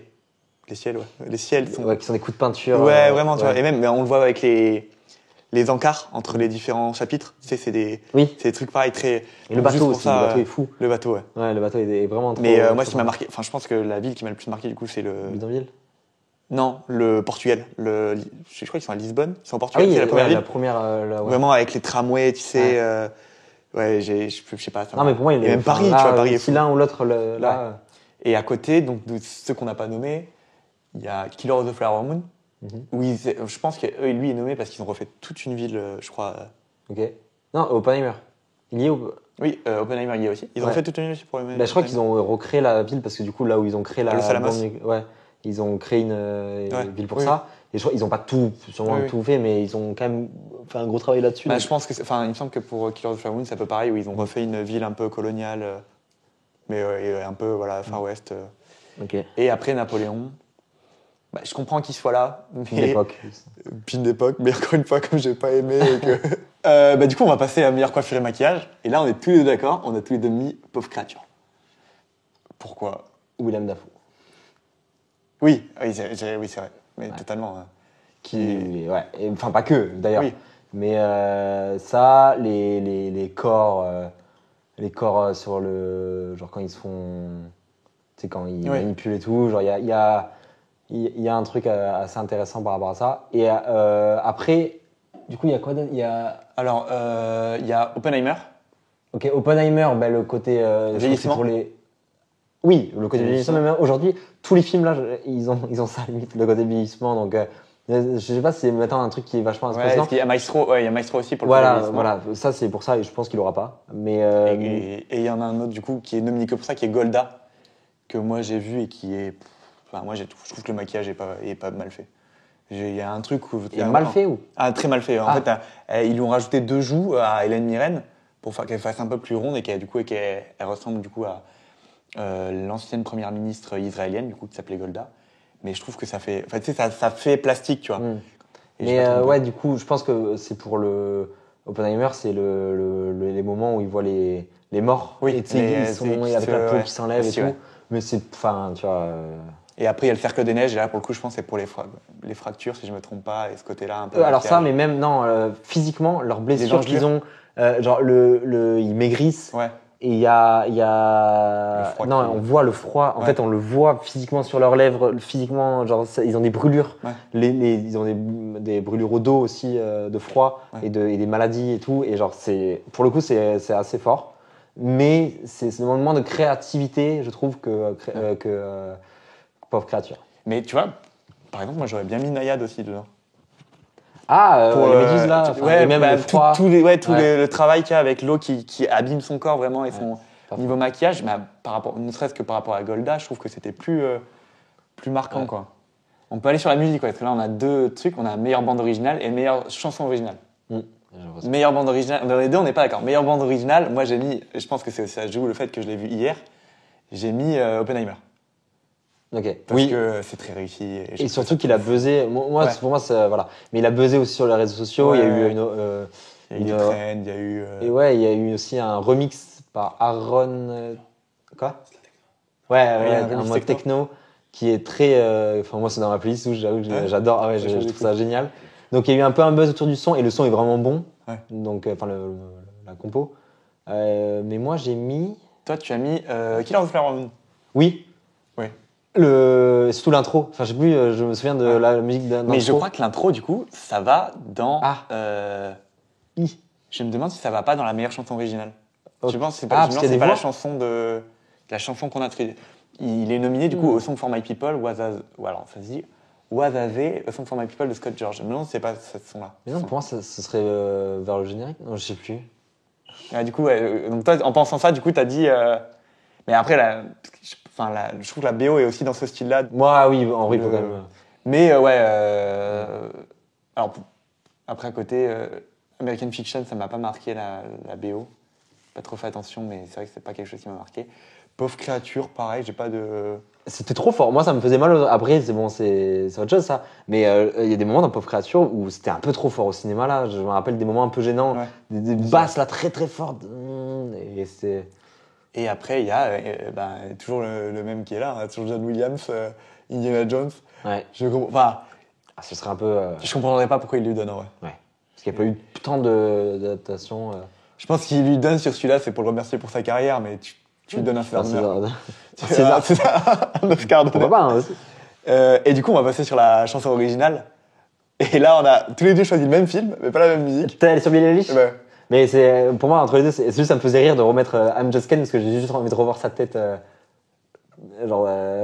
Les ciels, ouais. Les ciels sont. qui sont des coups de peinture. Ouais, vraiment, tu ouais. vois. Et même, on le voit avec les encarts entre les différents chapitres. Tu sais, c'est des trucs pareils très. Et le bateau aussi, le bateau est fou. Le bateau, ouais. Ouais, le bateau est vraiment trop. Mais moi, trop ce qui m'a marqué, enfin, je pense que la ville qui m'a le plus marqué, du coup, c'est le. Bidonville. Non, le Portugal. Je crois qu'ils sont à Lisbonne. Ils sont au Ah Portugal, oui, c'est la première ville. la première. Ouais. Vraiment avec les tramways, tu sais. Ouais, je sais pas. Non, mais pour moi, il et est. même Paris, là, tu vois, Paris est si fou. l'un ou l'autre, là. Et à côté, donc, de ceux qu'on n'a pas nommés, il y a Killer of the Flower Moon. Où je pense que lui est nommé parce qu'ils ont refait toute une ville, je crois. Ok. Non, Oppenheimer. Il y est Oui, Oppenheimer y est aussi. Ils ont Ouais. fait toute une ville pour le Bah, je crois qu'ils ont recréé la ville parce que du coup, là où ils ont créé la. Los Alamos. Ouais. Ils ont créé une ville pour ça. Et je crois qu'ils n'ont pas sûrement tout fait, mais ils ont quand même fait un gros travail là-dessus. Bah, je pense que, il me semble que pour Killer of the Flower Moon, c'est un peu pareil, où ils ont refait une ville un peu coloniale, mais et un peu voilà Far West. Ok. Et après Napoléon, bah, je comprends qu'il soit là, mais L'époque. pile d'époque, mais encore une fois, comme j'ai pas aimé, et que... bah, du coup, on va passer à meilleure coiffure et maquillage. Et là, on est tous les deux d'accord, on a tous les deux mis Pauvre Créature. Pourquoi? Willem Dafoe. Oui, c'est vrai, mais totalement. Ouais. Enfin, pas que d'ailleurs. Oui. Mais ça, les corps, sur le. Genre quand ils se font. Tu sais, quand ils manipulent et tout, genre il y a un truc assez intéressant par rapport à ça. Et après, du coup, il y a quoi d'autre? Alors, il y a Oppenheimer. Ok, Oppenheimer, le côté. Vieillissement. Pour les... Oui, le côté vieillissement. Même aujourd'hui, tous les films là, ils ont ça limite, le côté vieillissement. Donc, je sais pas si c'est maintenant un truc qui est vachement Ouais, il y a Maestro, il y a Maestro aussi pour le vieillissement. Voilà, ça c'est pour ça et je pense qu'il aura pas. Mais Et il y en a un autre du coup qui est nominé que pour ça, qui est Golda, que moi j'ai vu et qui est. Enfin, moi je trouve que le maquillage est pas mal fait. Il y a un truc où. il est mal fait ou? Ah, très mal fait. En fait, ils lui ont rajouté 2 joues à Hélène Mirren pour faire qu'elle fasse un peu plus ronde et qu'elle ressemble du coup à l'ancienne première ministre israélienne du coup qui s'appelait Golda. Mais je trouve que ça fait. Enfin, tu sais, ça fait plastique, tu vois. Et j'ai Mais pas trop ouais, du coup, je pense que c'est pour le Oppenheimer, c'est les moments où il voit les morts. Oui, et tu sais, avec la peau ouais, qui s'enlève et aussi, tout. ouais. Mais c'est, enfin, tu vois. Et après, il y a le cercle des neiges, et là, pour le coup, je pense que c'est pour les fractures, si je me trompe pas, et ce côté-là, un peu. Alors ça, maquillage. mais même non, physiquement, leurs blessures qu'ils engelures. ont, genre ils maigrissent. Ouais, Et il y a... Le froid Non, qui- on voit le froid. En Ouais. fait, on le voit physiquement sur leurs lèvres. Physiquement, genre, ils ont des brûlures. Ouais. Ils ont des brûlures au dos aussi, de froid Ouais. et des maladies et tout. Et genre, pour le coup, c'est assez fort. Mais c'est un moment de créativité, je trouve, que Pauvre créature. Mais tu vois, par exemple, moi, j'aurais bien mis Nayade aussi dedans. Ah, Pour, les méduses là, ouais, et même bah, le froid. le travail qu'il y a avec l'eau qui abîme son corps vraiment et son pas niveau maquillage, bah, ne serait-ce que par rapport à Golda, je trouve que c'était plus marquant. Ouais. Quoi. On peut aller sur la musique, parce que là on a deux trucs, on a meilleure bande originale et meilleure chanson originale. Je vois ça. Meilleure bande originale, dans les deux on n'est pas d'accord. Meilleure bande originale, moi j'ai mis, je pense que ça joue le fait que je l'ai vu hier, j'ai mis Oppenheimer. Ok. Parce que c'est très réussi. Et surtout qu'il a buzzé. Ouais. Pour moi, voilà. Mais il a buzzé aussi sur les réseaux sociaux. Ouais, il y a eu ouais. une. Il y a eu des trends, il y a eu. Et ouais, il y a eu aussi un remix par Aaron. Quoi Ouais, il y a un un remix mode techno qui est très. Enfin, moi, c'est dans ma playlist où j'avoue que Ouais. j'adore. Ah ouais, je trouve ça génial. Donc, il y a eu un peu un buzz autour du son et le son est vraiment bon. Ouais. Donc, enfin, la compo. Mais moi, j'ai mis. Toi, tu as mis Killer of the Flower Moon. Oui. Ouais. Surtout l'intro. Enfin, je sais plus, je me souviens de la musique d'intro. Mais je crois que l'intro, du coup, ça va dans. I. Je me demande si ça va pas dans la meilleure chanson originale. Ok. Je pense que c'est Ah, pas, parce qu'il y a des la voix. chanson la chanson qu'on a traitée. Il est nominé, du coup, au Song for My People, ou alors ça se dit, Wazazé, A Song for My People de Scott George. Je me demande si c'est pas cette son-là. Mais non, pour moi, ce serait vers le générique. Non, je sais plus. Ah, du coup, ouais, donc toi, en pensant ça, du coup, t'as dit. Mais après, je trouve que la BO est aussi dans ce style-là. Moi, oui, en vrai, il faut quand même. Mais ouais. Alors, après, à côté, American Fiction, ça m'a pas marqué la BO. Pas trop fait attention, mais c'est vrai que c'est pas quelque chose qui m'a marqué. Pauvre créature, pareil, j'ai pas de. C'était trop fort. Moi, ça me faisait mal. Après, c'est bon, c'est autre chose, ça. Mais il y a des moments dans Pauvre Créature où c'était un peu trop fort au cinéma, là. Je me rappelle des moments un peu gênants. Ouais. Des basses, là, très, très fortes. Et c'était. Et après, il y a toujours le même qui est là, hein, toujours John Williams, Indiana Jones. Ouais. Enfin, Ce serait un peu. je comprendrais pas pourquoi il lui donne en vrai. Ouais. Parce qu'il n'y a pas eu tant d'adaptations. Je pense qu'il lui donne sur celui-là, c'est pour le remercier pour sa carrière, mais tu lui donnes un César d'honneur. César. C'est ça, un Oscar d'honneur. Pourquoi pas, hein, aussi. Et du coup, on va passer sur la chanson originale. Et là, on a tous les deux choisi le même film, mais pas la même musique. T'es allé sur Billie Eilish Ouais. Mais c'est pour moi, entre les deux, c'est juste ça me faisait rire de remettre I'm Just Ken parce que j'ai juste envie de revoir sa tête,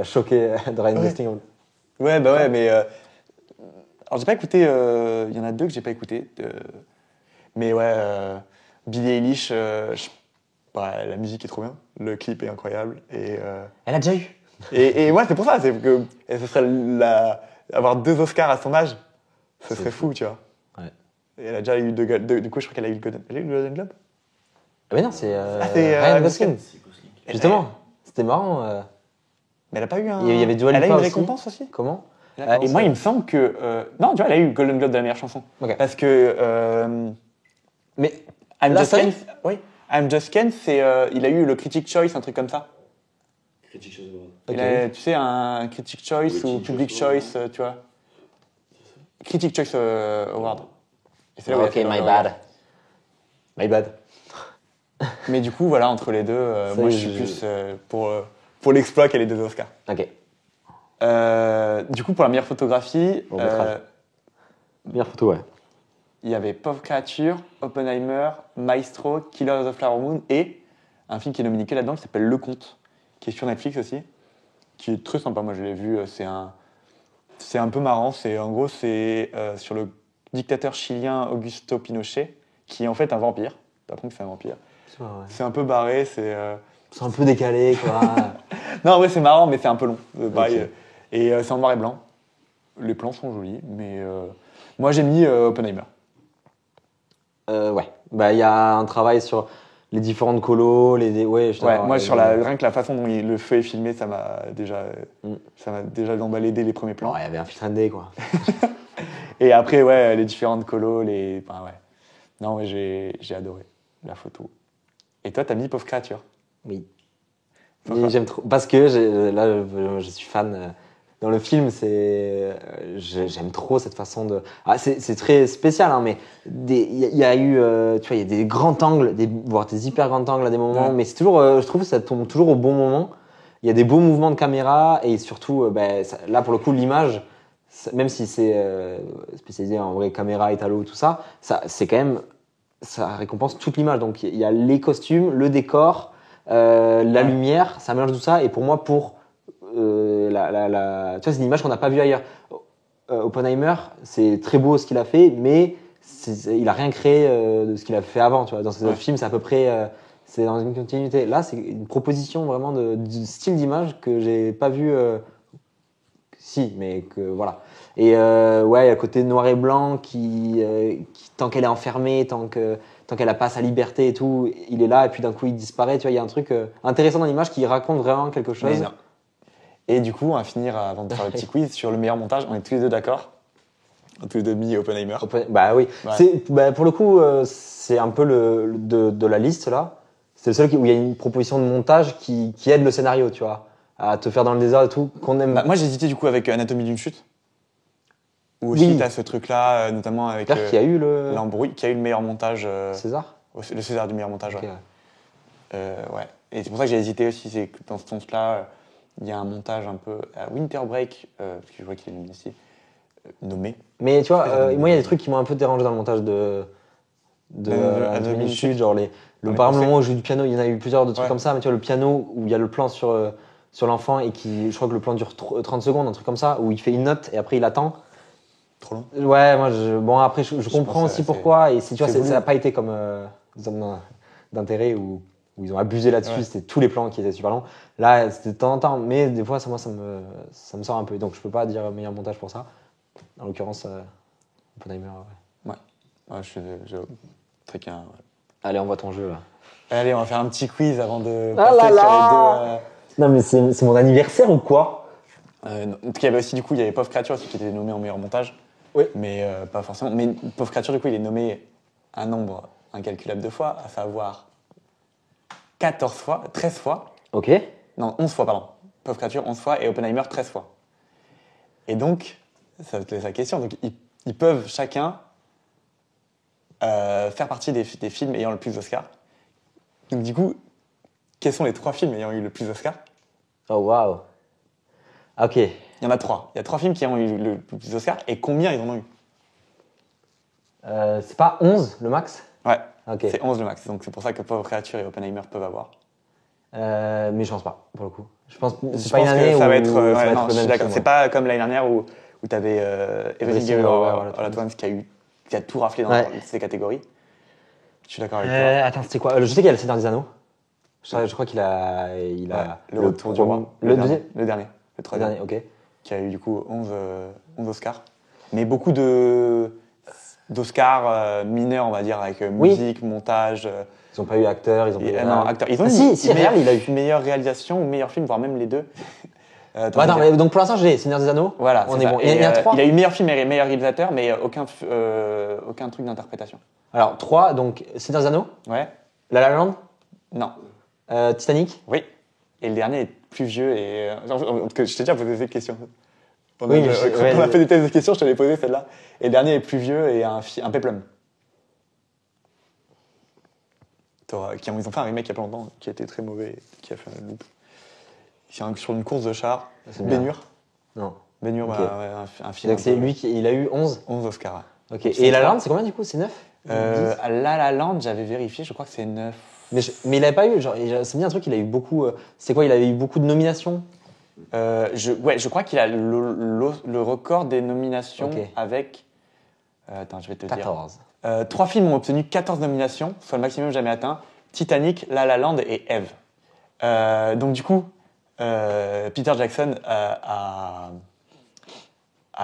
choquée de Ryan Gosling. Ouais, bah ouais, mais. Alors, j'ai pas écouté. Il y en a deux que j'ai pas écouté. Mais ouais, Billie Eilish, la musique est trop bien. Le clip est incroyable. Et Elle a déjà eu. et ouais, c'est pour ça. C'est que et ce serait avoir 2 Oscars à son âge, ce serait fou, tu vois. Ouais. Et elle a déjà eu du coup, je crois qu'elle a eu le Golden Globe. Ah mais non, c'est c'est, Ryan Gosling. C'est Gosling. Justement, c'était marrant. Mais elle a pas eu un. Il y avait Dua Elle a eu Lipa une aussi. récompense aussi. Comment Et moi, il me semble que. Non, tu vois, elle a eu le Golden Globe de la meilleure chanson. Ok. Parce que. Mais I'm Là, Just ça y Ken. est Oui. I'm Just Ken, c'est. Il a eu le Critic Choice, un truc comme ça. Critique Choice Award. Ok. Il a, tu sais, un Critic Choice Oui, ou Critic Public Choice Choice, tu vois. Critic Choice Award. Et c'est là où il a ok, fait my le- bad. My bad. Mais du coup, voilà, entre les deux, Ça moi y je est, suis je- plus pour l'exploit qu'elle ait 2 Oscars. Ok. Du coup, pour la meilleure photographie, Bon, métrage. Meilleure photo, ouais. il y avait Pauvre Créature, Oppenheimer, Maestro, Killer of the Flower Moon et un film qui est nominé que là-dedans qui s'appelle Le Comte, qui est sur Netflix aussi, qui est très sympa. Moi, je l'ai vu. C'est un peu marrant. En gros, c'est sur le dictateur chilien Augusto Pinochet, qui est en fait un vampire. T'apprends que c'est un vampire. Ouais. C'est un peu barré. C'est C'est un peu décalé, quoi. non, en vrai, c'est marrant, mais c'est un peu long. Pareil. Ok. Et c'est en noir et blanc. Les plans sont jolis, mais moi j'ai mis Oppenheimer. Ouais. Bah, il y a un travail sur les différentes colos, ouais, je suis Ouais, d'accord, moi avec- rien que la façon dont le feu est filmé, ça m'a déjà emballé dès les premiers plans. Bon, il y avait un filtre ND, quoi. Et après, ouais, les différentes colos, enfin, ouais. Non, mais j'ai adoré la photo. Et toi, t'as mis Pauvre créature. Oui. Pourquoi Mais j'aime trop. Parce que je suis fan. Dans le film, j'aime trop cette façon de. Ah, c'est très spécial, hein, mais il y a eu, tu vois, il y a des grands angles, voire des hyper grands angles à des moments, Ouais. mais c'est toujours, je trouve que ça tombe toujours au bon moment. Il y a des beaux mouvements de caméra et surtout, là pour le coup, l'image, même si c'est spécialisé en vraie caméra, étalo, tout ça, c'est quand même, ça récompense toute l'image. Donc il y a les costumes, le décor, la Ouais. lumière, ça mélange tout ça. Et pour moi, tu vois, c'est une image qu'on n'a pas vue ailleurs. Oppenheimer, c'est très beau ce qu'il a fait, mais il a rien créé de ce qu'il a fait avant. Tu vois, dans ces autres films, c'est à peu près, c'est dans une continuité. Là, c'est une proposition vraiment de style d'image que j'ai pas vu. Si, mais que voilà. Et ouais, à côté noir et blanc, tant qu'elle est enfermée, tant qu'elle a pas sa liberté et tout, il est là et puis d'un coup il disparaît. Tu vois, il y a un truc intéressant dans l'image qui raconte vraiment quelque chose. Mais non. Et du coup, on va finir, avant de faire le petit quiz, sur le meilleur montage. On est tous les deux d'accord. Tous les deux mis Oppenheimer. Bah oui. Ouais. Pour le coup, c'est un peu de la liste là. C'est le seul où il y a une proposition de montage qui aide le scénario, tu vois, à te faire dans le désordre et tout, qu'on aime. Moi, j'ai hésité du coup avec Anatomie d'une chute. Où Oui. aussi, t'as ce truc-là, notamment avec J'espère qu'il y a eu le l'embrouille, qui a eu le meilleur montage. César. Le César du meilleur montage, Ok, ouais. ouais. Ouais. Et c'est pour ça que j'ai hésité aussi, c'est que dans ce sens-là, il y a un montage un peu à Winter Break, parce que je vois qu'il est nommé ici, nommé. Mais tu vois, Très moi il y a des trucs qui m'ont un peu dérangé dans le montage de Anatomie d'une Chute, genre On est par exemple le français. moment où je joue du piano, il y en a eu plusieurs de trucs Ouais. comme ça, mais tu vois le piano où il y a le plan sur l'enfant et je crois que le plan dure 30 secondes, un truc comme ça, où il fait une note et après il attend. Trop long. Ouais, bon après je comprends pense aussi que pourquoi et si tu vois c'est voulu. ça n'a pas été comme zone d'intérêt où ils ont abusé là-dessus, Ouais. c'était tous les plans qui étaient super longs. Là, c'était de temps en temps, mais des fois ça me sort un peu, donc je peux pas dire meilleur montage pour ça. En l'occurrence, Oppenheimer, ouais. Ouais, je très bien. Ouais. Allez, on voit ton jeu là. Allez, on va faire un petit quiz avant de Ah passer là sur là les Non mais c'est mon anniversaire ou quoi? deux. Il y avait aussi, du coup, il y avait Pauvre créature aussi qui était nommé en meilleur montage. Oui. Mais pas forcément. Mais Pauvre créature, du coup, il est nommé un nombre incalculable de fois, à savoir 14 fois, 13 fois. Ok. Non, 11 fois, pardon. Pauvre créature, 11 fois, et Oppenheimer, 13 fois. Et donc, ça te laisse la question. Donc, ils peuvent chacun faire partie des films ayant le plus d'Oscars. Donc, du coup, quels sont les 3 films ayant eu le plus d'Oscars? Oh waouh. Ok. Il y en a 3. Il y a 3 films qui ont eu le plus d'Oscars, et combien ils en ont eu? C'est pas 11 le max? Ouais, Ok. c'est 11 le max. Donc, c'est pour ça que Pauvre créature et Oppenheimer peuvent avoir. Mais je pense pas, pour le coup. Je pense que Je c'est pas pense une que année ça où va être. ça va Ouais, être non, le je suis même d'accord. film, C'est ouais. pas comme l'année dernière où tu avais Everything Everywhere All at Once qui a tout raflé dans Ouais. ces catégories. Je suis d'accord avec toi. Attends, c'était quoi? Je sais qu'il y a le Seigneur des Anneaux. Je crois qu'il a, Ouais, le retour du roi. Le deuxième? Le dernier. Le Le troisième. dernier, ok. Qui a eu du coup 11 Oscars. Mais beaucoup d'Oscars mineurs, on va dire, avec musique, montage. Ils ont pas eu acteur, ils ont pas eu Non, réal. acteurs. Ils ont Ah, eu si, réal, il a eu. meilleure réalisation ou meilleur film, voire même les deux. Bah, attends, mais donc pour l'instant, j'ai Seigneur des Anneaux. Voilà, On c'est est ça. bon. Il y en a 3. Il a eu meilleur film et meilleur réalisateur, mais aucun truc d'interprétation. Alors, 3, donc Seigneur des Anneaux, Ouais. La La Land, Non. Titanic. Oui. Et le dernier est plus vieux et. Je t'ai déjà posé cette question. Quand Oui, on a fait des tests de questions, je t'avais posé celle-là. Et le dernier est plus vieux et un péplum. Ils ont fait un remake il y a pas longtemps qui a été très mauvais, qui a fait un loop. C'est sur une course de char. C'est bien. Ben-Hur. Non. Ben-Hur, Ok. un film. Donc c'est lui il a eu 11. 11 Oscars. Ouais. Ok. Donc, Et c'est La La trois. Land, c'est combien du coup? C'est 9? À La La Land, j'avais vérifié, je crois que c'est 9. Mais il avait pas eu, genre, c'est bien un truc, il a eu beaucoup. C'est quoi? Il avait eu beaucoup de nominations? Je crois qu'il a le record des nominations Ok. avec. Attends, je vais te dire. 14. 3 films ont obtenu 14 nominations, soit le maximum jamais atteint. Titanic, La La Land et Eve. Donc du coup, Peter Jackson a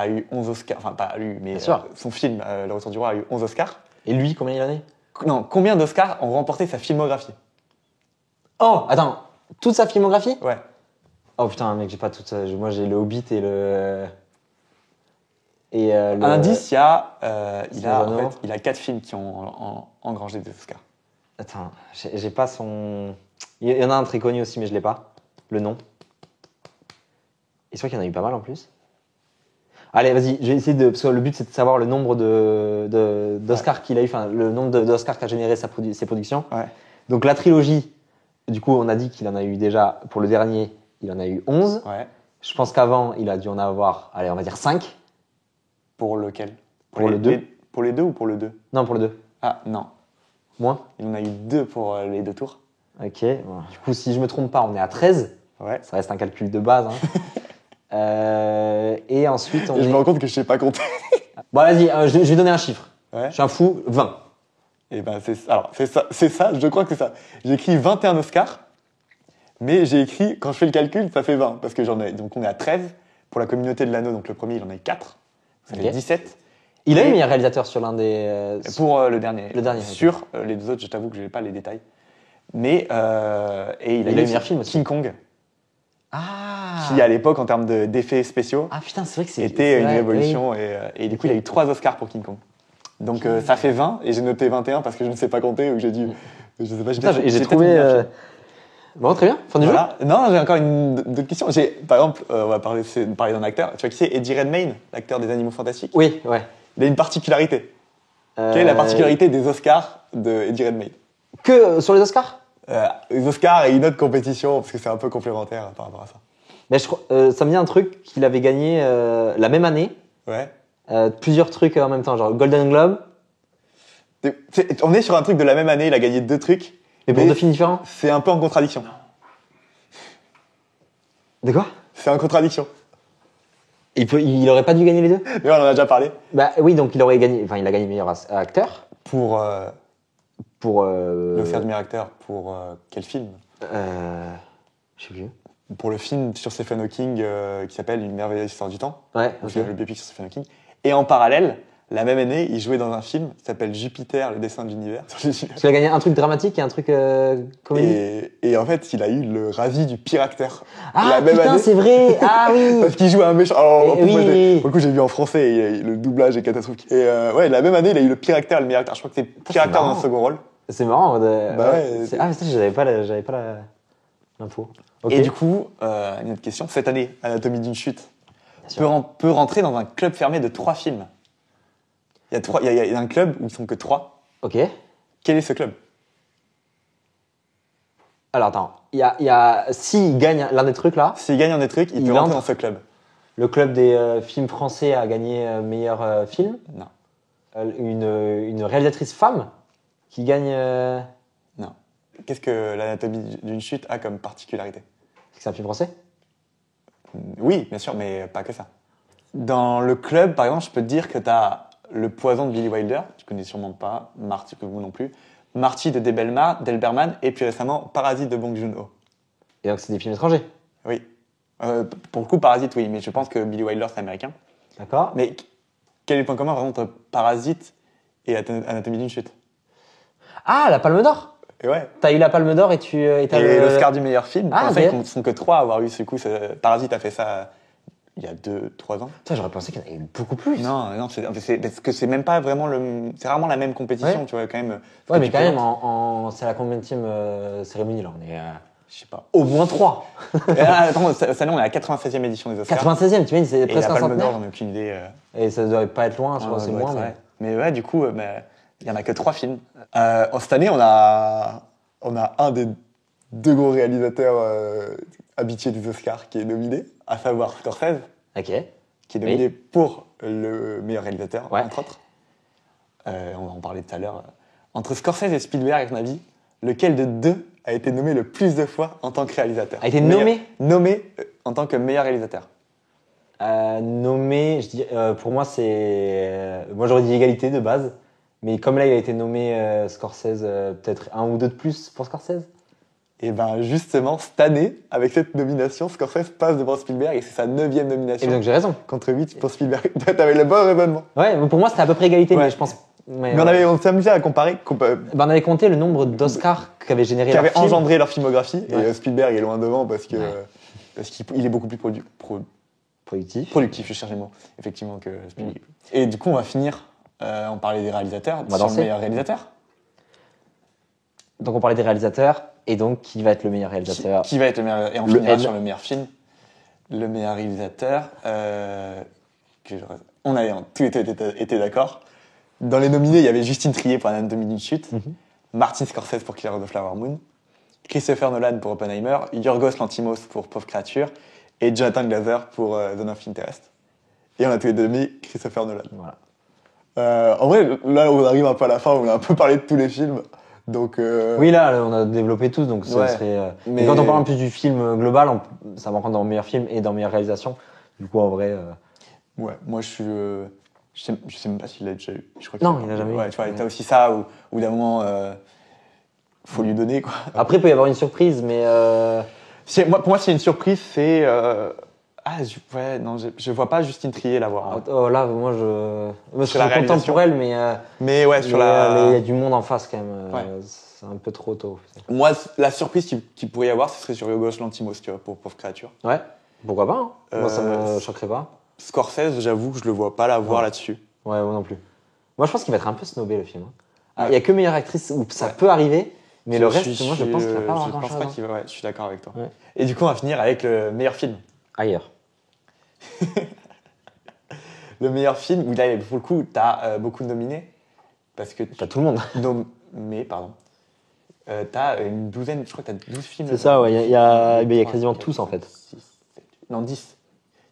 eu 11 Oscars. Enfin, pas eu, mais Bien sûr. son film, Le Retour du Roi, a eu 11 Oscars. Et lui, combien il en est? Non, combien d'Oscars ont remporté sa filmographie? Oh, attends, toute sa filmographie? Ouais. Oh putain, mec, j'ai pas toute ça. Moi, j'ai le Hobbit et le. Et Un indice, il a Cyrano. en fait, il a 4 films qui ont engrangé des Oscars. Attends, j'ai pas son. Il y en a un très connu aussi, mais je l'ai pas. Le nom. Et c'est vrai qu'il y en a eu pas mal en plus. Allez, vas-y, je vais essayer de. Parce que le but, c'est de savoir le nombre d'Oscars qu'il a eu, enfin, le nombre d'Oscars qu'a généré ses productions. Ouais. Donc, la trilogie, du coup, on a dit qu'il en a eu déjà, pour le dernier, il en a eu 11. Ouais. Je pense qu'avant, il a dû en avoir, allez, on va dire 5. Pour lequel? Pour le 2. Pour les deux ou pour le 2? Non, pour le 2. Ah, non. Moins. Il en a eu 2 pour les 2 tours. Ok. Bon. Du coup, si je me trompe pas, on est à 13. Ouais. Ça reste un calcul de base. Hein. Et ensuite, on Et je est... me rends compte que je sais pas compter. Bon, vas-y, je vais donner un chiffre. Ouais. Je suis un fou, 20. Et ben c'est ça, je crois que c'est ça. J'ai écrit 21 Oscars, mais j'ai écrit, quand je fais le calcul, ça fait 20, parce que j'en ai, donc on est à 13. Pour la communauté de l'anneau, donc le premier, il en a eu 4. Ça fait Ok. 17. Il a eu Et- meilleur réalisateur sur l'un des... Pour le dernier. Le dernier, Sur les deux autres, je t'avoue que je n'ai pas les détails. Mais, et il a eu eu meilleur film aussi. King Kong, Ah qui à l'époque, en termes d'effets spéciaux, Ah putain, c'est vrai que c'est... était c'est une vrai, révolution. Et du coup, il a eu 3 Oscars pour King Kong. Donc ça fait 20, et j'ai noté 21 parce que je ne sais pas compter, ou j'ai dû... Je sais pas, Putain, j'ai peut-être trouvé... mis un film. Bon, très bien, fin du jeu. Voilà. Non, j'ai encore d'autres questions. Par exemple, on va parler d'un acteur. Tu vois qui c'est? Eddie Redmayne, l'acteur des Animaux Fantastiques. Oui, ouais. Il a une particularité. Quelle est la particularité des Oscars de Eddie Redmayne? Que sur les Oscars? Les Oscars et une autre compétition, parce que c'est un peu complémentaire par rapport à ça. Mais je crois, ça me dit un truc qu'il avait gagné la même année, Ouais. plusieurs trucs en même temps, genre Golden Globe, On est sur un truc de la même année, il a gagné 2 trucs. mais pour 2 films différents. C'est un peu en contradiction. De quoi? C'est en contradiction. Il aurait pas dû gagner les deux? Mais on en a déjà parlé. Bah oui, donc il aurait gagné, enfin il a gagné meilleur acteur Pour pour l'Oscar du meilleur acteur, pour quel film? Je sais plus. Pour le film sur Stephen Hawking qui s'appelle Une merveilleuse histoire du temps. Ouais, Donc, ok. le biopic sur Stephen Hawking. Et en parallèle, la même année, il jouait dans un film qui s'appelle Jupiter, le dessin de l'univers. Parce qu'il a gagné un truc dramatique et un truc comédie. Et en fait, il a eu le Razzie du pire acteur. Ah la même putain, année. c'est vrai. Ah oui. Parce qu'il joue un méchant. Alors, en plus, Oui, moi, oui. pour le coup, j'ai vu en français, et le doublage est catastrophique. Et ouais, la même année, il a eu le pire acteur et le meilleur acteur. Je crois que c'est pire c'est acteur dans marrant. un second rôle. C'est marrant. Bah ouais, Ah putain, j'avais pas l'info. Ok. Et du coup, une autre question. Cette année, Anatomie d'une chute sûr. peut rentrer dans un club fermé de 3 films. Il y a un club où ils sont que 3. Ok. Quel est ce club? Alors attends, il y a s'il gagne l'un des trucs là, S'il gagne un des trucs, il peut rentrer dans ce club. le club des films français a gagné meilleur film. Non. Une réalisatrice femme qui gagne. Non. Qu'est-ce que l'Anatomie d'une chute a comme particularité? C'est un film français. Oui, bien sûr, mais pas que ça. Dans le club, par exemple, je peux te dire que tu as Le Poison de Billy Wilder, tu connais sûrement pas, Marty, que vous non plus, Marty de Delberman, et puis récemment Parasite de Bong Joon-ho. Et donc c'est des films étrangers. Oui. Pour le coup, Parasite, oui, mais je pense que Billy Wilder, c'est américain. D'accord. Mais quel est le point commun vraiment entre Parasite et Anatomie d'une chute? Ah, la Palme d'Or. Et ouais. T'as eu la Palme d'Or et t'as Et l'Oscar du meilleur film, Ah, en fait, ok. ils ne sont que 3 à avoir eu ce coup. Parasite a fait ça il y a 2-3 ans. Putain, j'aurais pensé qu'il y en avait eu beaucoup plus. Non, parce que c'est même pas vraiment c'est rarement la même compétition, Ouais. tu vois, quand même. Ouais, mais Tu quand même, présentes. c'est la combienième cérémonie là. On est Je sais pas. au moins 3. Et là, attends, cette année, on est à la 96e édition des Oscars. 96e, tu imagines, c'est Et presque la un Palme d'Or, centenaire. j'en ai aucune idée. Et ça doit pas être loin, je crois que c'est Ouais, moins. ouais. Mais... Mais ouais, du coup, il y en a que 3 films. Cette année, on a un des 2 gros réalisateurs habitués des Oscars qui est nominé, à savoir Scorsese, Ok. qui est nominé pour le meilleur réalisateur, Ouais. entre autres. On va en parler tout à l'heure. Entre Scorsese et Spielberg, à mon avis, lequel de 2 a été nommé le plus de fois en tant que réalisateur? A été nommé Nommé en tant que meilleur réalisateur. Nommé, je dis, pour moi, c'est. Moi, j'aurais dit égalité de base. Mais comme là, il a été nommé Scorsese, peut-être un ou deux de plus pour Scorsese. Et ben justement, cette année, avec cette nomination, Scorsese passe devant Spielberg et c'est sa 9e Et nomination. donc, j'ai raison. Contre 8 pour Spielberg. T'avais le bon raisonnement. Ouais, mais pour moi, c'était à peu près égalité, Ouais. mais je pense. Mais on s'est amusé à comparer, Ben, on avait compté le nombre d'Oscars qu'avait généré qui leur avaient film. engendré leur filmographie. Ouais. Et Spielberg est loin devant parce que Ouais. parce qu'il est beaucoup plus Productif, je cherche les mots. Effectivement, que Spielberg. Et du coup, on va finir, on parlait des réalisateurs, va sur danser. le meilleur réalisateur. Donc on parlait des réalisateurs, et donc qui va être le meilleur réalisateur? Qui va être le meilleur, et on Le finira N. sur le meilleur film. Le meilleur réalisateur, on avait tous été d'accord. Dans les nominés, il y avait Justine Triet pour Anatomie d'une chute, Martin Scorsese pour Killers of the Flower Moon, Christopher Nolan pour Oppenheimer, Yorgos Lanthimos pour Pauvre créature et Jonathan Glazer pour Zone of Interest. Et on a tous les deux mis Christopher Nolan. Voilà. En vrai, là, on arrive un peu à la fin, on a un peu parlé de tous les films. Donc, Oui, là, on a développé tous, donc ça Ouais. serait. Mais- Mais quand on parle en plus du film global, ça va rentrer dans le meilleur film et dans meilleure réalisation. Du coup, en vrai. ouais, moi je suis. Je sais même pas s'il l'a déjà eu. Je crois Non, qu'il il l'a jamais eu. Ouais, tu vois, Ouais. t'as aussi ça où d'un moment, faut lui donner quoi. Après, il peut y avoir une surprise, mais. Pour moi, c'est une surprise, c'est. Ouais, non, je vois pas Justine Triet l'avoir. Hein. Oh, là, moi, je Sur la suis content réalisation. pour elle, mais. Mais ouais, sur la. Il y a du monde en face quand même. Ouais. C'est un peu trop tôt. Moi, la surprise qu'il pourrait y avoir, ce serait sur Yorgos Lanthimos, tu vois, pour Pauvre créature. Ouais, pourquoi pas, hein. Moi, ça Euh, me choquerait pas. Scorsese, j'avoue que je le vois pas l'avoir Ouais. là-dessus. Ouais, moi non plus. Moi, je pense qu'il va être un peu snobé, le film. Il Ouais. y a que meilleure actrice où ça Ouais. peut arriver, mais le reste, Je moi, je pense qu'il va pas avoir Je pense grand-chose. pas hein. qu'il va. Ouais, je suis d'accord avec toi. Ouais. Et du coup, on va finir avec le meilleur film. Ailleurs. Le meilleur film, où là, pour le coup, t'as beaucoup de nominés. Parce que. T'as tout le monde. Nommés, pardon. T'as une douzaine, je crois que t'as 12 films. C'est ça, ouais. Il y a quasiment Trois, tous, en fait. quatre, six, sept, non, 10.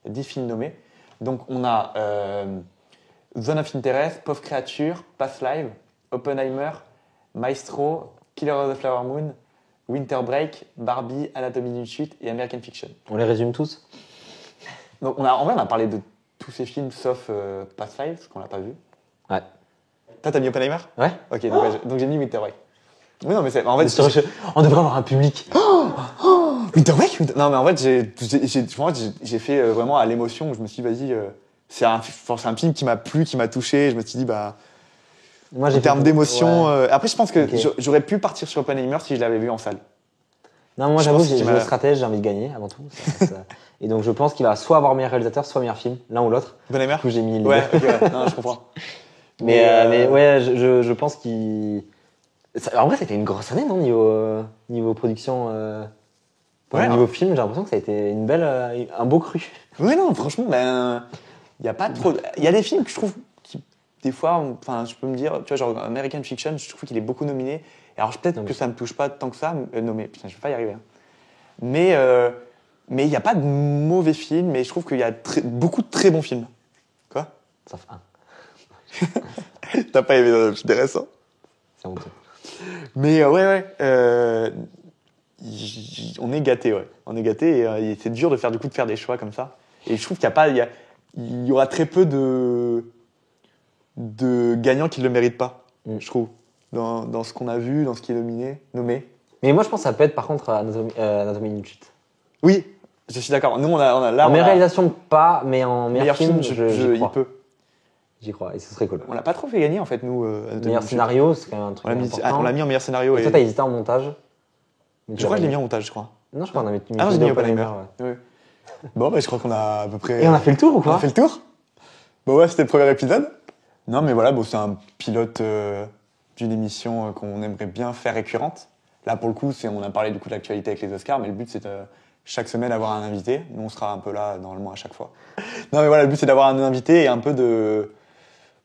Il y a 10 films nommés. Donc, on a Zone of Interest, Pauvre créature, Past Live, Oppenheimer, Maestro, Killer of the Flower Moon, Winter Break, Barbie, Anatomie d'une chute et American Fiction. On les résume tous. Donc, en vrai, on a parlé de tous ces films sauf Past Live, parce qu'on l'a pas vu. Ouais. Toi, t'as mis Oppenheimer? Ouais. Ok, donc j'ai mis Winter Break. Oui, non, mais c'est. En fait, On devrait avoir un public. Winter Break? Non, mais en fait, j'ai fait vraiment à l'émotion où je me suis dit, vas-y, c'est un film qui m'a plu, qui m'a touché. Je me suis dit, bah, Moi, en termes d'émotion. Ouais. Après, je pense que Ok. j'aurais pu partir sur Oppenheimer si je l'avais vu en salle. Non, moi, Je j'avoue, pense j'ai qu'il le m'a- stratège, j'ai envie de gagner avant tout. Et donc, je pense qu'il va soit avoir meilleur réalisateur, soit meilleur film, l'un ou l'autre. Oppenheimer? Du coup, j'ai mis les Ouais, deux. ok, ouais. Non, je comprends. Mais ouais, je pense qu'il. En vrai, c'était une grosse année, non, niveau production. Ouais, niveau film, j'ai l'impression que ça a été un beau cru. Oui, non, franchement, ben, il y a pas trop. Il y a des films que je trouve qui, des fois, enfin, je peux me dire, tu vois, genre American Fiction, je trouve qu'il est beaucoup nominé. Et alors, peut-être Non, que mais- ça me touche pas tant que ça, nommé. Putain, je vais pas y arriver. Hein. Mais il y a pas de mauvais films, mais je trouve qu'il y a beaucoup de très bons films. Quoi? Sauf un. T'as pas aimé Zone of Interest, hein? C'est honteux. Mais ouais. On est gâtés, ouais. On est gâtés et c'est dur de faire des choix comme ça. Et je trouve qu'il y a pas, il y aura très peu de gagnants qui le méritent pas, je trouve, dans ce qu'on a vu, dans ce qui est nommé. Mais moi, je pense que ça peut être par contre Anatomie d'une chute. Oui, je suis d'accord. Nous, on a là, En on meilleure a- réalisation, pas, mais en meilleur film, j'y j'y crois. peut. J'y crois, et ce serait cool. On l'a pas trop fait gagner en fait, nous. Anatomie Meilleur d'une chute. scénario, c'est quand même un truc On l'a mis, important. on l'a mis en meilleur scénario. Et Et toi, t'as hésité en montage. Mais tu je crois que je l'ai l'as mis en montage, je crois. Non, je crois qu'on a mis Ah non, j'ai mis Oppenheimer. ouais. Ouais. Bon, bah, je crois qu'on a à peu près. Et on a fait le tour ou On quoi a fait le tour. Bon ouais, c'était le premier épisode. Non mais voilà, bon, c'est un pilote d'une émission qu'on aimerait bien faire récurrente. Là pour le coup, on a parlé du coup de l'actualité avec les Oscars, mais le but c'est de chaque semaine avoir un invité. Nous on sera un peu là normalement à chaque fois. Non mais voilà, le but c'est d'avoir un invité et un peu de...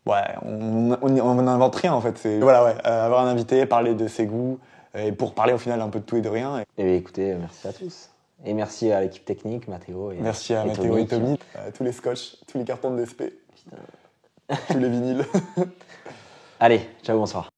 Ouais, on n'invente rien en fait. Voilà, ouais, avoir un invité, parler de ses goûts, et pour parler au final un peu de tout et de rien. Eh bien, écoutez, merci à tous. Et merci à l'équipe technique, Mathéo. Merci à Mathéo et Tommy, tous les scotch, tous les cartons de DSP, tous les vinyles. Allez, ciao, bonsoir.